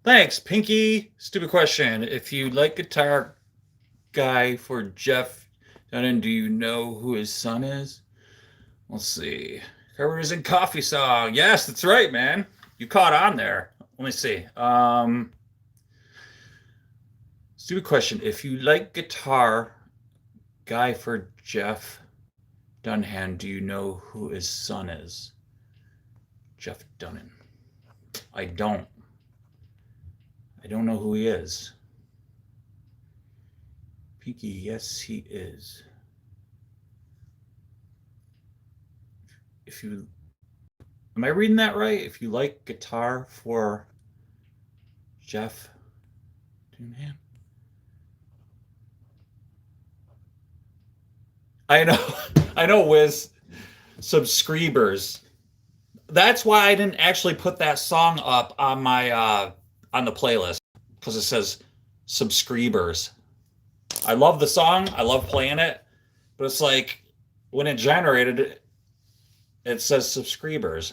Thanks, Pinky. Stupid question. If you like guitar guy for Jeff Dunham, do you know who his son is? Let's see. Carburetors and Coffee song. Yes, that's right, man. You caught on there. Let me see. Stupid question. If you like guitar guy for Jeff Dunham, do you know who his son is? Jeff Dunham. I don't. I don't know who he is. Pinky, yes, he is. If you, am I reading that right? If you like guitar for Jeff Dunham. I know, Wiz. Subscribers. That's why I didn't actually put that song up on my on the playlist, because it says subscribers. I love the song, I love playing it, but it's like when it generated it, it says subscribers.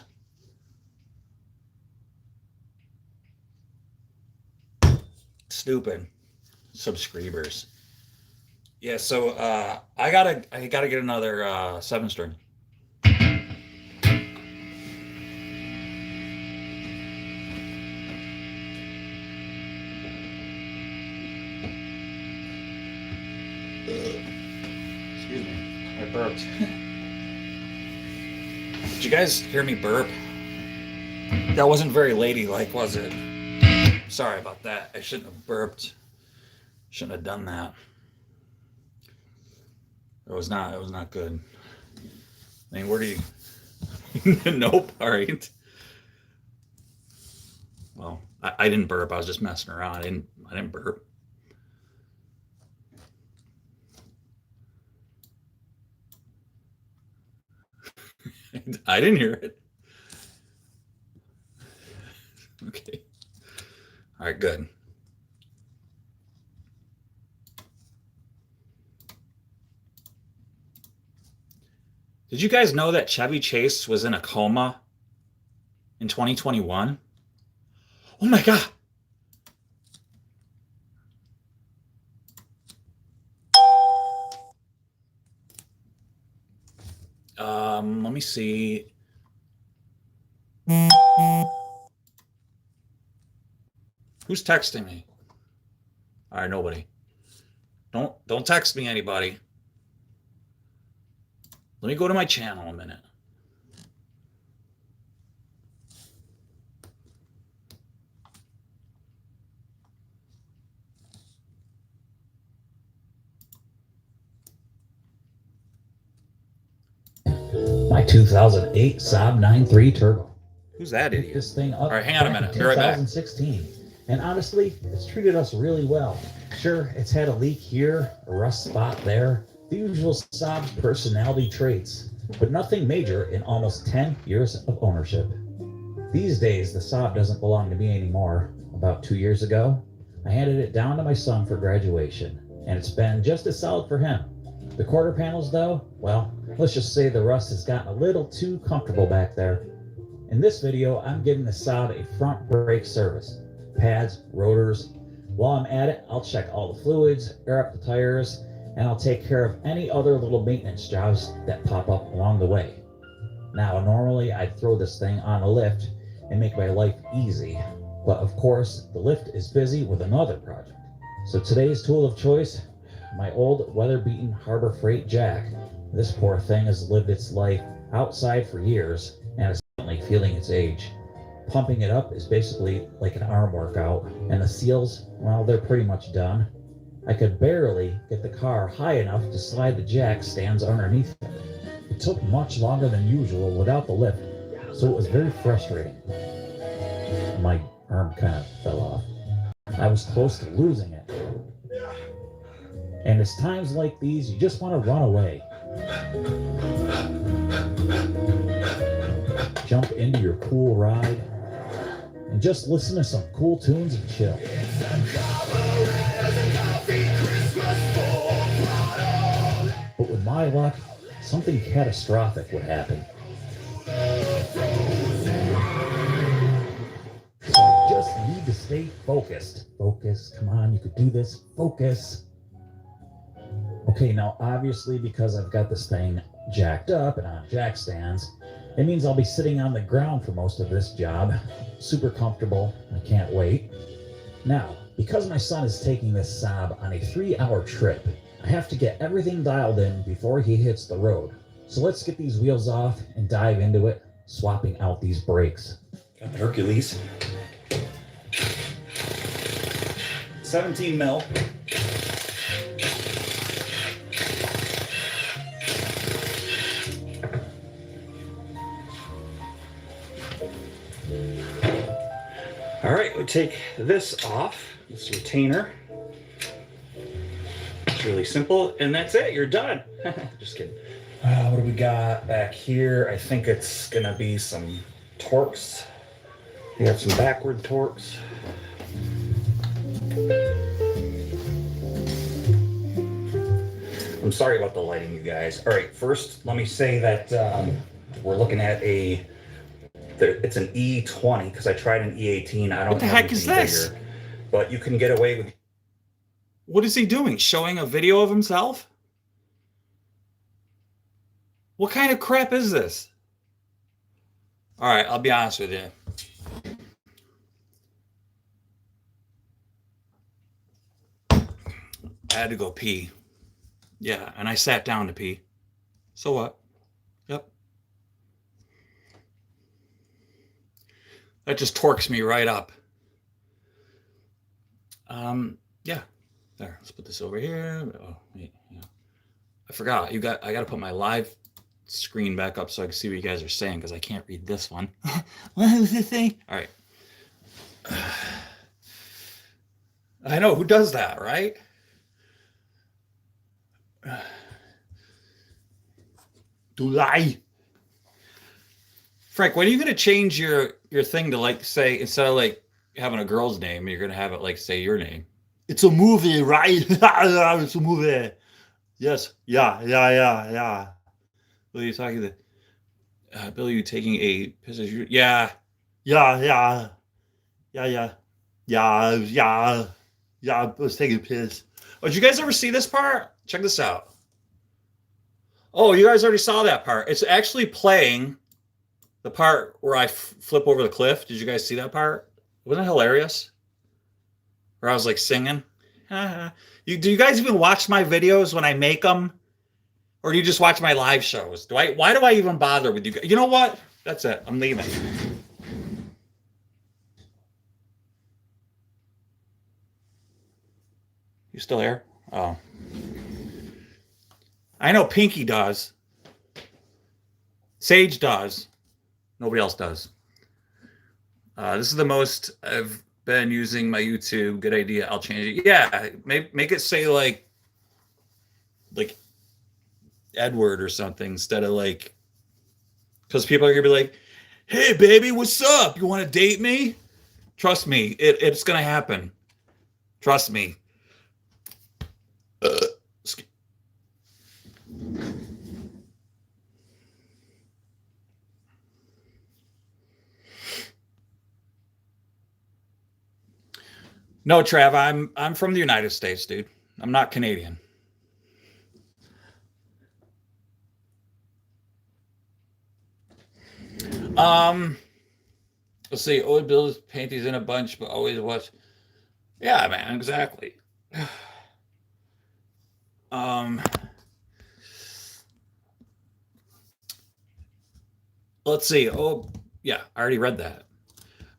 Stupid. Subscribers. Yeah, so I gotta get another 7-string. Excuse me, I burped. Did you guys hear me burp? That wasn't very ladylike, was it? Sorry about that. I shouldn't have burped. Shouldn't have done that. It was not good. I mean, where do you... Nope, all right. Well, I didn't burp. I was just messing around. I didn't burp. I didn't hear it. Okay. All right, good. Did you guys know that Chevy Chase was in a coma in 2021? Oh my God. Let me see. Who's texting me? All right, nobody. Don't text me, anybody. Let me go to my channel a minute. My 2008 Saab 9.3 Turbo. Who's that Picked idiot? this thing up All right, hang on a back in minute. Be right back. 2016. And honestly, it's treated us really well. Sure, it's had a leak here, a rust spot there, the usual Saab personality traits, but nothing major in almost 10 years of ownership. These days, the Saab doesn't belong to me anymore. About 2 years ago, I handed it down to my son for graduation, and it's been just as solid for him. The quarter panels, though, well, let's just say the rust has gotten a little too comfortable back there. In this video, I'm giving the Saab a front brake service. Pads, rotors, While I'm at it, I'll check all the fluids, air up the tires, and I'll take care of any other little maintenance jobs that pop up along the way. Now, normally I'd throw this thing on a lift and make my life easy, but of course, the lift is busy with another project. So today's tool of choice, my old weather-beaten Harbor Freight jack. This poor thing has lived its life outside for years and is certainly feeling its age. Pumping it up is basically like an arm workout, and the seals, well, they're pretty much done. I could barely get the car high enough to slide the jack stands underneath it. It took much longer than usual without the lift, so it was very frustrating. My arm kind of fell off. I was close to losing it. And it's times like these you just want to run away. Jump into your cool ride and just listen to some cool tunes and chill. But with my luck, something catastrophic would happen. So I just need to stay focused. Focus, come on, you could do this. Focus. Okay, now obviously because I've got this thing jacked up and on jack stands, it means I'll be sitting on the ground for most of this job. Super comfortable, I can't wait. Now, because my son is taking this Saab on a 3-hour trip, I have to get everything dialed in before he hits the road. So let's get these wheels off and dive into it, swapping out these brakes. Got the Hercules. 17 mil. All right, we'll take this off, this retainer. It's really simple, and that's it, you're done. Just kidding. What do we got back here? I think it's gonna be some Torx. We have some backward Torx. I'm sorry about the lighting, you guys. All right, first, let me say that we're looking at it's an E20 because I tried an E18. I don't. What the heck is this? Bigger, but you can get away with. What is he doing? Showing a video of himself? What kind of crap is this? All right, I'll be honest with you. I had to go pee. Yeah, and I sat down to pee. So what? Yep. That just torques me right up. Yeah. There, let's put this over here. Oh, wait, yeah. I forgot. I got to put my live screen back up so I can see what you guys are saying because I can't read this one. What was this thing? All right. I know, who does that, right? Dulai. Frank, when are you going to change your thing to like say, instead of like having a girl's name, you're going to have it like say your name? It's a movie, right? It's a movie. Yes. Yeah. What are you talking to? Billy, you taking a piss? Yeah. I was taking a piss. Oh, did you guys ever see this part? Check this out. Oh, you guys already saw that part. It's actually playing the part where I flip over the cliff. Did you guys see that part? Wasn't that hilarious? Where I was like singing. Do you guys even watch my videos when I make them? Or do you just watch my live shows? Why do I even bother with you guys? You know what? That's it. I'm leaving. You still here? Oh. I know Pinky does. Sage does. Nobody else does. This is the most I've been using my YouTube. Good idea. I'll change it. Yeah, make it say like Edward or something instead of like, because people are gonna be like, "Hey, baby, what's up? You want to date me?" Trust me, it's gonna happen. Trust me. No, Trav, I'm from the United States, dude. I'm not Canadian. Let's see. Always build his panties in a bunch, but always watch. Yeah, man, exactly. Um, let's see. Oh, yeah, I already read that.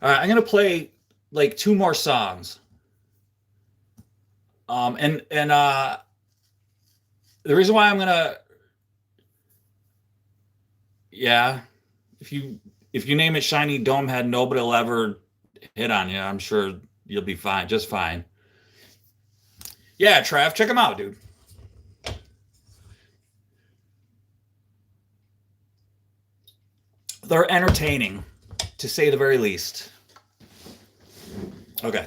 All right, I'm gonna play like two more songs. And the reason why I'm gonna, yeah, if you name it Shiny Dome Head, nobody will ever hit on you. I'm sure you'll be fine, just fine. Yeah, Trav, check them out, dude. They're entertaining, to say the very least. Okay.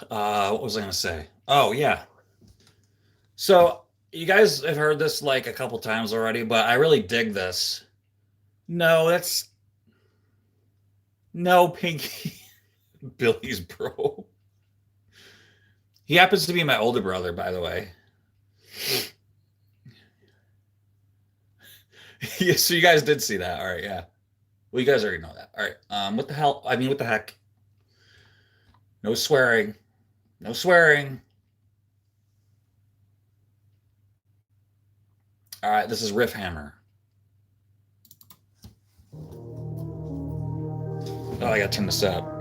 What was I going to say? Oh, yeah. So you guys have heard this like a couple times already, but I really dig this. No, that's no Pinky. Billy's bro. He happens to be my older brother, by the way. Yeah, so you guys did see that. All right, yeah. Well, you guys already know that. All right. What the hell? I mean, what the heck? No swearing. No swearing. All right, this is Riff Hammer. Oh, I gotta turn this up.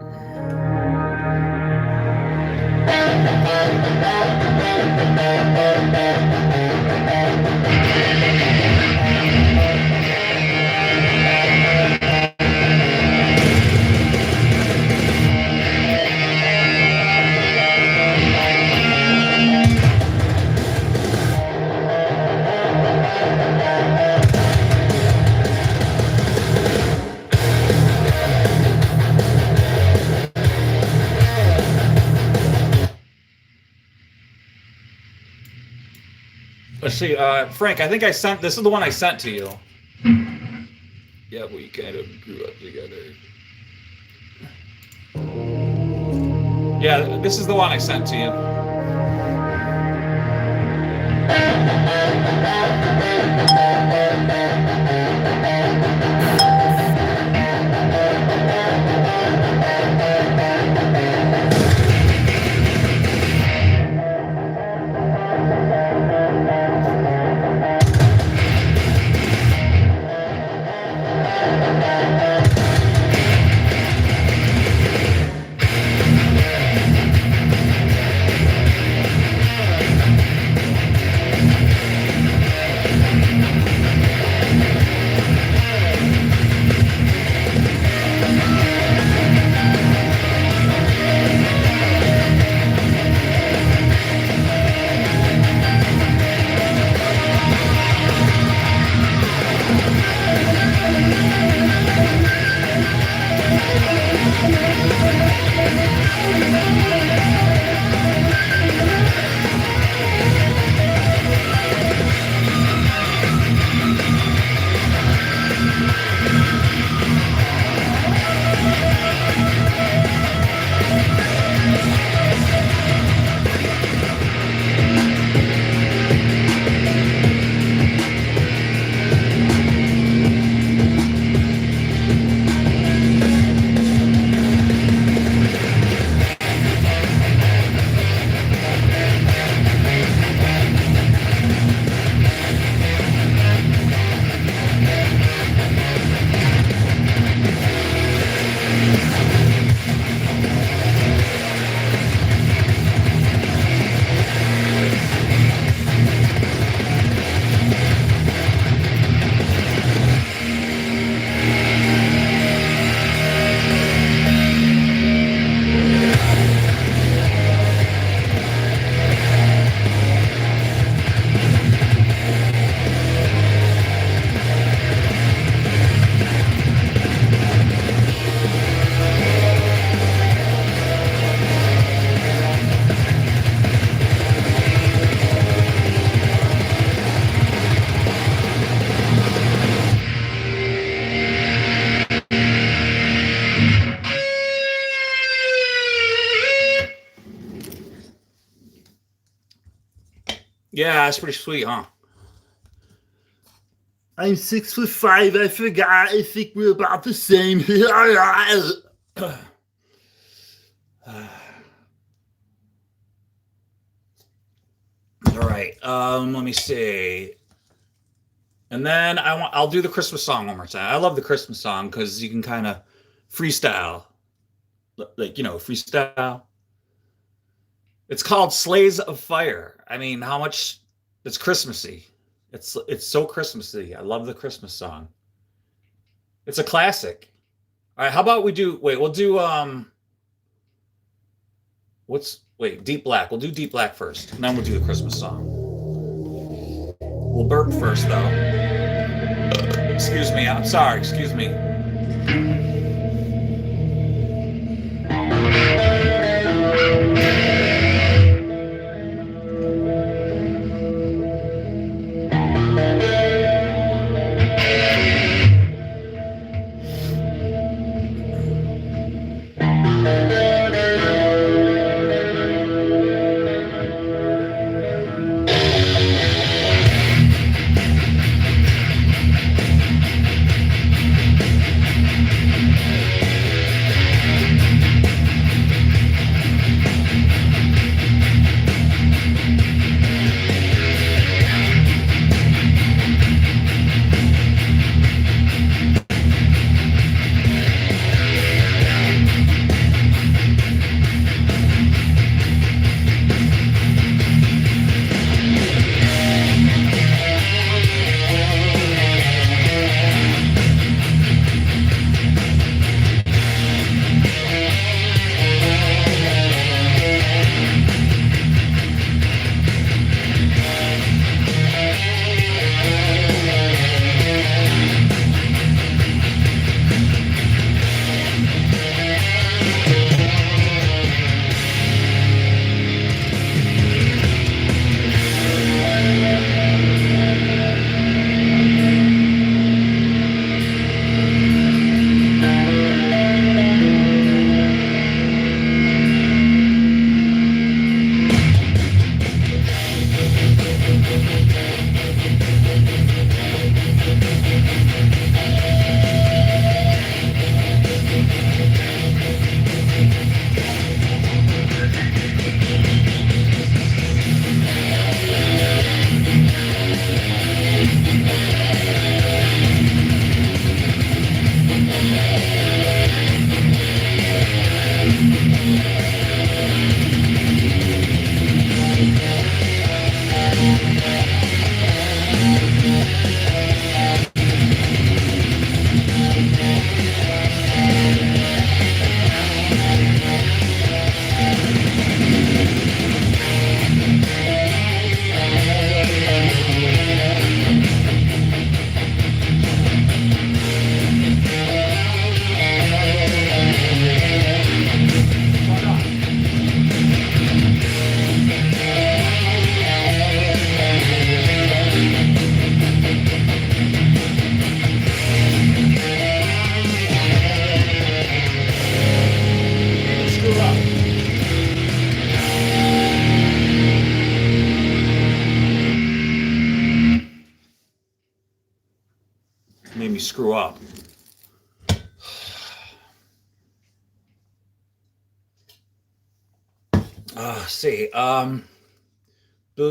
Let's see, Frank, I think this is the one I sent to you. Yeah, we kind of grew up together. Yeah, this is the one I sent to you. Yeah, that's pretty sweet, huh? I'm 6'5". I forgot. I think we're about the same. All right. Let me see. And then I'll do the Christmas song one more time. I love the Christmas song because you can kind of freestyle, like freestyle. It's called Sleighs of Fire. I mean, how much? It's Christmassy. It's so Christmassy. I love the Christmas song. It's a classic. All right, how about we do? Wait, we'll do Deep Black. We'll do Deep Black first, and then we'll do the Christmas song. We'll burp first, though. Excuse me. I'm sorry. Excuse me. Made me screw up. See, Bill,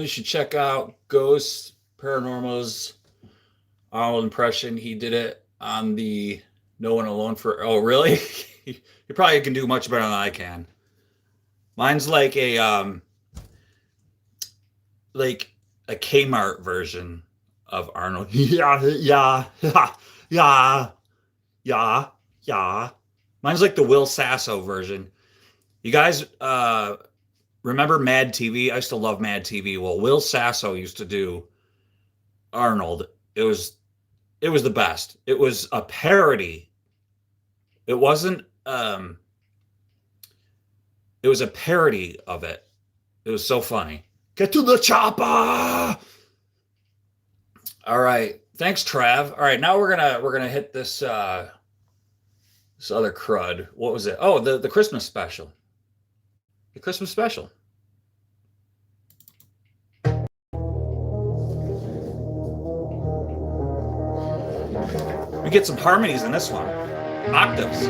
you should check out Ghost Paranormal's Arnold impression. He did it on the No One Alone for. Oh, really? He probably can do much better than I can. Mine's like a Kmart version of Arnold. Yeah, yeah, yeah, yeah, yeah. Mine's like the Will Sasso version. You guys remember Mad TV? I used to love Mad TV. Well, Will Sasso used to do Arnold. It was the best. It was a parody. It wasn't it was a parody of it. It was so funny. Get to the chopper. All right. Thanks, Trav. All right, now we're gonna hit this this other crud. What was it? Oh, the Christmas special. The Christmas special. get some harmonies in this one. Octaves.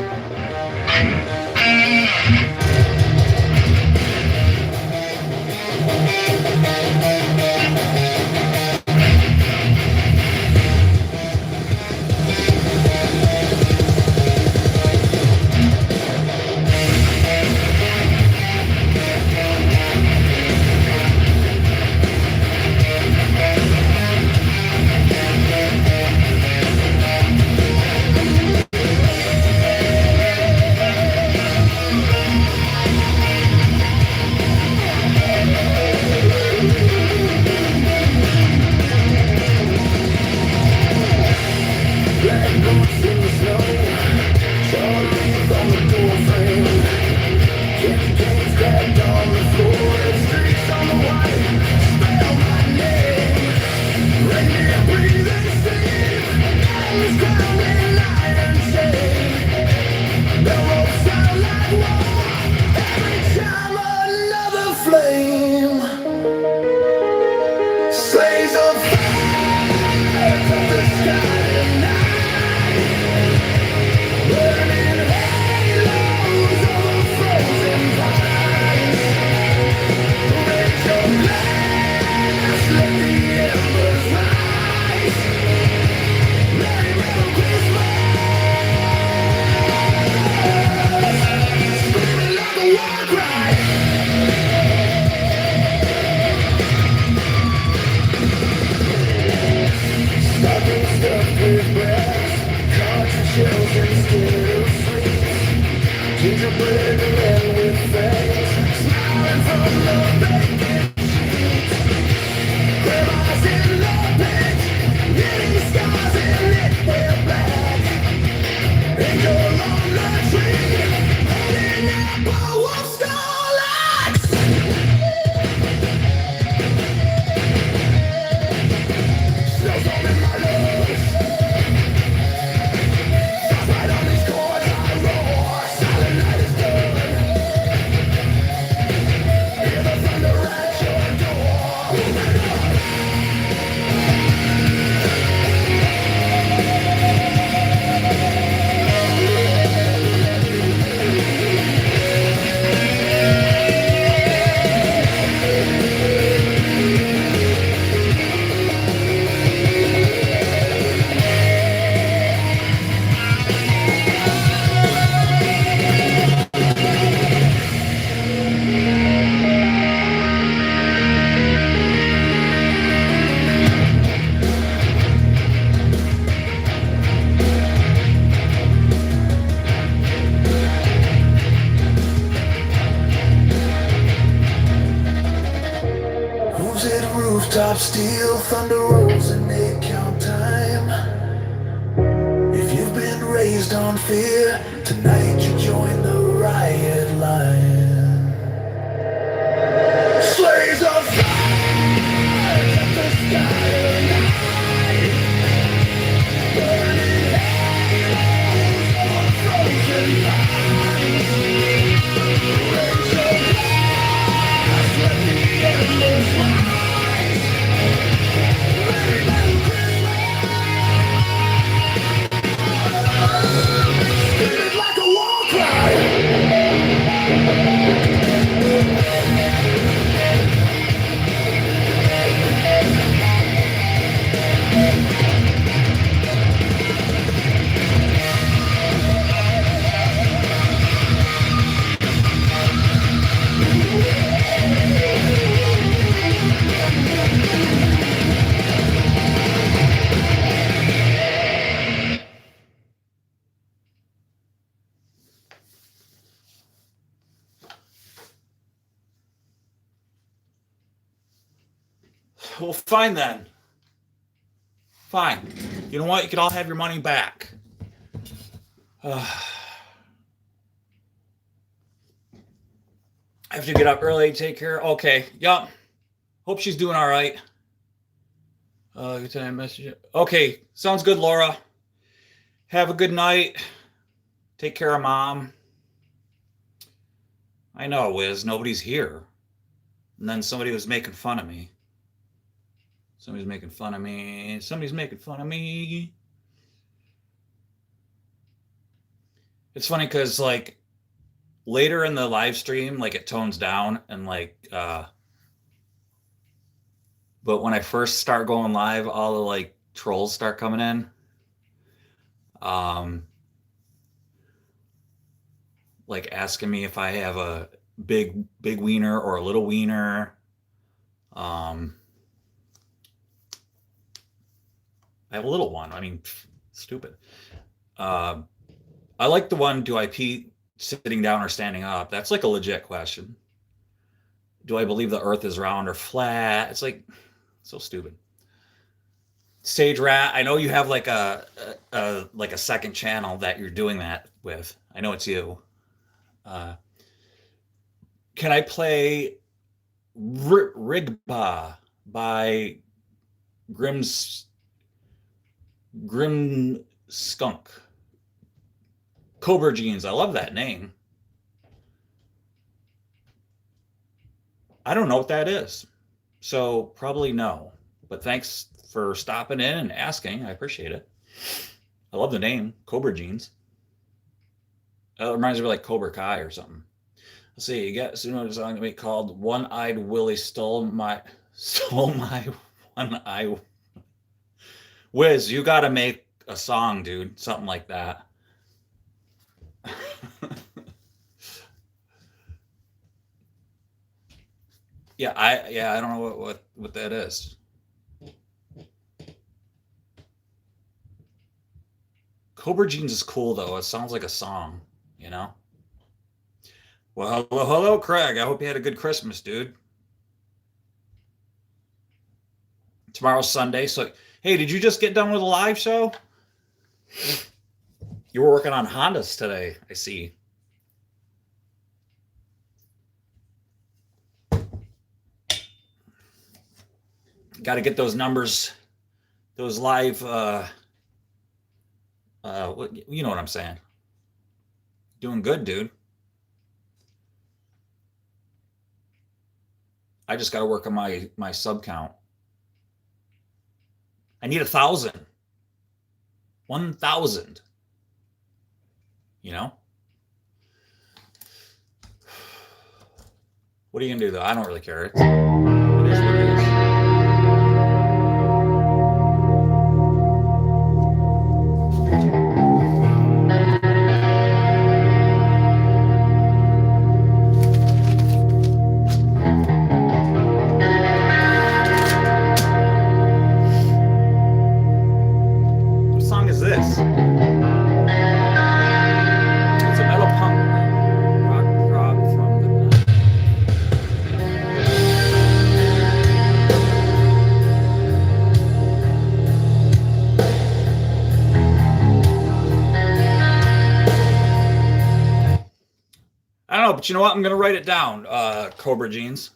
Rooftop steel, thunder rolls and they count time. If you've been raised on fear, tonight you join the riot line. Slaves of fire, at the sky tonight. Burning halos over frozen pines. Raise your glass, let the embers rise. Like a war cry. Well, fine then. Fine. You know what? You could all have your money back. I have to get up early, take care. Okay. Yup. Hope she's doing all right. Good time message. Okay. Sounds good, Laura. Have a good night. Take care of Mom. I know, Wiz. Nobody's here. And then somebody was making fun of me. Somebody's making fun of me. Somebody's making fun of me. It's funny because like later in the live stream, like it tones down and like but when I first start going live, all the like trolls start coming in. Um like asking me if I have a big wiener or a little wiener. Um I have a little one. I mean, stupid. Uh, I like the one, do I pee sitting down or standing up? That's like a legit question. Do I believe the earth is round or flat? It's like so stupid. Sage Rat, I know you have like a second channel that you're doing that with. I know it's you. Uh, can I play Rigba by Grim Skunk? Cobra Jeans, I love that name. I don't know what that is, so probably no. But thanks for stopping in and asking. I appreciate it. I love the name, Cobra Jeans. It reminds me of like Cobra Kai or something. Let's see, you got Suno song to be called One-Eyed Willie Stole My One Eye. Wiz, you gotta make a song, dude. Something like that. I don't know what that is. Cobra Jeans is cool though. It sounds like a song, you know? Well, hello, Craig. I hope you had a good Christmas, dude. Tomorrow's Sunday, so hey, did you just get done with a live show? You were working on Hondas today, I see. Got to get those numbers, those live, you know what I'm saying. Doing good, dude. I just got to work on my sub count. I need 1,000. 1,000. You know? What are you gonna do though? I don't really care. It is what it is. What song is this? It's a metal punk rock from the I don't know, but you know what? I'm gonna write it down, Cobra Jeans,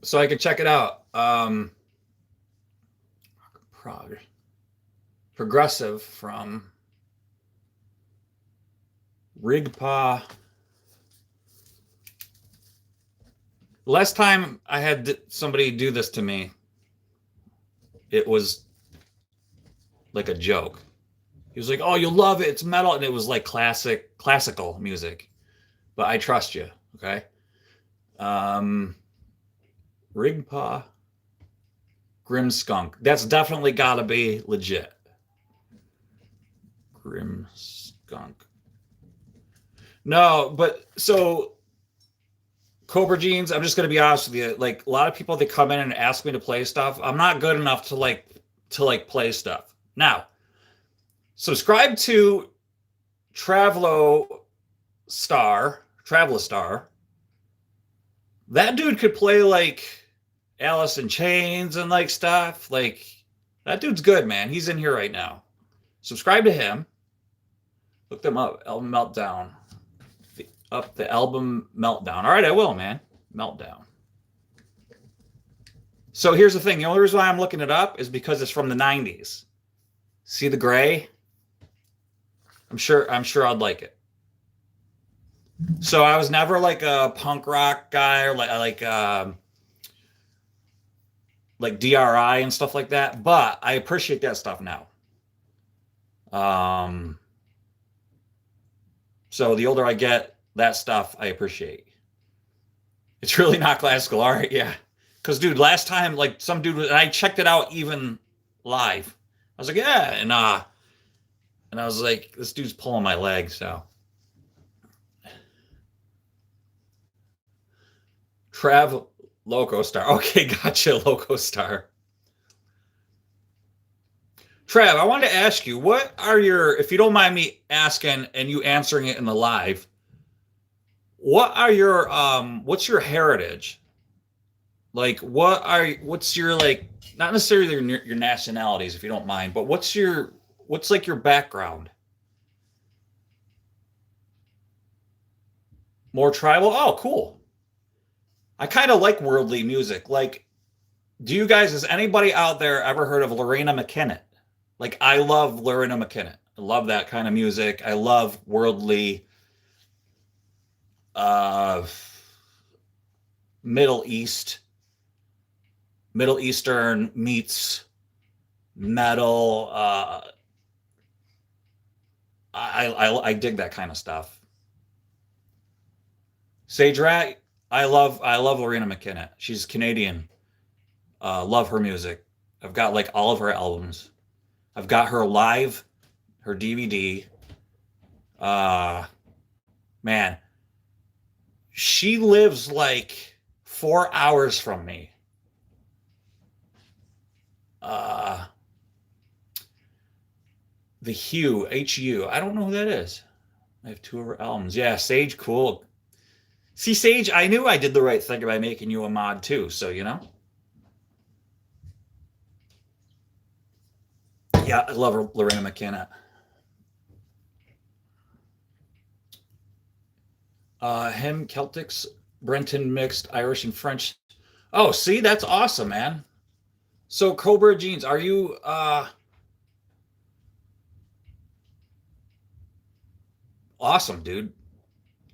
so I can check it out. Progressive from Rigpa. Last time I had somebody do this to me, it was like a joke. He was like, "Oh, you'll love it. It's metal," and it was like classical music. But I trust you, okay? Rigpa, Grim Skunk. That's definitely got to be legit. Grim Skunk. No, but so Cobra Jeans, I'm just going to be honest with you. Like a lot of people that come in and ask me to play stuff, I'm not good enough to play stuff. Now, subscribe to Travelistar. That dude could play like Alice in Chains and like stuff. Like that dude's good, man. He's in here right now. Subscribe to him. Look them up. Album Meltdown. The album Meltdown. All right, I will, man. Meltdown. So here's the thing. The only reason why I'm looking it up is because it's from the 90s. See the gray? I'm sure I'd like it. So I was never like a punk rock guy or like DRI and stuff like that, but I appreciate that stuff now. So the older I get, that stuff I appreciate. It's really not classical art, yeah. Because, dude, last time, like, some dude, and I checked it out even live. I was like, yeah, and I was like, this dude's pulling my leg, so. Trav Loco Star. Okay, gotcha, Loco Star. Trav, I wanted to ask you, what are your, if you don't mind me asking and you answering it in the live, what's your heritage? Like, what's your, like, not necessarily your nationalities, if you don't mind, but what's like your background? More tribal? Oh, cool. I kind of like worldly music. Like, has anybody out there ever heard of Lorena McKinnon? Like, I love Lorena McKinnon. I love that kind of music. I love worldly, uh, Middle Eastern meets metal. I dig that kind of stuff. Sage Rat, I love Lorena McKinnon. She's Canadian. Love her music. I've got like all of her albums. I've got her live, her DVD. Uh, Man, she lives like 4 hours from me. Uh, the Hue, HU. I don't know who that is. I have two of her albums. Yeah, Sage, cool. See, Sage, I knew I did the right thing by making you a mod too, so you know. Yeah, I love her, Lorena McKenna. Him, Celtics, Brenton mixed Irish and French. Oh, see, that's awesome, man. So Cobra Jeans, are you awesome, dude?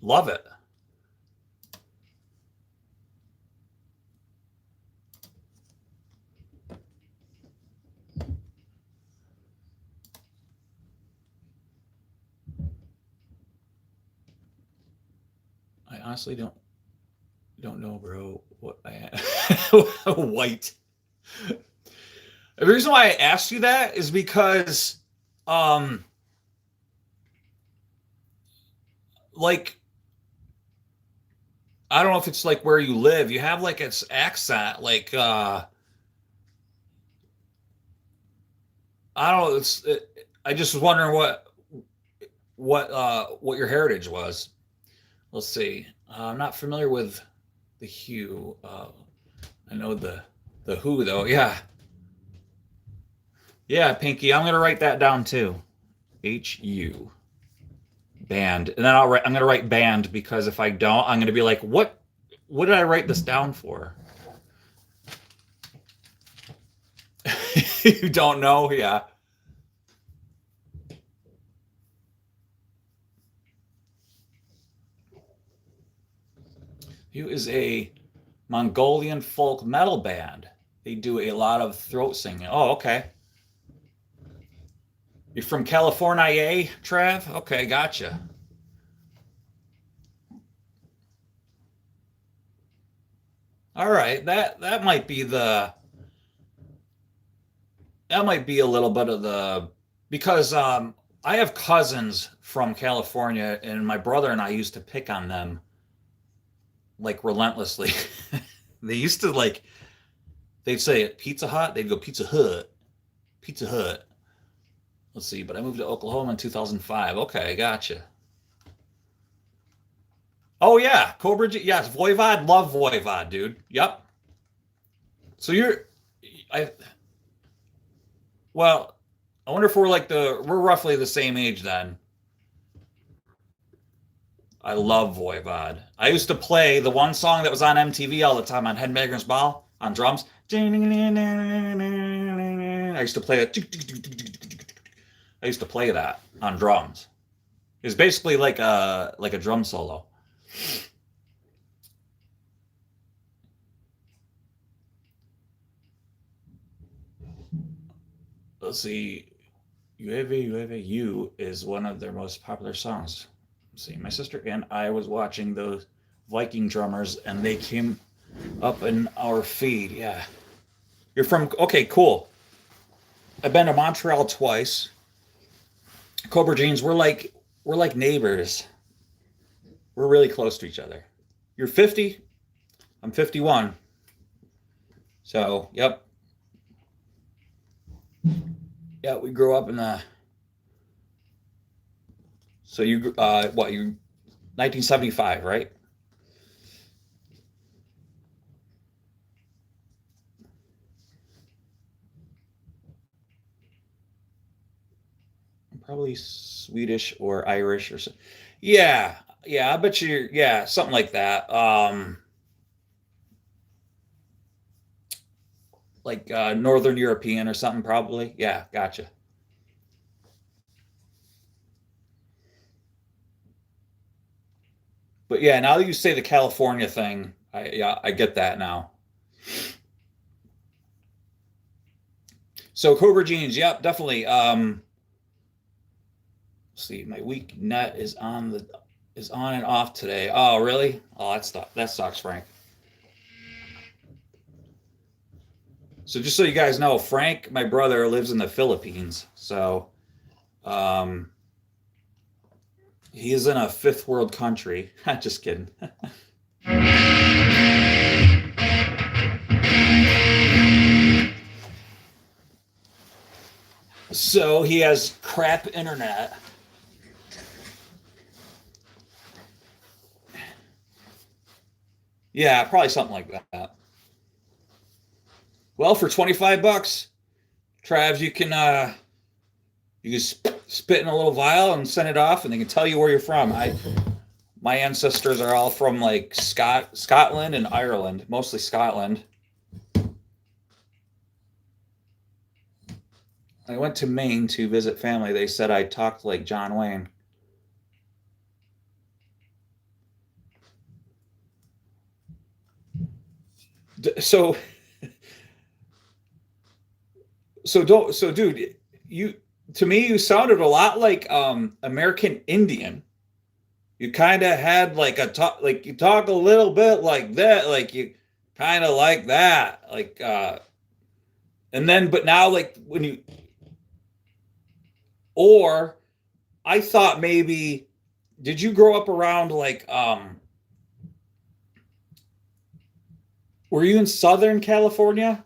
Love it. I honestly don't know, bro. What I white. The reason why I asked you that is because, um, like, I don't know if it's like where you live. You have like its accent, like, I don't know. I just was wondering what your heritage was. Let's see. I'm not familiar with the Hue. I know the Who though. Yeah, yeah, Pinky. I'm gonna write that down too. HU band, and then I'm gonna write band because if I don't, I'm gonna be like, what did I write this down for? You don't know? Yeah. Hue is a Mongolian folk metal band. They do a lot of throat singing. Oh, okay. You're from California, Trav? Okay, gotcha. All right, that might be a little bit of the because I have cousins from California, and my brother and I used to pick on them like relentlessly. They used to like they'd say Pizza Hut, they'd go Pizza Hut, Pizza Hut. Let's see, but I moved to Oklahoma in 2005. Okay, gotcha. Oh yeah, Cobra. Yes, Voivod. Love Voivod, dude. Yep. So I. Well, I wonder if we're roughly the same age then. I love Voivod. I used to play the one song that was on MTV all the time on Headbangers Ball on drums. I used to play it. I used to play that on drums. It was basically like a drum solo. Let's see. Ueve, Ueve, You is one of their most popular songs. see, my sister and I was watching those Viking drummers, and they came up in our feed. Yeah, you're from. Okay, cool. I've been to Montreal twice. Cobra Jeans, we're like neighbors. We're really close to each other. You're 50. I'm 51. So, yep. Yeah, we grew up in the. So you what you 1975, right? Probably Swedish or Irish or so. Yeah, yeah, I bet you're yeah, something like that. Like Northern European or something probably. Yeah, gotcha. But yeah, now that you say the California thing, I get that now. So Cobra Jeans, yep, definitely. Let's see, my weak nut is on and off today. Oh, really? Oh, that sucks, Frank. So just so you guys know, Frank, my brother, lives in the Philippines. So um, he is in a fifth world country. Just kidding. So he has crap internet. Yeah, probably something like that. Well, for 25 bucks, Trav, you can spit in a little vial and send it off, and they can tell you where you're from. My ancestors are all from like Scotland and Ireland, mostly Scotland. I went to Maine to visit family. They said I talked like John Wayne. So dude, you to me you sounded a lot like American Indian. You kind of had like a talk, like you talk a little bit like that, like you kind of like that, like and then but now like when you or I thought maybe did you grow up around like were you in Southern California?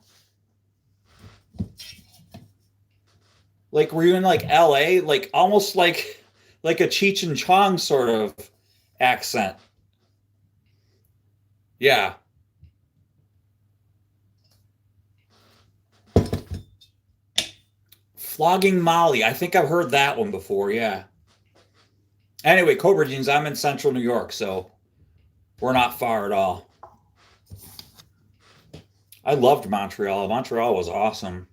Like were you in like LA? Like almost like a Cheech and Chong sort of accent. Yeah. Flogging Molly. I think I've heard that one before. Yeah. Anyway, Cobra Jeans, I'm in central New York, so we're not far at all. I loved Montreal. Montreal was awesome.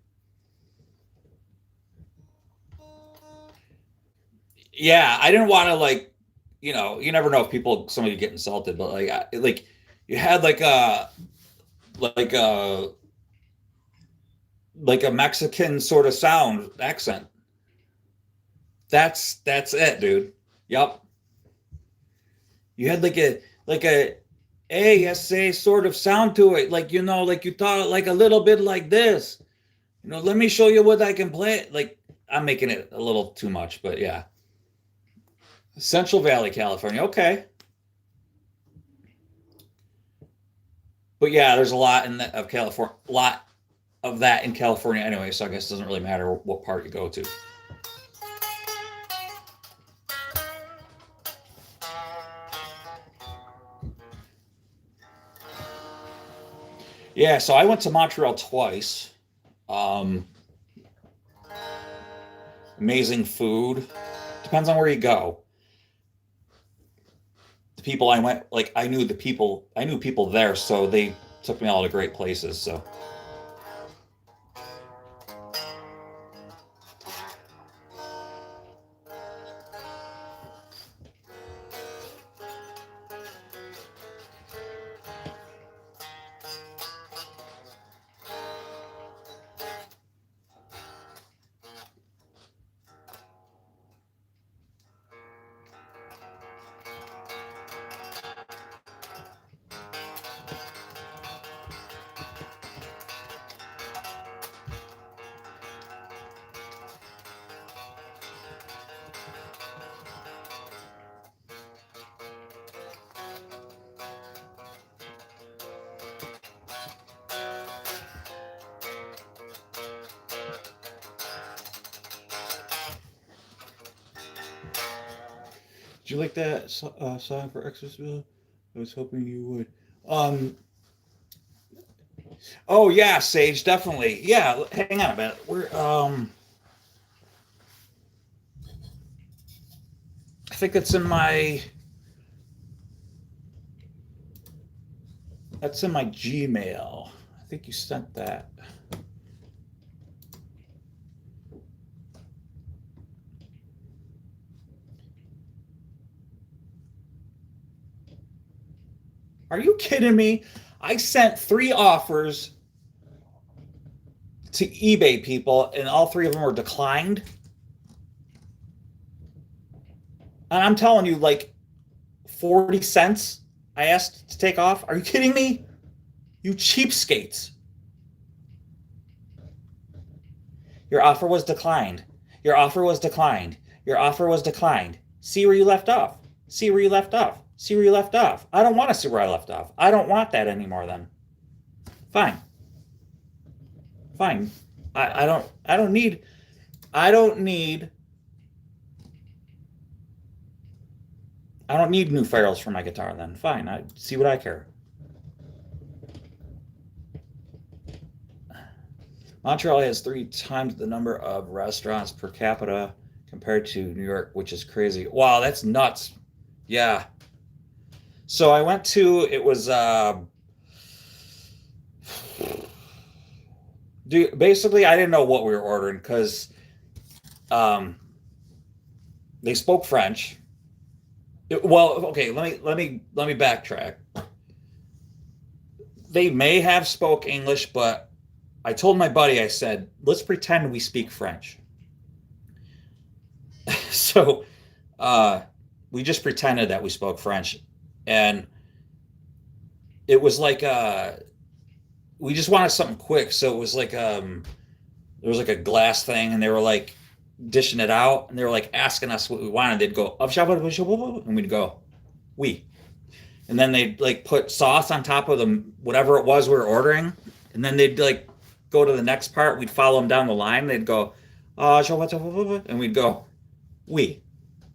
Yeah, I didn't want to like, you never know if somebody get insulted, but like you had like a like a Mexican sort of sound accent. That's it, dude. Yep. You had like a ASA sort of sound to it, like like you thought like a little bit like this. Let me show you what I can play. Like I'm making it a little too much, but yeah. Central Valley, California. Okay. But yeah, there's a lot of California, a lot of that in California anyway, so I guess it doesn't really matter what part you go to. Yeah, so I went to Montreal twice. Um, Amazing food. Depends on where you go. The people I went, like I knew people there, so they took me all to great places. So Did you like that song for Exorcism? I was hoping you would. Oh yeah, Sage, definitely. Yeah, hang on a minute. We're I think it's in my that's in my Gmail. I think you sent that. Are you kidding me? I sent 3 offers to eBay people, and all 3 of them were declined. And I'm telling you, like 40 cents I asked to take off. Are you kidding me? You cheapskates. Your offer was declined. Your offer was declined. Your offer was declined. See where you left off. See where you left off. See where you left off. I don't want to see where I left off. I don't want that anymore then. Fine. Fine. I don't need new ferrules for my guitar then. Fine. I see what I care. Montreal has 3 times the number of restaurants per capita compared to New York, which is crazy. Wow, that's nuts. Yeah. So I went to, it was, basically I didn't know what we were ordering because they spoke French. Okay, let me backtrack. They may have spoke English, but I told my buddy, I said, let's pretend we speak French. So we just pretended that we spoke French. And it was like we just wanted something quick. So it was like there was like a glass thing, and they were like dishing it out, and they were like asking us what we wanted. They'd go, and we'd go, oui. And then they'd like put sauce on top of them, whatever it was we were ordering. And then they'd like go to the next part. We'd follow them down the line. They'd go, and we'd go, oui.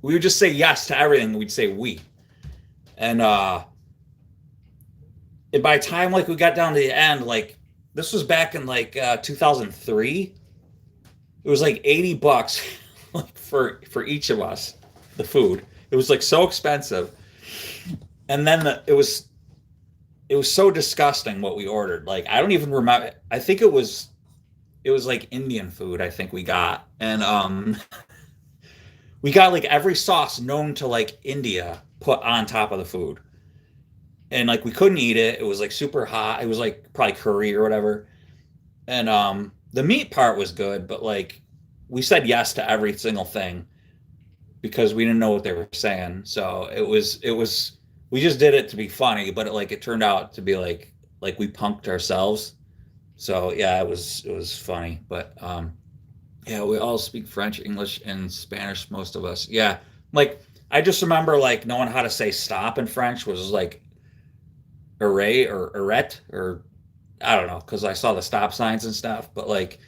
We would just say yes to everything. We'd say oui. And by the time like we got down to the end, like this was back in like 2003. It was like $80 like for each of us, the food. It was like so expensive. And then it was so disgusting what we ordered. Like I don't even remember. I think it was like Indian food I think we got. And we got like every sauce known to like India put on top of the food. And like we couldn't eat it. It was like super hot. It was like probably curry or whatever. And the meat part was good, but like we said yes to every single thing because we didn't know what they were saying. So it was we just did it to be funny, but it turned out to be like we punked ourselves. So yeah, it was funny. But yeah, we all speak French, English, and Spanish, most of us. Yeah. Like I just remember like knowing how to say stop in French was like arrêt or arrête, or I don't know, because I saw the stop signs and stuff. But like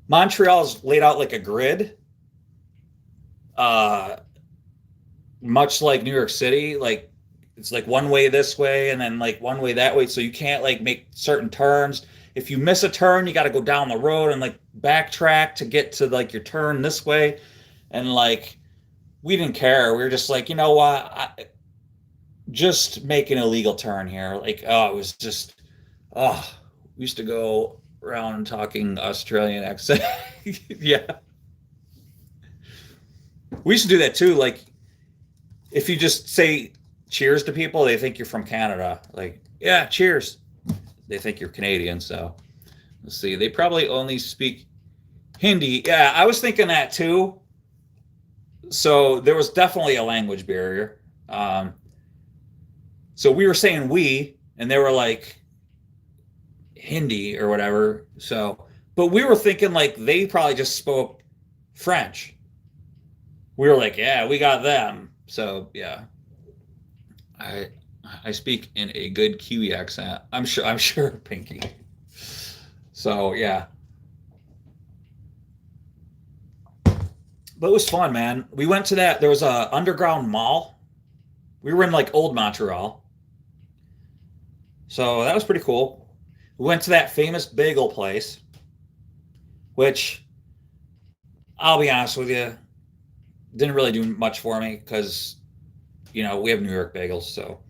Montreal's laid out like a grid, much like New York City. Like it's like one way this way and then like one way that way. So you can't like make certain turns. If you miss a turn, you got to go down the road and like backtrack to get to like your turn this way. And like we didn't care. We were just like, you know what? Just make an illegal turn here. Like, oh, it was just, oh, we used to go around talking Australian accent. Yeah. We used to do that too. Like, if you just say cheers to people, they think you're from Canada. Like, yeah, cheers. They think you're Canadian. So let's see. They probably only speak Hindi. Yeah, I was thinking that too. So there was definitely a language barrier. So we were saying we, and they were like Hindi or whatever. So, but we were thinking like they probably just spoke French. We were like, yeah, we got them. So yeah, I speak in a good Kiwi accent. I'm sure, Pinky. So yeah. But it was fun, man. We went to that. There was a underground mall. We were in like old Montreal, so that was pretty cool. We went to that famous bagel place, which I'll be honest with you, didn't really do much for me because we have New York bagels. So,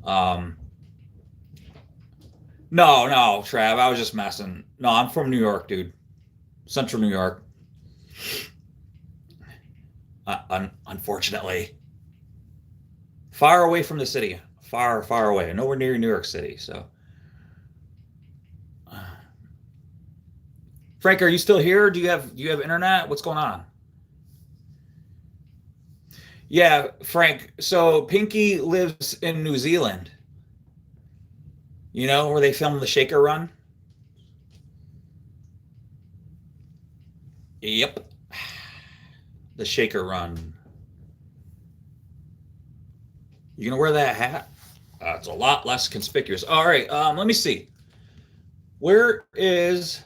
um, no, Trav, I was just messing. No, I'm from New York, dude. Central New York. Unfortunately, far away from the city, far, far away, nowhere near New York City. So, Frank, are you still here? Do you have internet? What's going on? Yeah, Frank. So Pinky lives in New Zealand. You know where they filmed the Shaker Run? Yep, the Shaker Run. You gonna wear that hat? It's a lot less conspicuous. All right, let me see. Where is?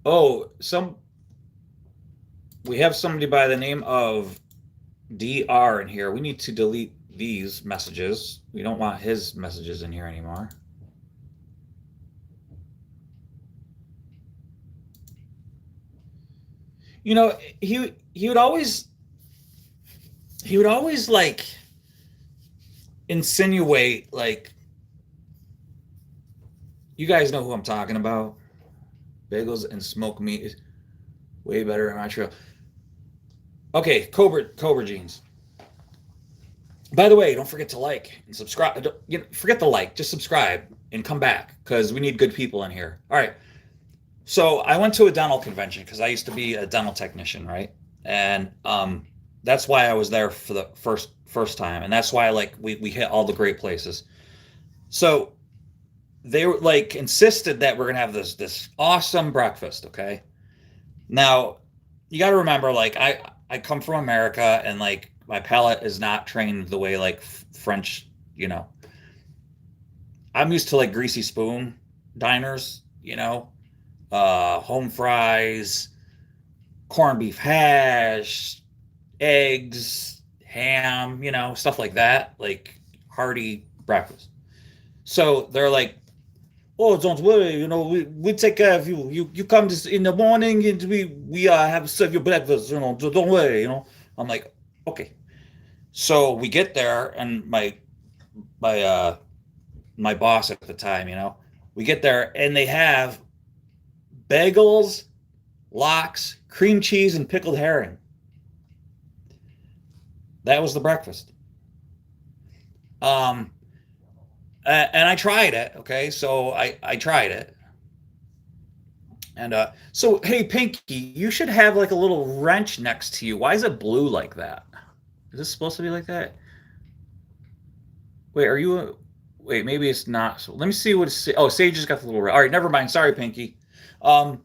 Oh, we have somebody by the name of DR in here. We need to delete these messages. We don't want his messages in here anymore. You know, he would always like insinuate like you guys know who I'm talking about. Bagels and smoked meat is way better in Montreal. Okay, Cobra jeans. By the way, don't forget to like and subscribe. Forget the like, just subscribe and come back because we need good people in here. All right. So I went to a dental convention because I used to be a dental technician, right? And that's why I was there for the first time, and that's why like we hit all the great places. So they were like insisted that we're gonna have this awesome breakfast. Okay, now you got to remember, like I come from America, and like my palate is not trained the way like French. I'm used to like greasy spoon diners. Home fries, corned beef hash, eggs, ham, stuff like that, like hearty breakfast. So they're like, "Oh, don't worry, we take care of you. You come this in the morning, and we have serve you breakfast. Don't worry. I'm like, okay. So we get there, and my boss at the time, we get there, and they have bagels, lox, cream cheese, and pickled herring. That was the breakfast. And I tried it. Okay, so I tried it, and so hey, Pinky, you should have like a little wrench next to you. Why is it blue like that? Is this supposed to be like that? Wait, wait, maybe it's not. So let me see what it's. Oh, Sage just got the little. All right, never mind. Sorry, Pinky. Um,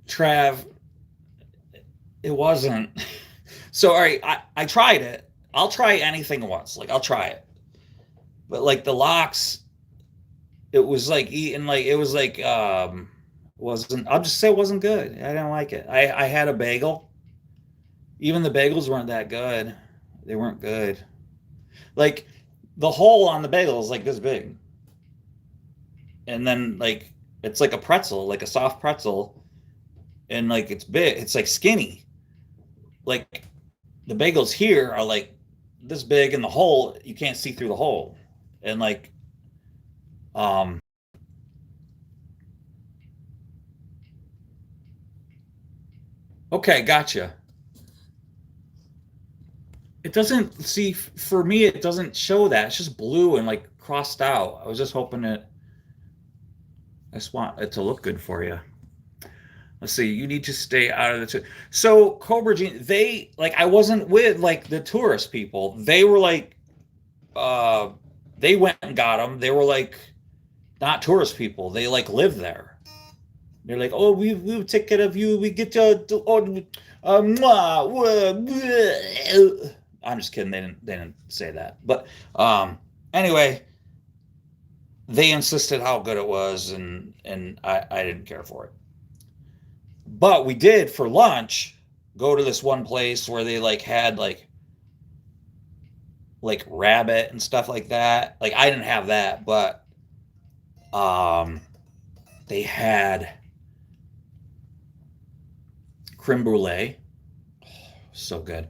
Trav, it wasn't. So, all right, I tried it. I'll try anything once. Like, I'll try it. But, like, the lox, it was like eating, like, it was like, wasn't, I'll just say it wasn't good. I didn't like it. I had a bagel. Even the bagels weren't that good. They weren't good. Like, the hole on the bagel is like this big. And then, like, it's like a pretzel, like a soft pretzel. And, like, it's big. It's, like, skinny. Like, the bagels here are, like, this big, and the hole, you can't see through the hole. And, like, okay, gotcha. It doesn't, see, for me, it doesn't show that. It's just blue and, like, crossed out. I was just hoping I just want it to look good for you. Let's see. You need to stay out of the. So Cobra Jean, I wasn't with like the tourist people. They were like, they went and got them. They were like, not tourist people. They like live there. They're like, oh, we take care of you. We get you. I'm just kidding. They didn't say that. But Anyway, they insisted how good it was, and I didn't care for it. But we did for lunch go to this one place where they like had like rabbit and stuff like that. Like I didn't have that, but they had creme brulee, so good.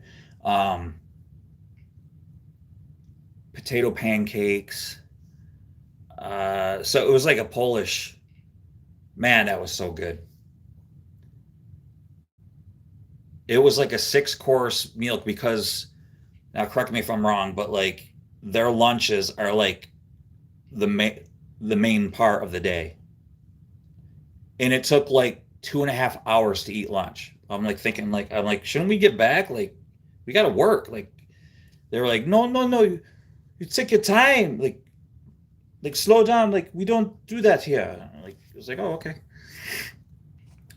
Potato pancakes. So it was like a Polish. Man, that was so good. It was like a 6-course meal because now correct me if I'm wrong, but like their lunches are like the main part of the day. And it took like 2.5 hours to eat lunch. I'm like thinking like I'm like, shouldn't we get back? Like we gotta work. Like they were like, no, no, no, you take your time. Like slow down. Like we don't do that here. Like it was like, oh, okay.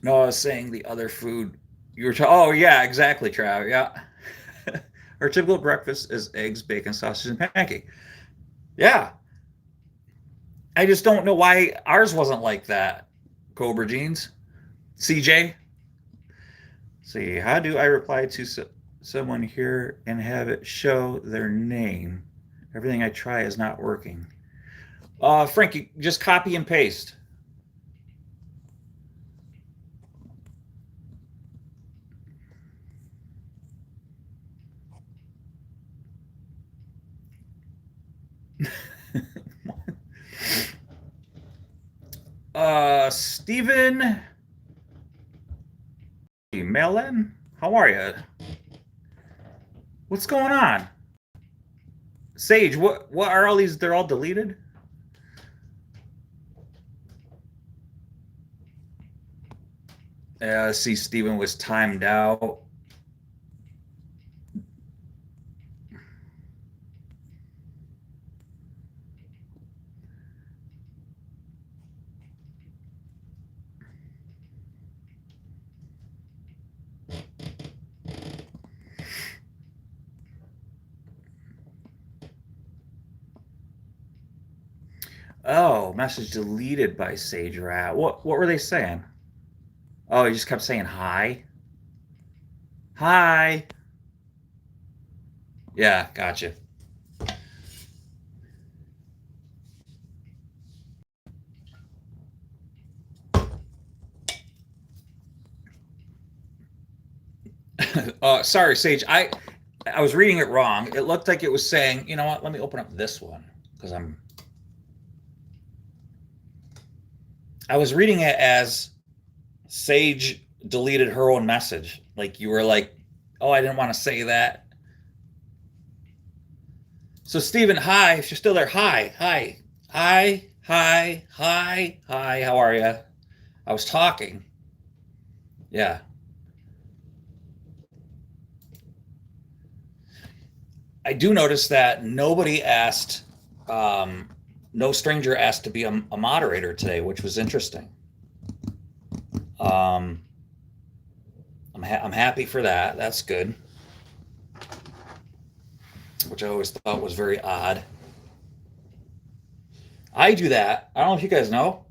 No, I was saying the other food you were oh yeah, exactly, Trav. Yeah. Our typical breakfast is eggs, bacon, sausage, and pancake. Yeah. I just don't know why ours wasn't like that. Cobra Jeans. CJ. See, how do I reply to someone here and have it show their name? Everything I try is not working. Frankie, just copy and paste. Steven Melon, how are you? What's going on? Sage, what are all these? They're all deleted? See, Steven was timed out. Oh, message deleted by Sage Rat. What were they saying? Oh, he just kept saying hi. Hi. Yeah, gotcha. Sorry, Sage. I was reading it wrong. It looked like it was saying, you know what? Let me open up this one because I was reading it as Sage deleted her own message. Like you were like, oh, I didn't want to say that. So Steven, hi. If you're still there, hi. Hi. How are you? I was talking. Yeah. I do notice that nobody asked, no stranger asked to be a moderator today, which was interesting. I'm happy for that. That's good. Which I always thought was very odd. I do that. I don't know if you guys know.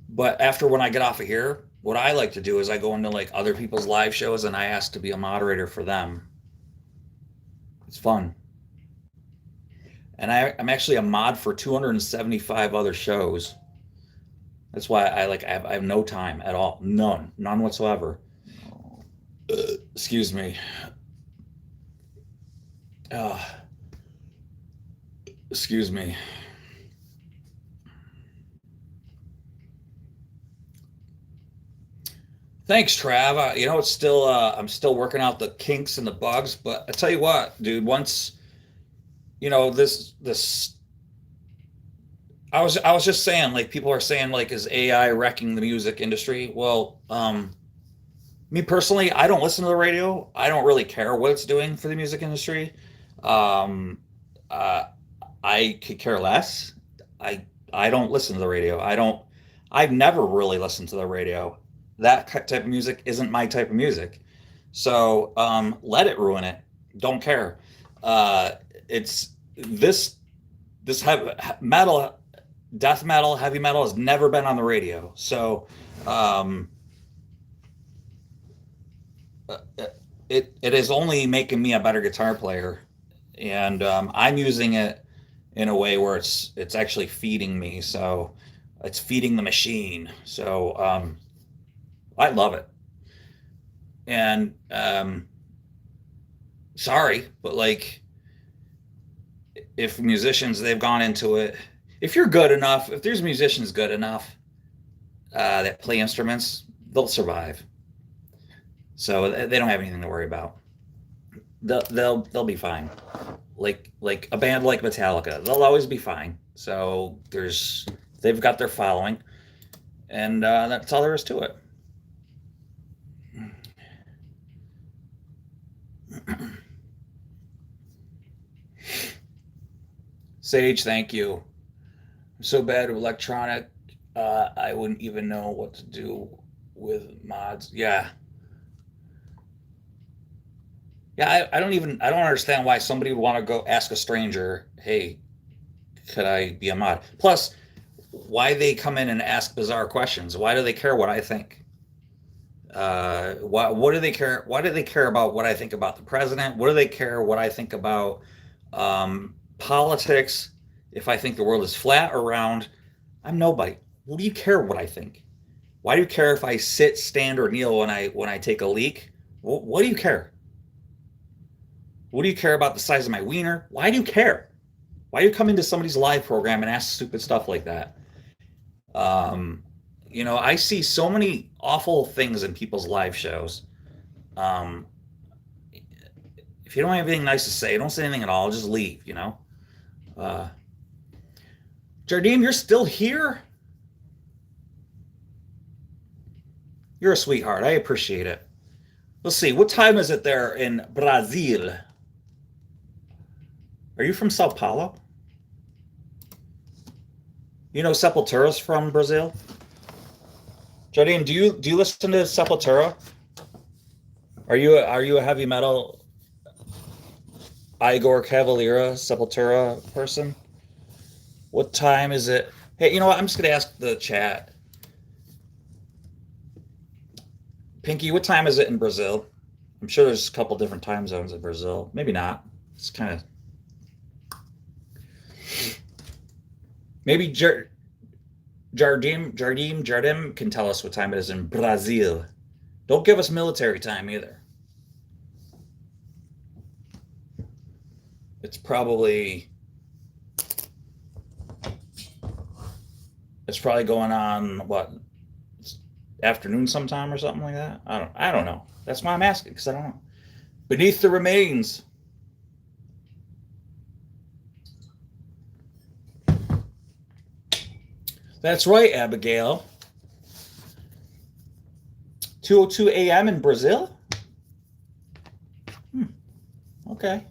But after when I get off of here, what I like to do is I go into like other people's live shows and I ask to be a moderator for them. It's fun. And I'm actually a mod for 275 other shows. That's why I have no time at all. None whatsoever. Excuse me. Excuse me. Thanks, Trav. You know, it's still I'm still working out the kinks and the bugs, but I tell you what, dude, once you know this I was just saying, like people are saying like is AI wrecking the music industry? Well, me personally, I don't listen to the radio. I don't really care what it's doing for the music industry. Um, uh, I could care less. I don't listen to the radio. I've never really listened to the radio. That type of music isn't my type of music. So let it ruin it. Don't care. It's this metal, death metal, heavy metal has never been on the radio. So it is only making me a better guitar player, and I'm using it in a way where it's actually feeding me. So it's feeding the machine. So I love it. And sorry, but like, if musicians, they've gone into it, if you're good enough, if there's musicians good enough that play instruments, they'll survive. So they don't have anything to worry about. They'll be fine. Like a band like Metallica, they'll always be fine. So they've got their following, and that's all there is to it. Sage, thank you. I'm so bad with electronic, I wouldn't even know what to do with mods. Yeah. Yeah, I don't understand why somebody would want to go ask a stranger, hey, could I be a mod? Plus, why they come in and ask bizarre questions? Why do they care what I think? What do they care? Why do they care about what I think about the president? What do they care what I think about politics? If I think the world is flat or round, I'm nobody. What do you care what I think? Why do you care if I sit, stand, or kneel when I take a leak? What do you care? What do you care about the size of my wiener? Why do you care? Why do you come into somebody's live program and ask stupid stuff like that? I see so many awful things in people's live shows. If you don't have anything nice to say, don't say anything at all. Just leave, Jardine, you're still here? You're a sweetheart. I appreciate it. Let's see. What time is it there in Brazil? Are you from Sao Paulo? You know Sepultura's from Brazil? Jardine, do you listen to Sepultura? Are you a heavy metal Igor Cavalera Sepultura person? What time is it? Hey, you know what? I'm just gonna ask the chat. Pinky, what time is it in Brazil? I'm sure there's a couple different time zones in Brazil. Maybe not. It's kind of maybe Jardim can tell us what time it is in Brazil. Don't give us military time either. It's probably going on what, afternoon sometime or something like that. I don't know. That's why I'm asking, because I don't know. Beneath the Remains. That's right, Abigail. 2:02 a.m. in Brazil? Okay.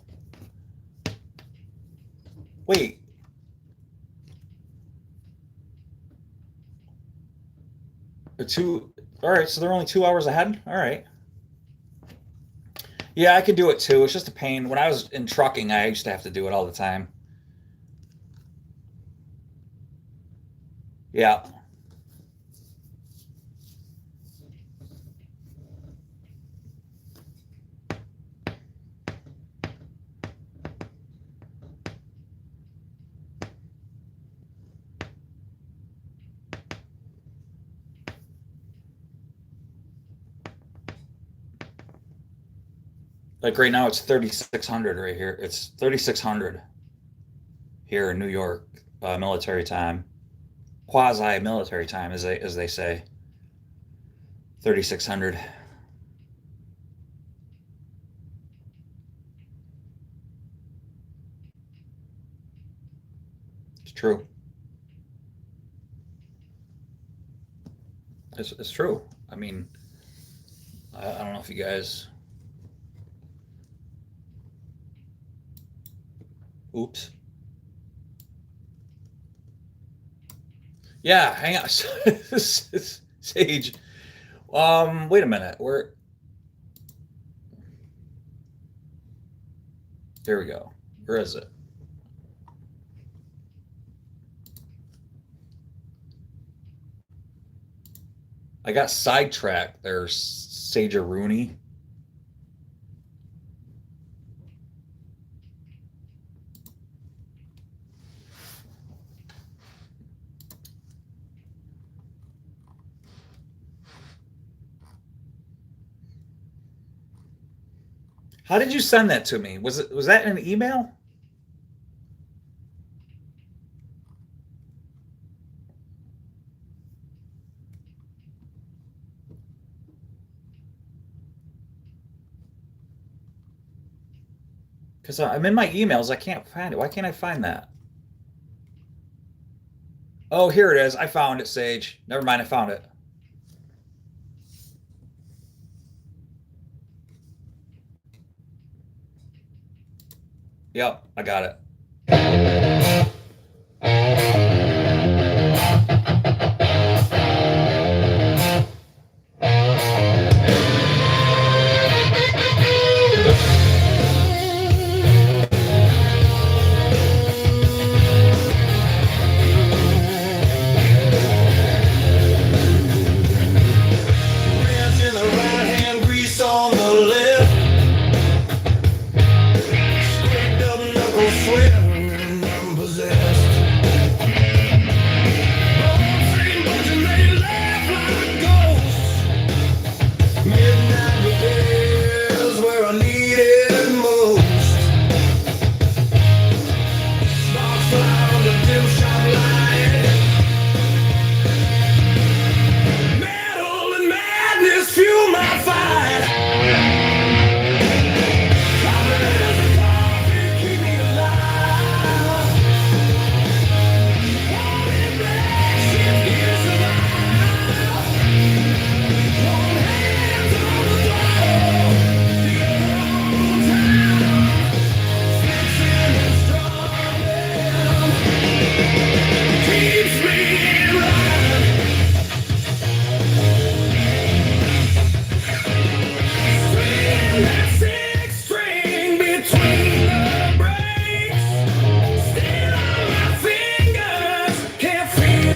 Wait. All right, so they're only 2 hours ahead? All right. Yeah, I could do it too. It's just a pain. When I was in trucking, I used to have to do it all the time. Yeah. Like right now, it's 3,600 right here. It's 3,600 here in New York, military time, quasi military time, as they say. 3,600. It's true. It's true. I mean, I don't know if you guys. Oops. Yeah, hang on. Sage. Wait a minute. There we go. Where is it? I got sidetracked there, Sager Rooney. How did you send that to me? Was that in an email? Because I'm in my emails. I can't find it. Why can't I find that? Oh, here it is. I found it, Sage. Never mind. I found it. Yep, I got it. Hands in the right hand, grease on the left. Scraped up knuckle sweat, I'm possessed. Both same bunch and they laugh like ghosts. Midnight repairs where I need it most. Sparks fly on the dim shot light. Metal and madness fuel my fight. Carburetors Coffee keep me alive. Falling black shift gears survive. One hand on the door, the other on time. Fixing and struggling keeps me right. Swing that six string between the brakes. Still on my fingers, can't feel.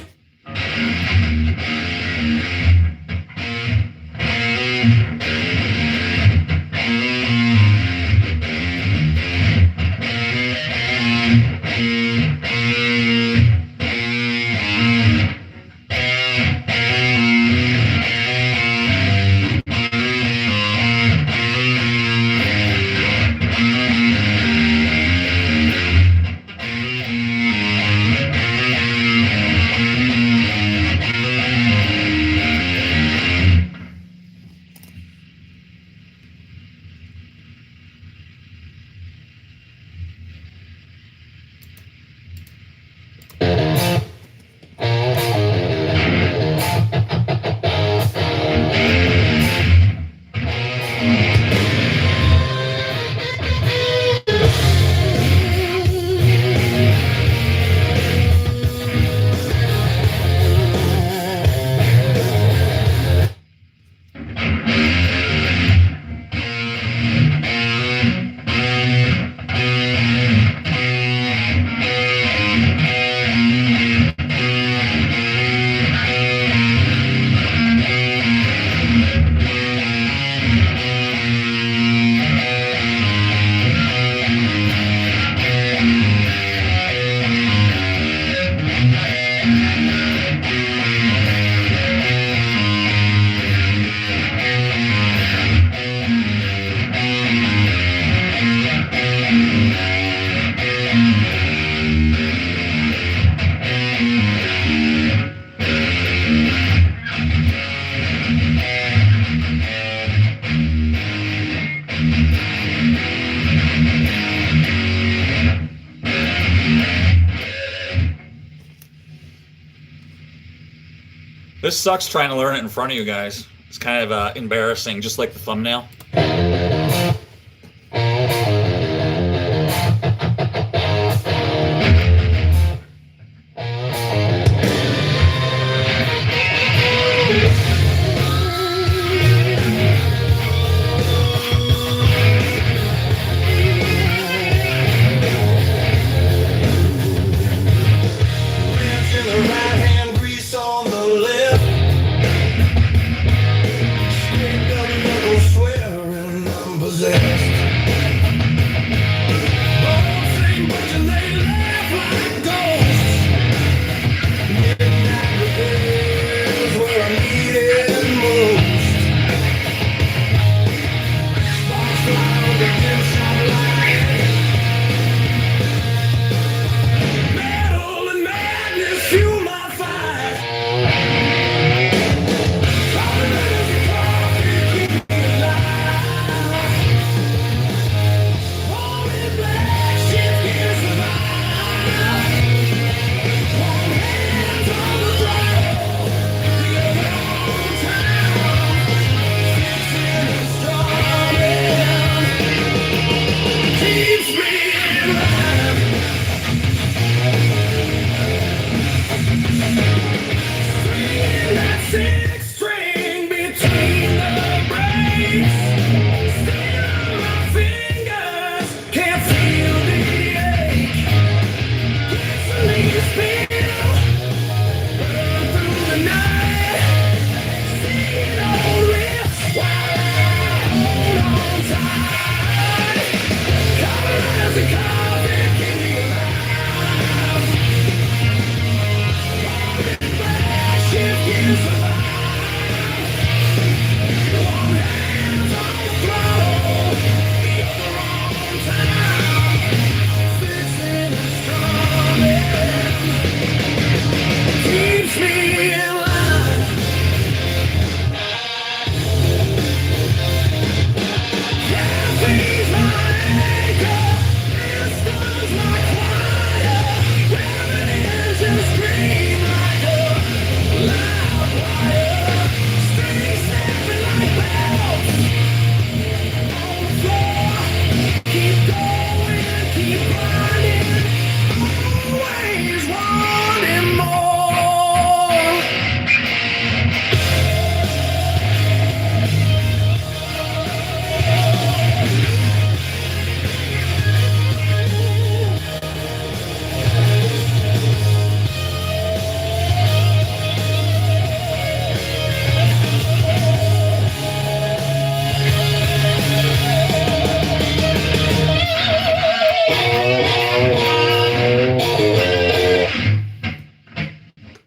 This sucks trying to learn it in front of you guys. It's kind of embarrassing, just like the thumbnail. Carburetors Coffee, keep me alive. Shift gears survive. One hand's on the throttle, the other on time. Fixing and strumming keeps me in line. Caffeine's my anchor, pistons my choir. Wearing engines scream like a loud wire. Strings snapping like bells on the floor. Keep going, keep grinding, always wanting more.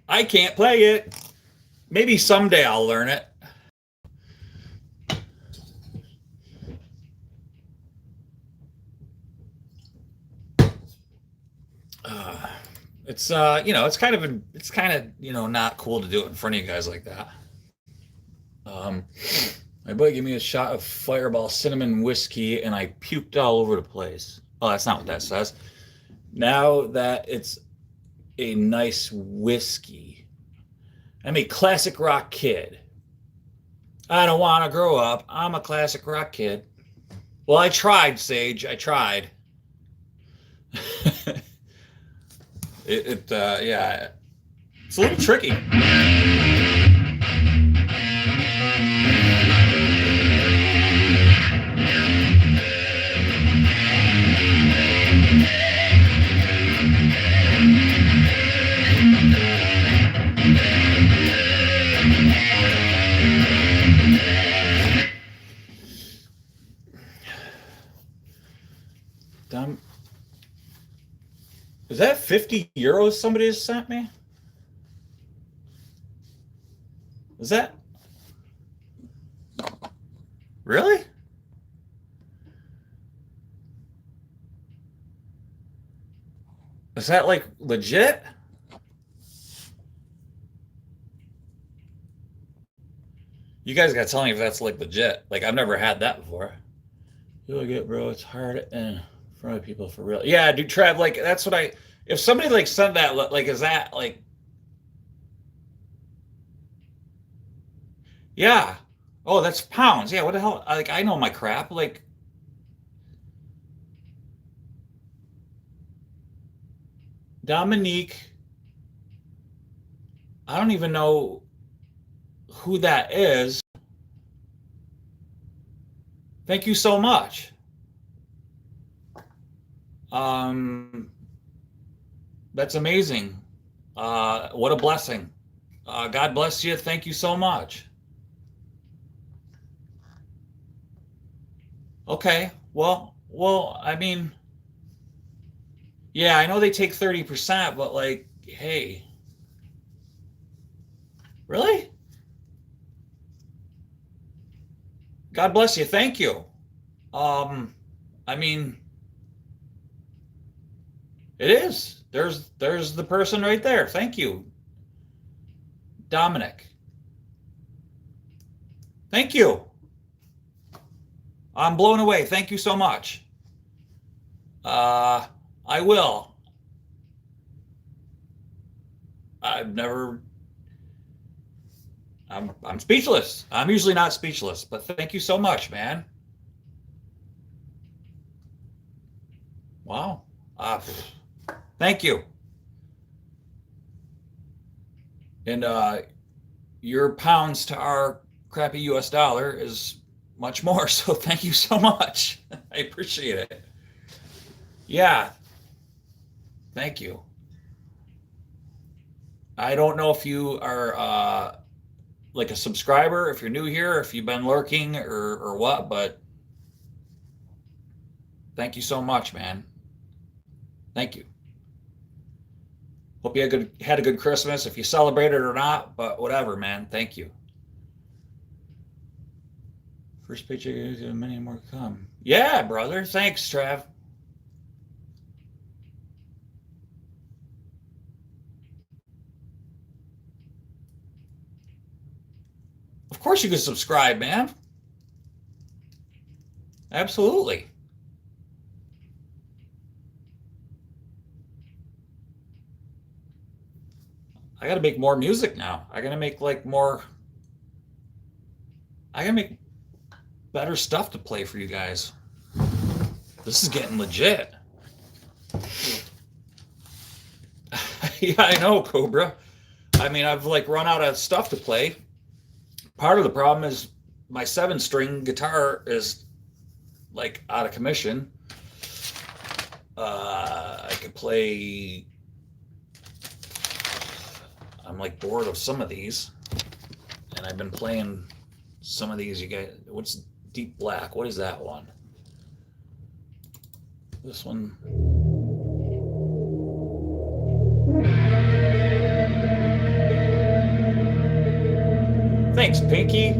I can't play it. Maybe someday I'll learn it. It's it's kind of not cool to do it in front of you guys like that. My buddy gave me a shot of Fireball cinnamon whiskey and I puked all over the place. Oh, that's not what that says. Now that it's a nice whiskey, I'm a classic rock kid. I don't want to grow up. I'm a classic rock kid. Well, I tried, Sage. I tried. Yeah, it's a little tricky. Dumb. Is that 50 euros somebody has sent me? Is that really? Is that like legit? You guys gotta tell me if that's like legit. Like I've never had that before. You look it, bro. It's hard in front of people for real. Yeah, dude, Trev. Like that's what I. If somebody like sent that, like, is that like? Yeah. Oh, that's pounds. Yeah. What the hell? Like I know my crap. Like. Dominique. I don't even know who that is. Thank you so much. That's amazing. What a blessing. God bless you. Thank you so much. Okay. Well, I mean, yeah, I know they take 30%, but like, hey, really? God bless you. Thank you. I mean, it is. There's the person right there. Thank you, Dominic. Thank you. I'm blown away. Thank you so much. I will. I'm speechless. I'm usually not speechless, but thank you so much, man. Wow. Thank you. And your pounds to our crappy US dollar is much more, so thank you so much. I appreciate it. Yeah. Thank you. I don't know if you are like a subscriber, if you're new here, if you've been lurking or what, but Thank you so much, man. Thank you. Hope you had a good Christmas, if you celebrated or not, but whatever, man. Thank you. First paycheck, many more to come. Yeah, brother. Thanks, Trav. Of course you can subscribe, man. Absolutely. I gotta make more music now. I gotta make better stuff to play for you guys. This is getting legit. Yeah, I know, Cobra. I mean, I've run out of stuff to play. Part of the problem is my 7-string guitar is out of commission. I could play. I'm bored of some of these, and I've been playing some of these. You guys, what's Deep Black? What is that one? This one. Thanks, Pinky.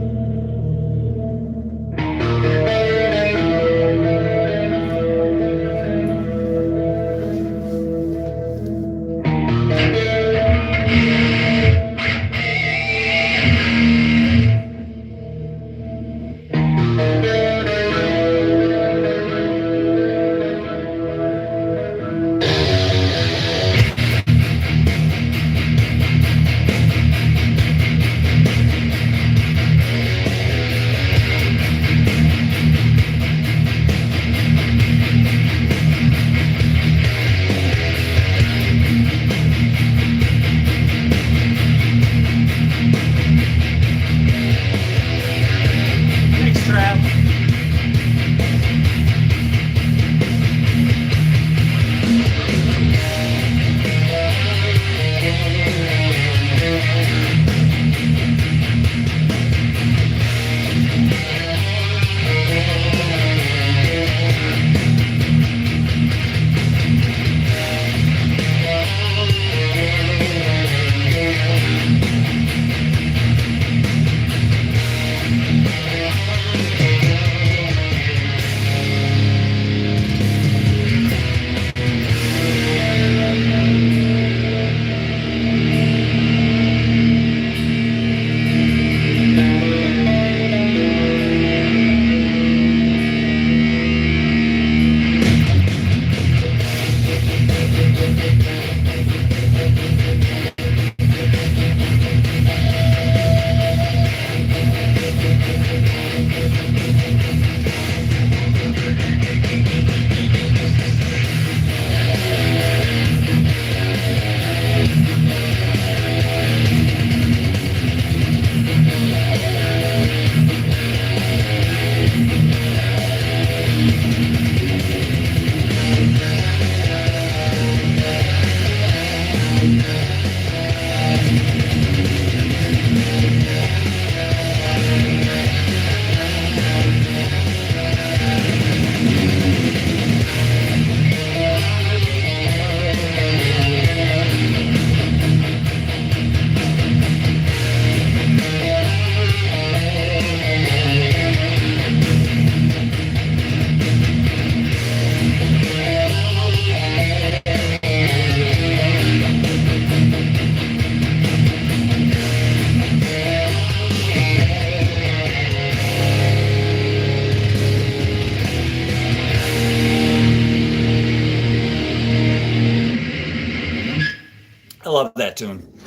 I love that tune.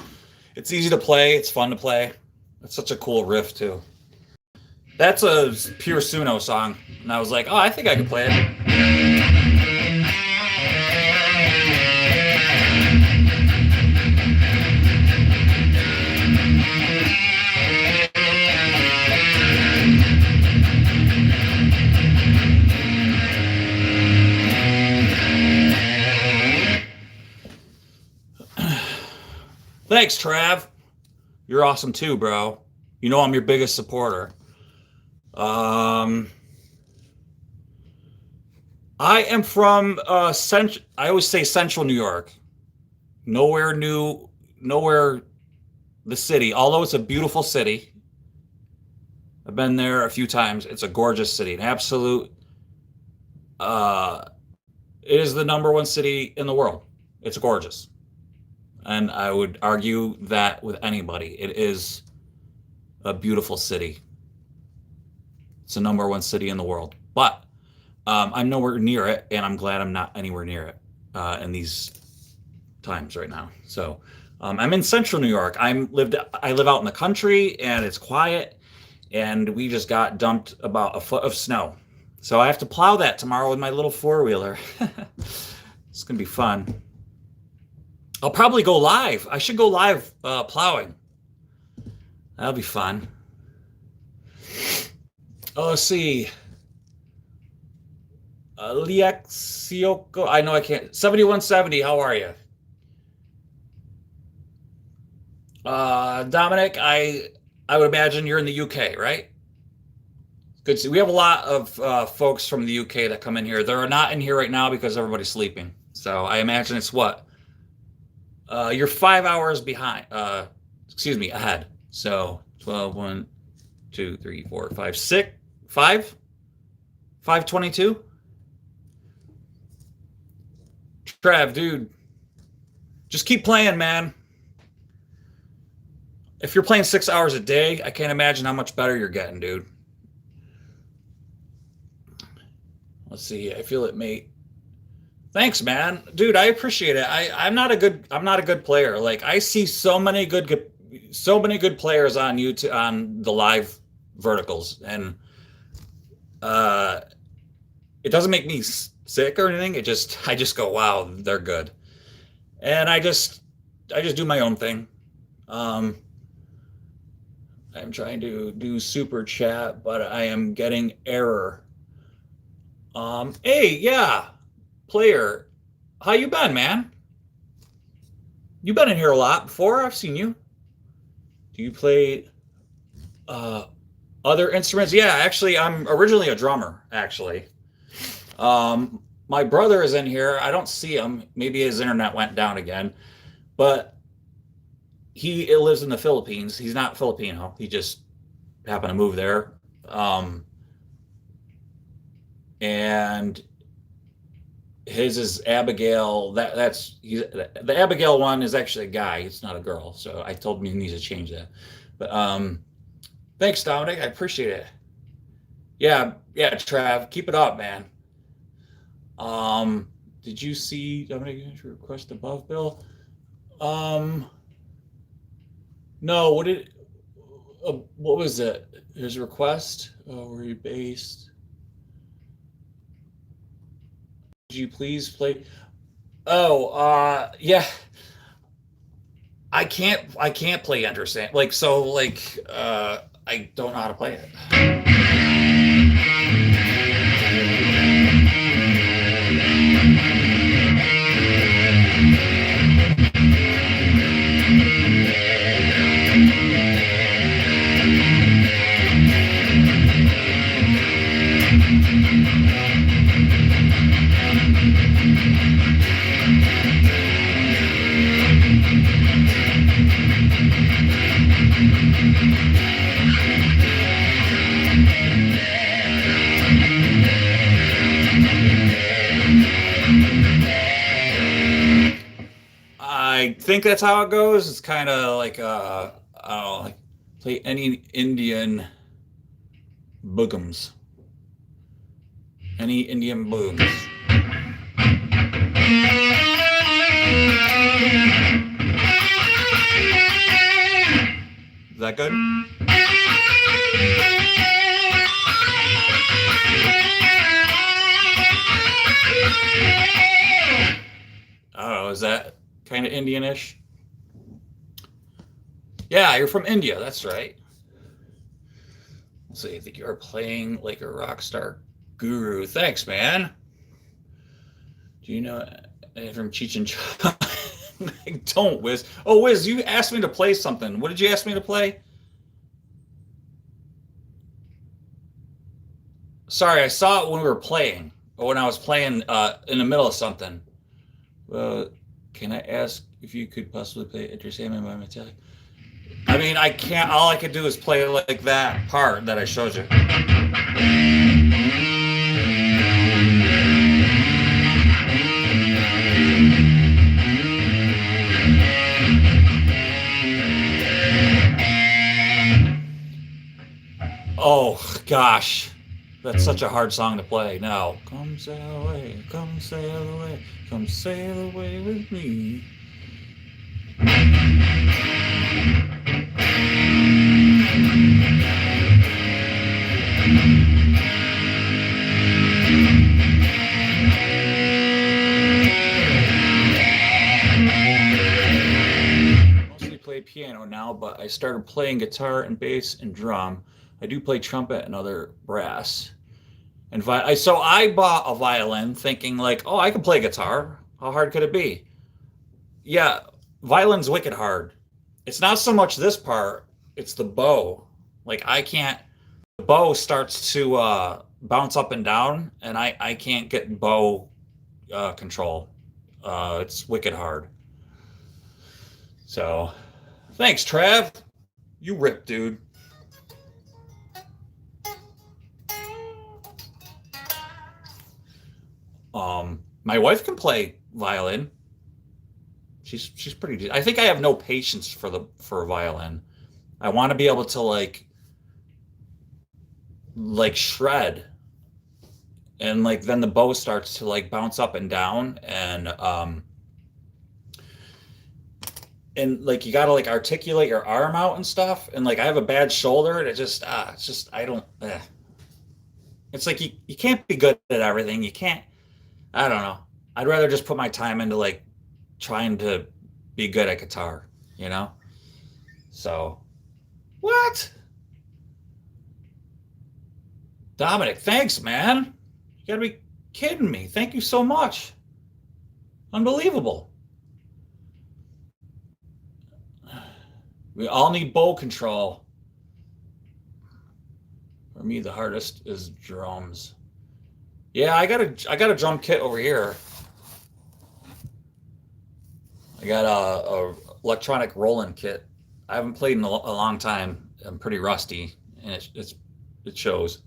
It's easy to play. It's fun to play. It's such a cool riff, too. That's a pure Suno song. And I was like, oh, I think I could play it. Thanks, Trav. You're awesome too, bro. You know I'm your biggest supporter. I am from I always say Central New York. Nowhere the city, although it's a beautiful city. I've been there a few times. It's a gorgeous city, an absolute it is the number one city in the world. It's gorgeous. And I would argue that with anybody. It is a beautiful city. It's the number one city in the world. But I'm nowhere near it, and I'm glad I'm not anywhere near it in these times right now. So I'm in Central New York. I live out in the country, and it's quiet, and we just got dumped about a foot of snow. So I have to plow that tomorrow with my little four-wheeler. It's gonna be fun. I'll probably go live. I should go live plowing. That'll be fun. Oh, let's see. Liaxioko, I know I can't. 7170, how are you? Dominic, I would imagine you're in the UK, right? Good to see. We have a lot of folks from the UK that come in here. They're not in here right now because everybody's sleeping. So I imagine it's what? You're 5 hours behind. Ahead. So 12, 1, 2, 3, 4, 5, 6, 5? 5:22? Trev, dude, just keep playing, man. If you're playing 6 hours a day, I can't imagine how much better you're getting, dude. Let's see. I feel it, mate. Thanks, man. Dude, I appreciate it. I'm not a good player. Like, I see so many good players on YouTube, on the live verticals, and it doesn't make me sick or anything. I just go, wow, they're good. And I just do my own thing. I'm trying to do super chat, but I am getting error. Hey, yeah, player, how you been, man? You've been in here a lot before. I've seen you. Do you play other instruments? Yeah, actually, I'm originally a drummer, actually. My brother is in here. I don't see him. Maybe his internet went down again. But he lives in the Philippines. He's not Filipino. He just happened to move there. And his is Abigail. The Abigail one is actually a guy. It's not a girl. So I told him he needs to change that. But thanks, Dominic. I appreciate it. Yeah, Trav, keep it up, man. Did you see Dominic request above, Bill? No. What was it? His request? Where are you based? Could you please play? Oh, yeah. I can't play Enter Sand. I don't know how to play it. I think that's how it goes. It's kind of like I don't know, like play any Indian boogums. Any Indian boogums. Is that good? I don't know, is that kind of Indian-ish? Yeah, you're from India, that's right. So you think you're playing like a rock star guru. Thanks, man. Do you know from Cheech and Chong? Don't, Wiz. Oh, Wiz, you asked me to play something. What did you ask me to play? Sorry, I saw it when we were playing. when I was playing in the middle of something. Can I ask if you could possibly play Enter Sandman by Metallica? I mean, I can't. All I could do is play like that part that I showed you. Oh gosh, that's such a hard song to play. Now, come sail away, come sail away, come sail away with me. Mostly play piano now, but I started playing guitar and bass and drum. I do play trumpet and other brass. And so I bought a violin thinking like, oh, I can play guitar. How hard could it be? Yeah, violin's wicked hard. It's not so much this part, it's the bow. Like I can't, the bow starts to bounce up and down, and I can't get bow control. It's wicked hard. So, thanks, Trav. You rip, dude. My wife can play violin. She's pretty. I think I have no patience for a violin. I want to be able to like shred, and like then the bow starts to like bounce up and down, and like you gotta like articulate your arm out and stuff, and like I have a bad shoulder, and it's just I don't. It's like you can't be good at everything. You can't. I don't know. I'd rather just put my time into like trying to be good at guitar, you know? So, what? Dominic, thanks, man. You gotta be kidding me. Thank you so much. Unbelievable. We all need bow control. For me, the hardest is drums. Yeah, I got a drum kit over here. I got a electronic rolling kit. I haven't played in a long time. I'm pretty rusty, and it shows.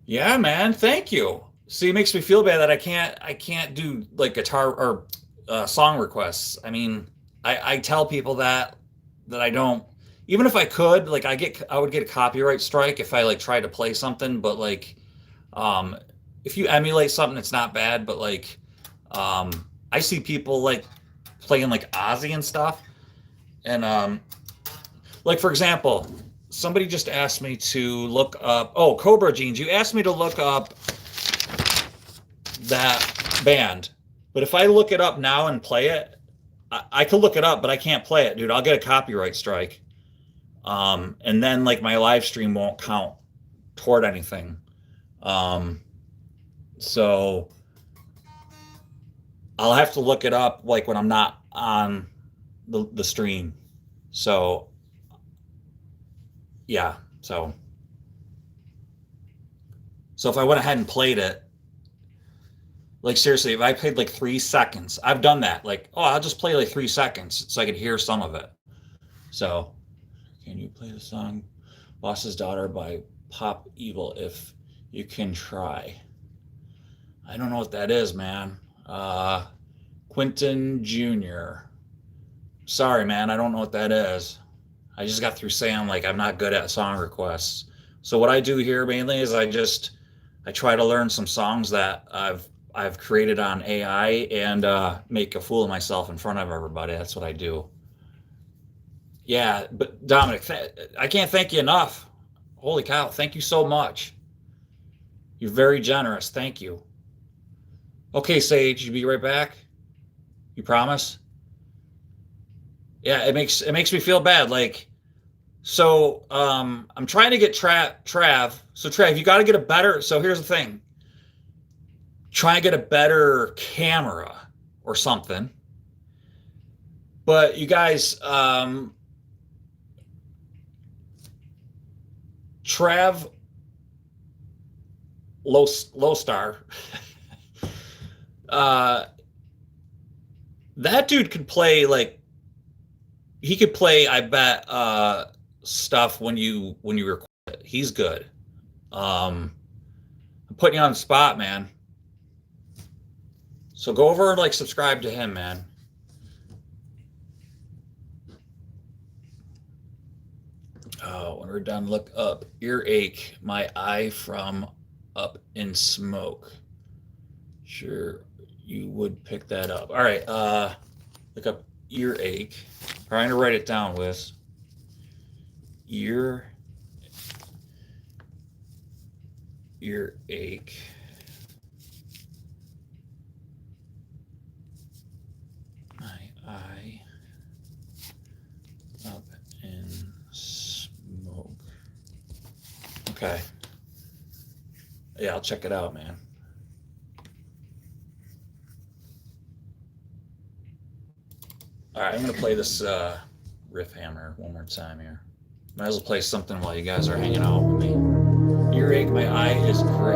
Yeah, man, thank you. See, it makes me feel bad that I can't do like guitar or song requests. I mean, I tell people that I don't. Even if I could, like I would get a copyright strike if I like tried to play something, but like. If you emulate something, it's not bad, but like, I see people like playing like Ozzy and stuff. And, like, for example, somebody just asked me to look up, Cobra Jeans. You asked me to look up that band, but if I look it up now and play it, I could look it up, but I can't play it, dude. I'll get a copyright strike. And then like my live stream won't count toward anything. So I'll have to look it up like when I'm not on the stream. So yeah, so if I went ahead and played it, like seriously, if I played like 3 seconds, I've done that. Like, I'll just play like 3 seconds so I could hear some of it. So can you play the song Boss's Daughter by Pop Evil if you can try? I don't know what that is, man. Quentin Jr. Sorry, man. I don't know what that is. I just got through saying like I'm not good at song requests. So what I do here mainly is I try to learn some songs that I've created on AI and make a fool of myself in front of everybody. That's what I do. Yeah, but Dominic, I can't thank you enough. Holy cow! Thank you so much. You're very generous. Thank you. Okay, Sage, you be right back. You promise? Yeah, it makes me feel bad. Like, so I'm trying to get Trav. So Trav, you got to get a better. So here's the thing. Try and get a better camera or something. But you guys, Trav low star. That dude could play like he could play. I bet stuff when you record it. He's good. I'm putting you on the spot, man. So go over and like subscribe to him, man. Oh, when we're done, look up earache, my eye from up in smoke. Sure, you would pick that up. All right, look up earache. Trying to write it down with earache. My eye up in smoke. Okay. Yeah, I'll check it out, man. All right, I'm going to play this riff hammer one more time here. Might as well play something while you guys are hanging out with me. Earache, my eye is great.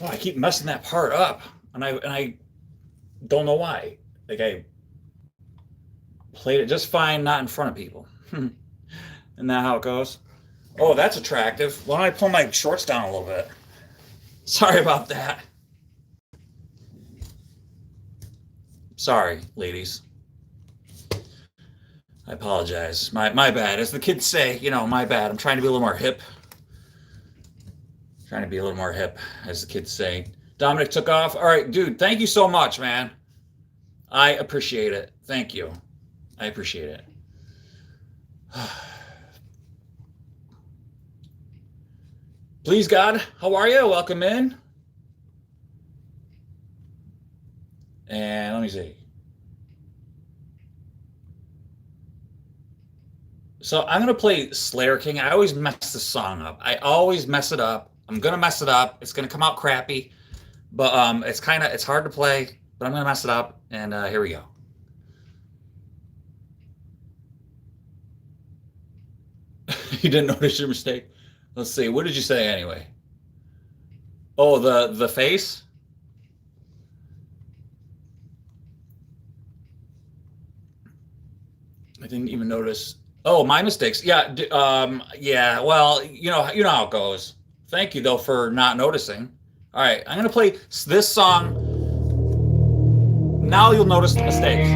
Oh, I keep messing that part up, and I don't know why. Like I played it just fine, not in front of people. Isn't that how it goes? Oh, that's attractive. Why don't I pull my shorts down a little bit? Sorry about that. Sorry, ladies. I apologize. My bad. As the kids say, you know, my bad. I'm trying to be a little more hip. Trying to be a little more hip, as the kids say. Dominic took off. All right, dude, thank you so much, man. I appreciate it. Thank you. I appreciate it. Please, God, how are you? Welcome in. And let me see. So I'm going to play Slayer King. I always mess this song up. I always mess it up. I'm going to mess it up. It's going to come out crappy. But it's hard to play, but I'm going to mess it up. And here we go. You didn't notice your mistake? Let's see. What did you say anyway? Oh, the face? I didn't even notice. Oh, my mistakes. Yeah. Yeah. Well, you know how it goes. Thank you though for not noticing. All right, I'm gonna play this song. Now you'll notice the mistakes.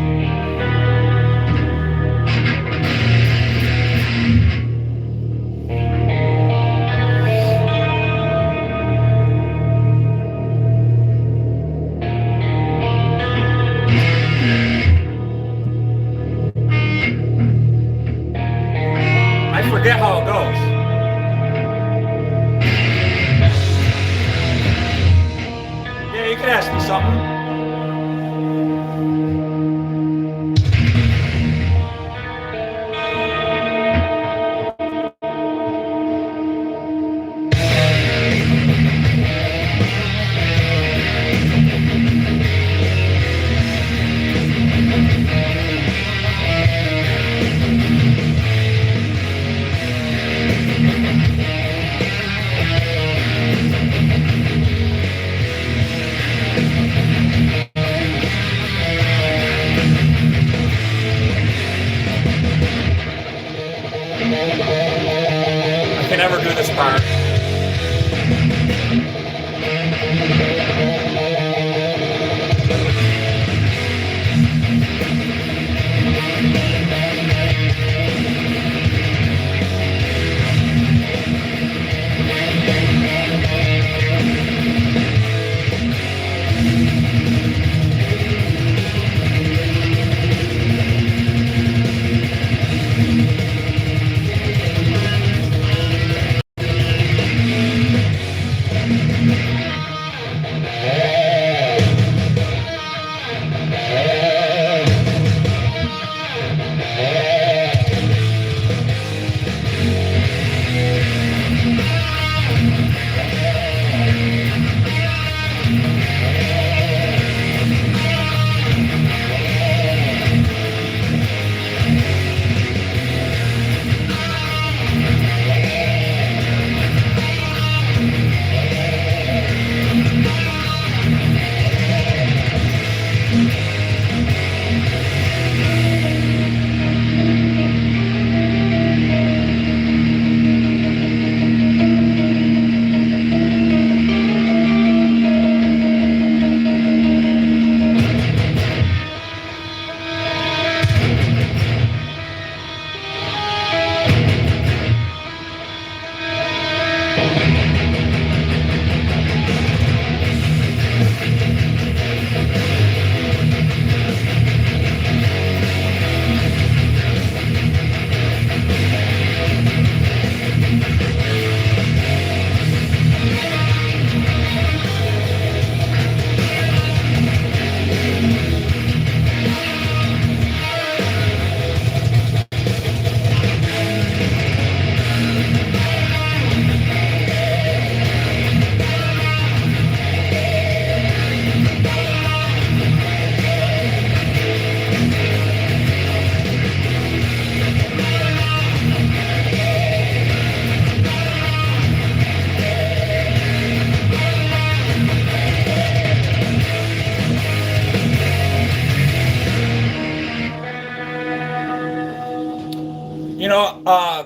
I forget how it goes. Yeah, you can ask me something. I can never do this part.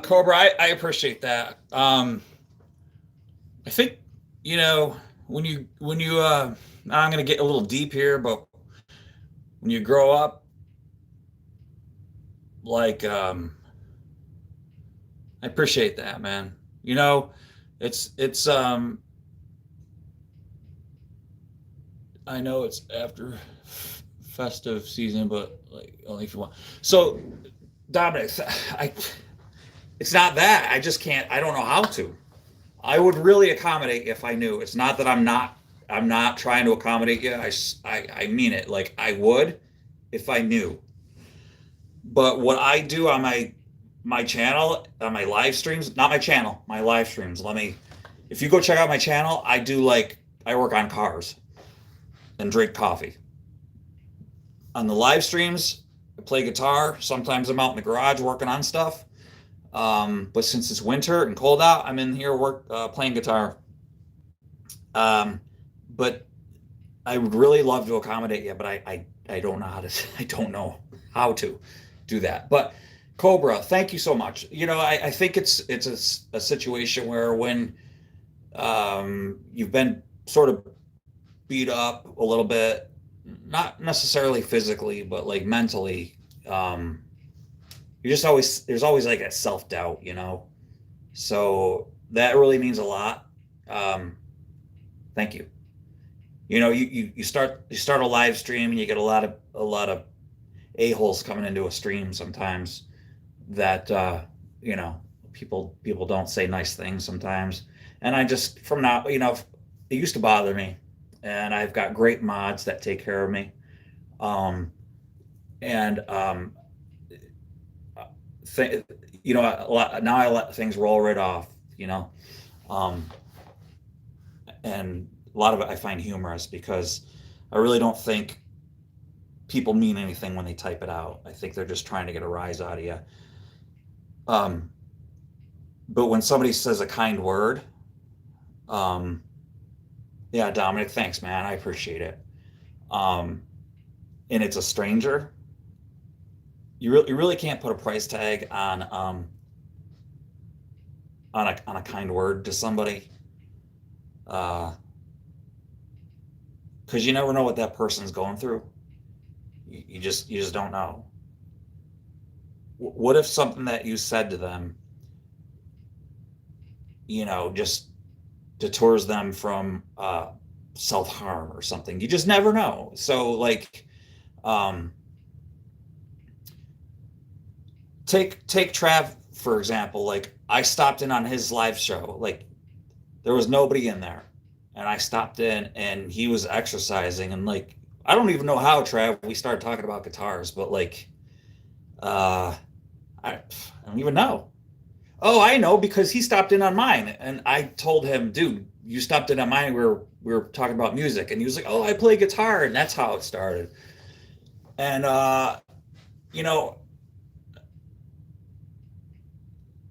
Cobra, I appreciate that. I think, when you now I'm gonna get a little deep here, but when you grow up, like, I appreciate that, man. It's I know it's after festive season, but like only if you want. So, Dominic, it's not that. I just can't. I don't know how to. I would really accommodate if I knew. It's not that I'm not trying to accommodate you. I mean it. Like I would if I knew. But what I do on my channel, on my live streams, not my channel, my live streams. If you go check out my channel, I work on cars and drink coffee. On the live streams, I play guitar. Sometimes I'm out in the garage working on stuff. But since it's winter and cold out, I'm in here playing guitar. But I would really love to accommodate you, but I don't know how to. I don't know how to do that. But Cobra, thank you so much. I think it's a situation where when you've been sort of beat up a little bit, not necessarily physically, but like mentally, um, you're just always there's always like a self doubt, So that really means a lot. Um, Thank you. You start a live stream and you get a lot of a-holes coming into a stream sometimes that you know people don't say nice things sometimes, and I just from now it used to bother me, and I've got great mods that take care of me, and th- now I let things roll right off, um, and a lot of it I find humorous because I really don't think people mean anything when they type it out. I think they're just trying to get a rise out of you. Um, but when somebody says a kind word, um, yeah, Dominic, thanks, man. I appreciate it. Um, and it's a stranger. You really can't put a price tag on a kind word to somebody, because you never know what that person's going through. You just don't know. What if something that you said to them, just detours them from self-harm or something? You just never know. So like, um, take Trav for example. Like I stopped in on his live show. Like there was nobody in there, and I stopped in and he was exercising, and like I don't even know how, Trav, we started talking about guitars, but like uh I don't even know. Oh, I know, because he stopped in on mine, and I told him, dude, you stopped in on mine. We were talking about music, and he was like, oh, I play guitar, and that's how it started. And you know,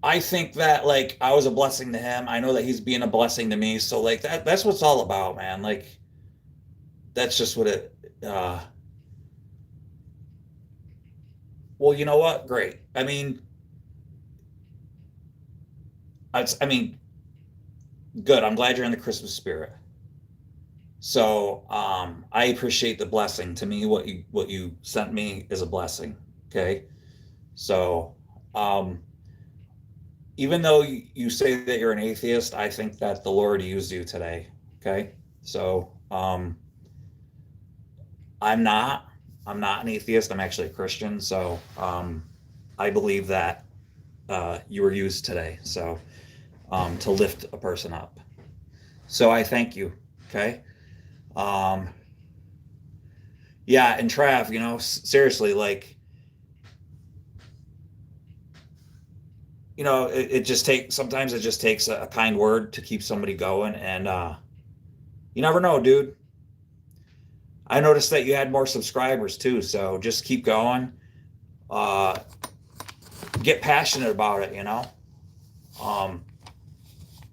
I think that like I was a blessing to him. I know that he's being a blessing to me. So like that's what it's all about, man. Like that's just what it. Well, you know what? Great. I mean, good. I'm glad you're in the Christmas spirit. So I appreciate the blessing. To me, what you sent me is a blessing. Okay. So um, even though you say that you're an atheist, I think that the Lord used you today. Okay. So I'm not. I'm not an atheist. I'm actually a Christian. So I believe that you were used today. So to lift a person up. So I thank you. Okay. Um, yeah, and Trav, seriously, like, it just sometimes it just takes a kind word to keep somebody going, and you never know, dude. I noticed that you had more subscribers too, so just keep going. Uh, get passionate about it. Um,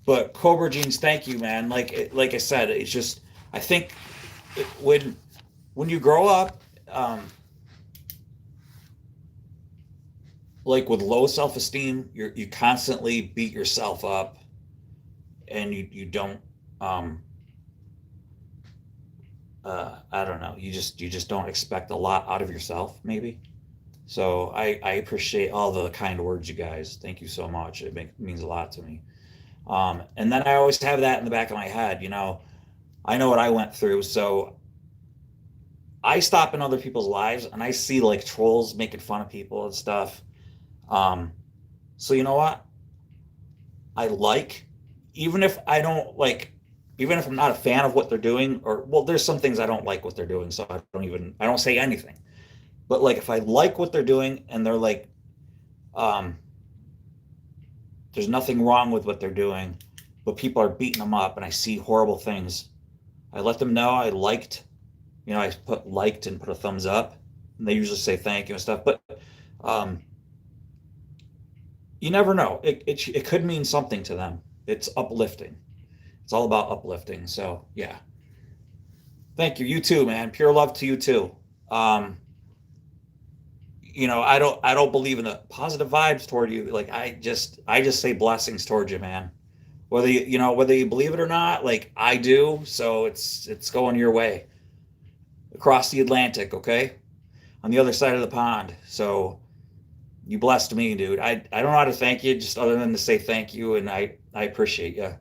but Cobra Jeans, thank you, man. Like I said, it's just I think when you grow up, like with low self-esteem, you constantly beat yourself up, and you don't um I don't know, you just don't expect a lot out of yourself, maybe. So I appreciate all the kind words, you guys. Thank you so much. Means a lot to me. And then I always have that in the back of my head. I know what I went through, so I stop in other people's lives and I see like trolls making fun of people and stuff. Um, so you know what? I like, even if I don't like, even if I'm not a fan of what they're doing, or well, there's some things I don't like what they're doing, so I don't say anything. But like if I like what they're doing and they're like, um, there's nothing wrong with what they're doing, but people are beating them up and I see horrible things, I let them know I liked, I put liked and put a thumbs up, and they usually say thank you and stuff. But um, you never know. It could mean something to them. It's uplifting. It's all about uplifting. So yeah, thank you. You too, man. Pure love to you too. Um, I don't believe in the positive vibes toward you. Like I just say blessings towards you, man. Whether you believe it or not, like I do. So it's going your way across the Atlantic, okay? On the other side of the pond. So you blessed me, dude. I don't know how to thank you, just other than to say thank you, and I appreciate you.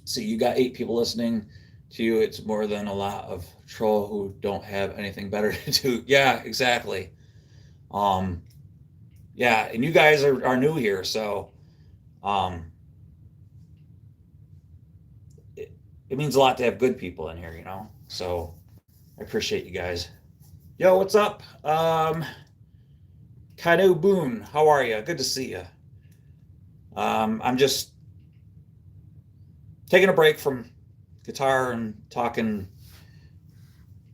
So you got 8 people listening to you. It's more than a lot of troll who don't have anything better to do. Yeah, exactly. Um, yeah, and you guys are new here, so um, it means a lot to have good people in here, So I appreciate you guys. Yo, what's up? Kanu Boone, how are you? Good to see you. I'm just taking a break from guitar and talking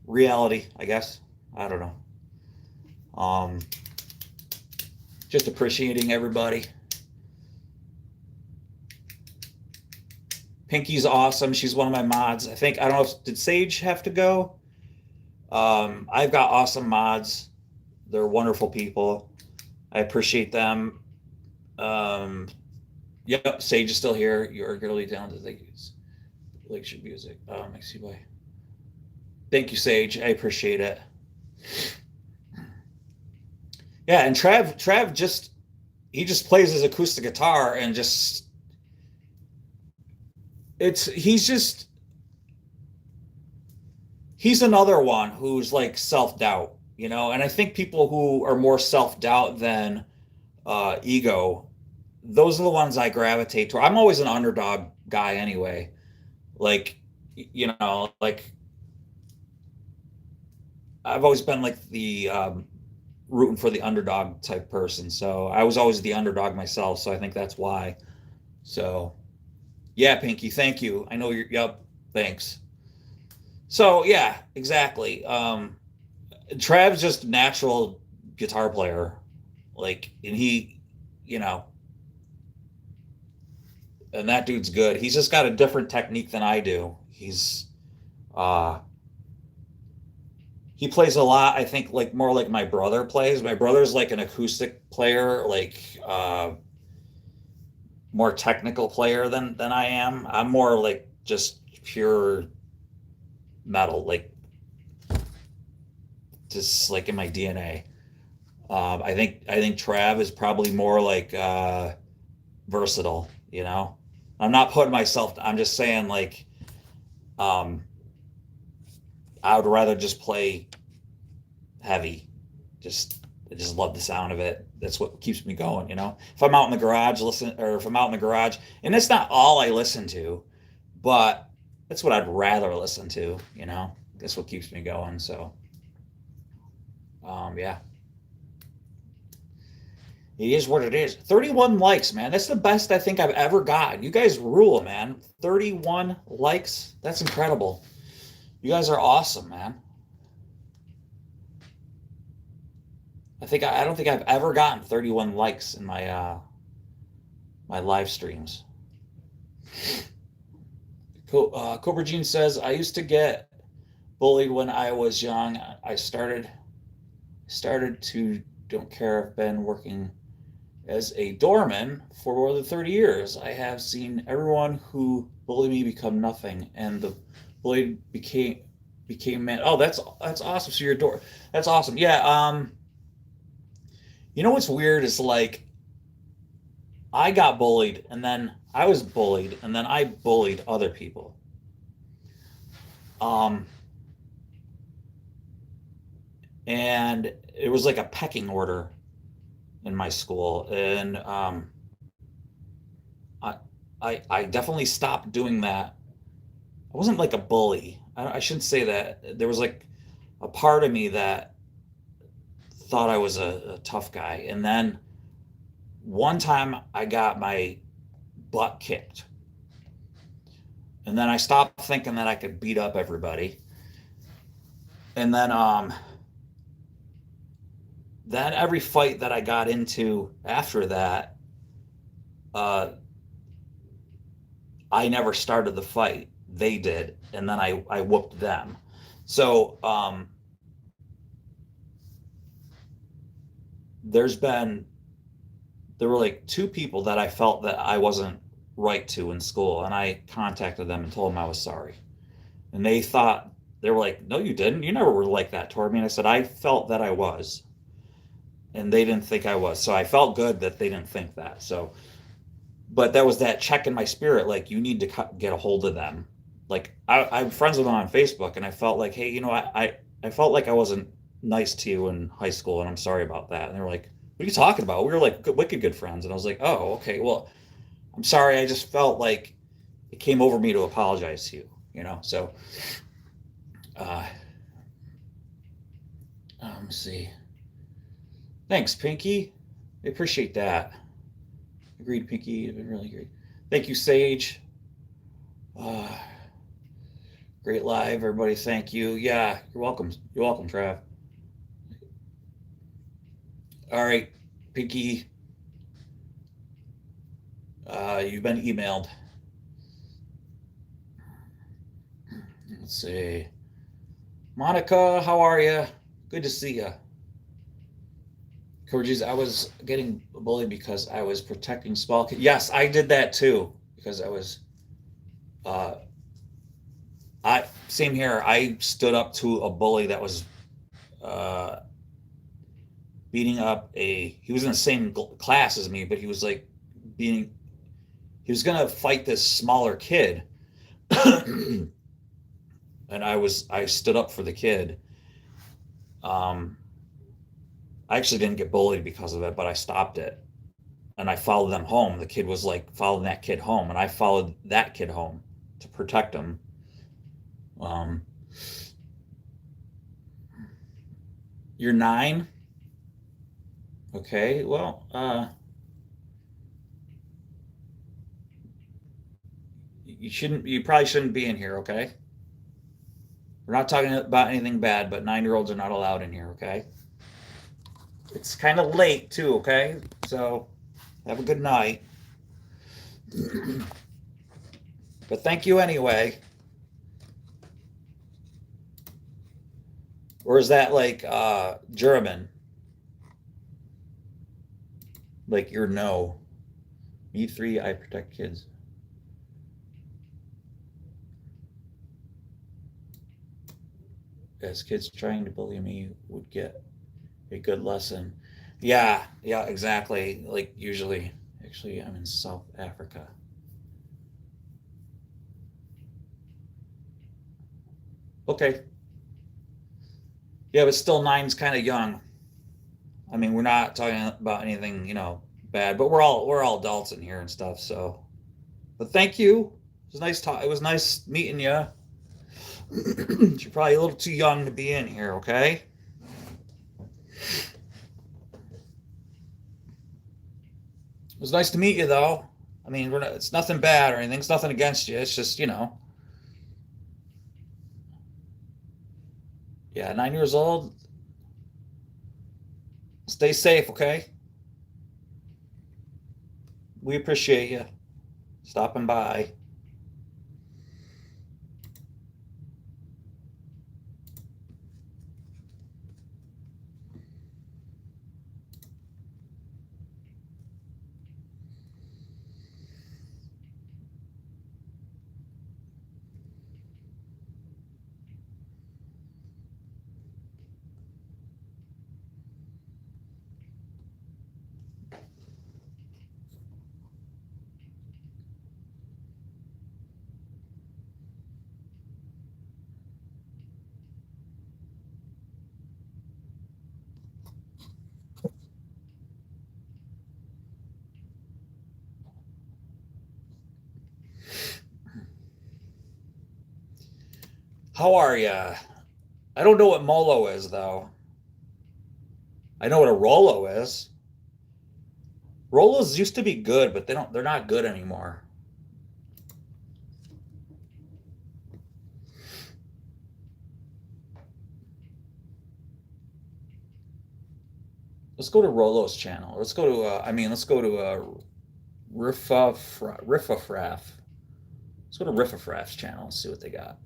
reality, I guess. I don't know. Just appreciating everybody. Pinky's awesome. She's one of my mods. I don't know did Sage have to go? I've got awesome mods. They're wonderful people. I appreciate them. Yep, Sage is still here. You're really talented. Thank you. Lakeshore Music. Makes you boy. Thank you, Sage. I appreciate it. Yeah, and Trav just plays his acoustic guitar and he's another one who's like self-doubt, and I think people who are more self-doubt than ego, those are the ones I gravitate toward. I'm always an underdog guy anyway. Like, like I've always been like the rooting for the underdog type person. So I was always the underdog myself. So I think that's why. So yeah, Pinky, thank you. I know yep, thanks. So yeah, exactly. Trav's just a natural guitar player. Like, and he, and that dude's good. He's just got a different technique than I do. He plays a lot, I think, like more like my brother plays. My brother's like an acoustic player, like more technical player than I am. I'm more like just pure metal, like just like in my DNA. I think Trav is probably more like versatile, I'm not putting myself, I'm just saying like I would rather just play heavy. I just love the sound of it. That's what keeps me going, If I'm out in the garage and it's not all I listen to, but that's what I'd rather listen to, That's what keeps me going. So yeah. It is what it is. 31 likes, man. That's the best I think I've ever gotten. You guys rule, man. 31 likes. That's incredible. You guys are awesome, man. I don't think I've ever gotten 31 likes in my my live streams. Cobra Jean says, I used to get bullied when I was young. I started to don't care. I've been working as a doorman for more than 30 years. I have seen everyone who bullied me become nothing, and the bullied became man. Oh, that's awesome. So you're that's awesome. Yeah. What's weird is like I got bullied, and then I was bullied, and then I bullied other people. And it was like a pecking order in my school, and I definitely stopped doing that. I wasn't like a bully. I shouldn't say that. There was like a part of me that thought I was a tough guy, and then one time I got my butt kicked, and then I stopped thinking that I could beat up everybody, and then every fight that I got into after that, I never started the fight. They did, and then I whooped them. So there's been there were like two people that I felt that I wasn't right to in school, and I contacted them and told them I was sorry. And they were like, "No, you didn't. You never were like that toward me." And I said, "I felt that I was, and they didn't think I was." So I felt good that they didn't think that. So, but that was that check in my spirit, like you need to get a hold of them. Like I'm friends with them on Facebook, and I felt like, hey, I felt like I wasn't nice to you in high school, and I'm sorry about that. And they were like, "What are you talking about? We were like wicked good friends." And I was like, "Oh, okay. Well, I'm sorry. I just felt like it came over me to apologize to you, you know?" So, uh, let me see. Thanks, Pinky. I appreciate that. Agreed, Pinky. You've been really great. Thank you, Sage. Uh, Great live, everybody. Thank you. Yeah, you're welcome. You're welcome, Trav. All right, Pinky. You've been emailed. Let's see. Monica, how are you? Good to see you. Courageous, I was getting bullied because I was protecting small kids. Yes, I did that too because I was. Same here. I stood up to a bully that was uh, beating up he was in the same class as me, but he was like being. He was gonna fight this smaller kid, and I stood up for the kid. I actually didn't get bullied because of it, but I stopped it. And I followed them home. The kid was like following that kid home, and I followed that kid home to protect him. Um, you're 9? Okay, well, you probably shouldn't be in here, okay? We're not talking about anything bad, but 9-year-olds are not allowed in here, okay? It's kind of late too, okay? So have a good night. But thank you anyway. Or is that like German? Like you're no. Me 3, I protect kids. As kids trying to bully me would get a good lesson. Yeah, exactly. Like usually, actually, I'm in South Africa. Okay. Yeah, but still 9's kind of young. I mean, we're not talking about anything, bad, but we're all adults in here and stuff. So, but thank you. It was nice talk. It was nice meeting you. You're probably a little too young to be in here. Okay. It was nice to meet you, though. I mean, it's nothing bad or anything. It's nothing against you. It's just, Yeah, 9 years old. Stay safe, okay? We appreciate you stopping by. How are ya? I don't know what Molo is, though. I know what a Rolo is. Rolos used to be good, but they're not good anymore. Let's go to Rolo's channel. Let's go to Riffafraff. Let's go to Riffafraff's channel and see what they got.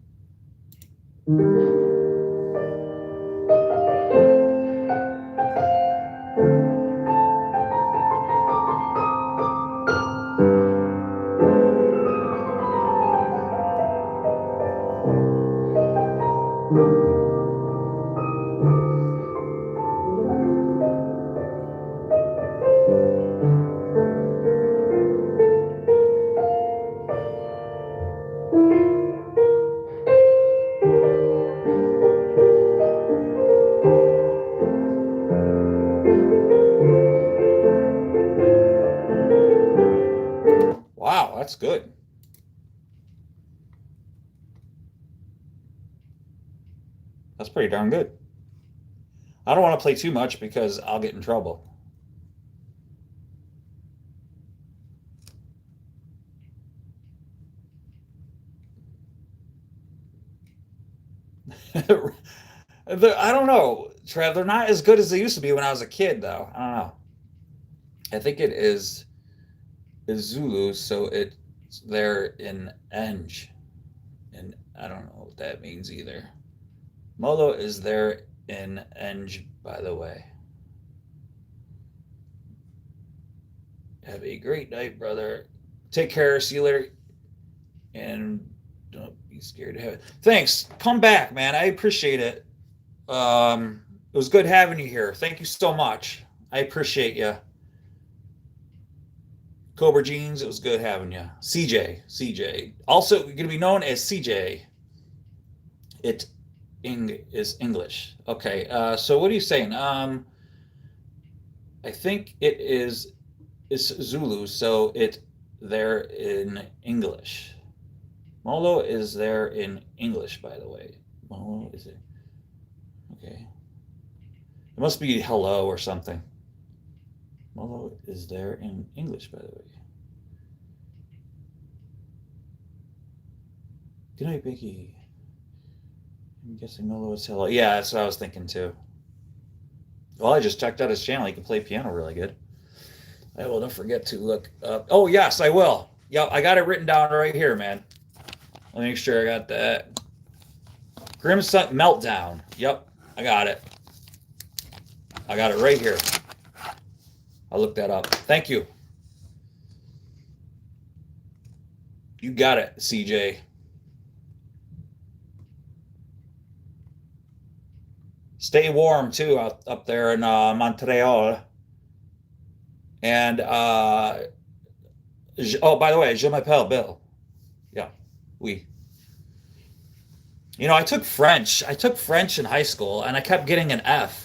that's good. That's pretty darn good. I don't want to play too much because I'll get in trouble. I don't know, Trev. They're not as good as they used to be when I was a kid, though. I don't know. I think it is Zulu, so it's there in Eng, and I don't know what that means either. Molo is there in Eng, by the way. Have a great night, brother. Take care. See you later. And don't be scared to have it. Thanks. Come back, man. I appreciate it. It was good having you here. Thank you so much. I appreciate you. Cobra Jeans, it was good having you. CJ. Also, you're going to be known as CJ. It is English. Okay, so what are you saying? I think it's Zulu, so it there in English. Molo is there in English, by the way. Molo is it? Okay. It must be hello or something. Molo is there in English, by the way. Good night, Biggie. I'm guessing Molo is hello. Yeah, that's what I was thinking too. Well, I just checked out his channel. He can play piano really good. I will not forget to look up. Oh, yes, I will. Yep, I got it written down right here, man. Let me make sure I got that. Grim Sun Meltdown. Yep, I got it. I got it right here. I'll look that up. Thank you. You got it, CJ. Stay warm, too, up there in Montreal. And, oh, by the way, je m'appelle Bill. Yeah, oui. You know, I took French. I took French in high school, and I kept getting an F.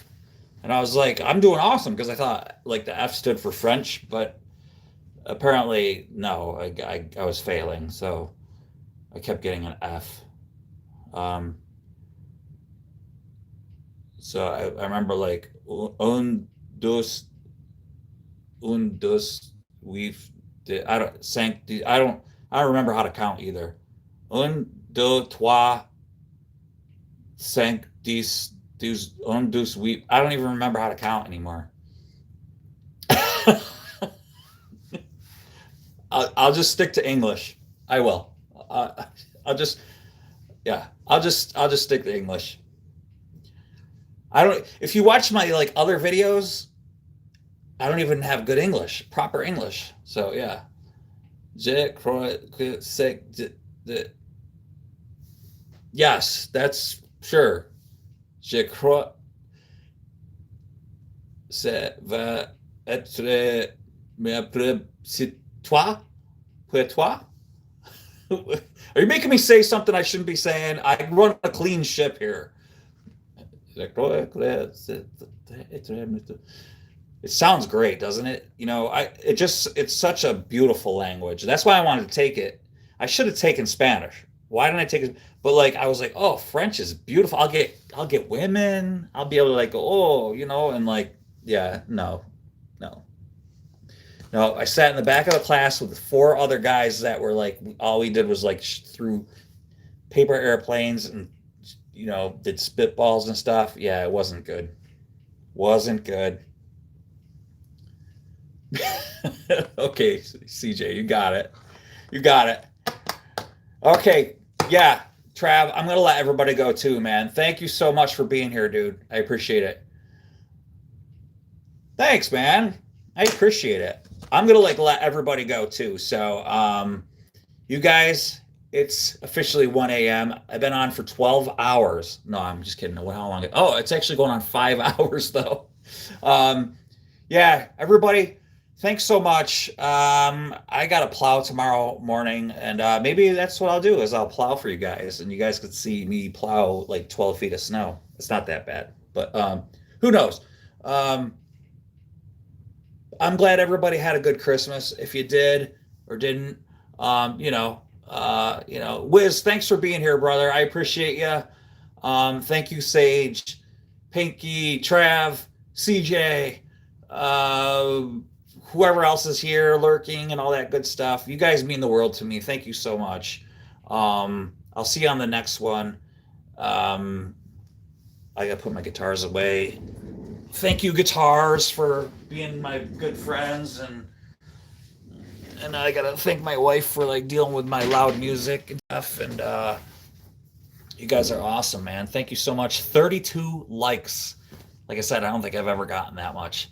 And I was like, I'm doing awesome, because I thought, like, the F stood for French, but apparently, no, I was failing, so I kept getting an F. So I remember, like, un, dos, we've, I don't remember how to count either. Un, deux, trois, cinq, dix, douze, un, douze, we. I don't even remember how to count anymore. I'll just stick to English. I will. I'll just stick to English. I don't. If you watch my like other videos, I don't even have good English, proper English. So yeah. Yes, that's sure. Je crois ça va être mais après c'est toi? Pour toi? Are you making me say something I shouldn't be saying? I run a clean ship here. It sounds great, doesn't it? You know, it's such a beautiful language. That's why I wanted to take it. I should have taken Spanish. Why didn't I take it? But like I was like, oh, French is beautiful. I'll get women. I'll be able to like go, oh, you know, and like, yeah, no. I sat in the back of the class with 4 other guys that were like, all we did was like through paper airplanes and, you know, did spitballs and stuff. Yeah, it wasn't good. Wasn't good. Okay, CJ, you got it. Okay, yeah, Trav, I'm gonna let everybody go too, man. Thank you so much for being here, dude. I appreciate it. Thanks, man. I appreciate it. I'm gonna like let everybody go too. So, you guys, it's officially 1 a.m. I've been on for 12 hours. No, I'm just kidding. How long? Oh, it's actually going on 5 hours though. Yeah, everybody. Thanks so much. I got to plow tomorrow morning, and maybe that's what I'll do is I'll plow for you guys, and you guys could see me plow like 12 feet of snow. It's not that bad, but who knows? I'm glad everybody had a good Christmas. If you did or didn't, Wiz, thanks for being here, brother. I appreciate you. Thank you, Sage, Pinky, Trav, CJ, whoever else is here lurking and all that good stuff. You guys mean the world to me. Thank you so much. I'll see you on the next one. I gotta put my guitars away. Thank you, guitars, for being my good friends, and I gotta thank my wife for like dealing with my loud music and stuff. And you guys are awesome, man. Thank you so much. 32 likes. Like I said, I don't think I've ever gotten that much.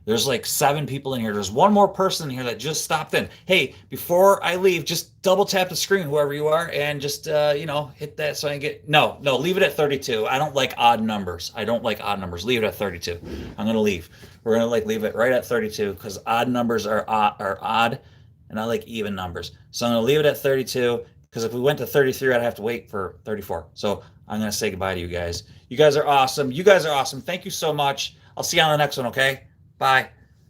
There's like 7 people in here. There's one more person in here that just stopped in. Hey, before I leave, just double tap the screen, whoever you are, and just hit that so I can get. No, leave it at 32. I don't like odd numbers. Leave it at 32. I'm gonna leave. We're gonna leave it right at 32 because odd numbers are odd, and I like even numbers. So I'm gonna leave it at 32 because if we went to 33, I'd have to wait for 34. So I'm gonna say goodbye to you guys. You guys are awesome. Thank you so much. I'll see you on the next one. Okay. Bye.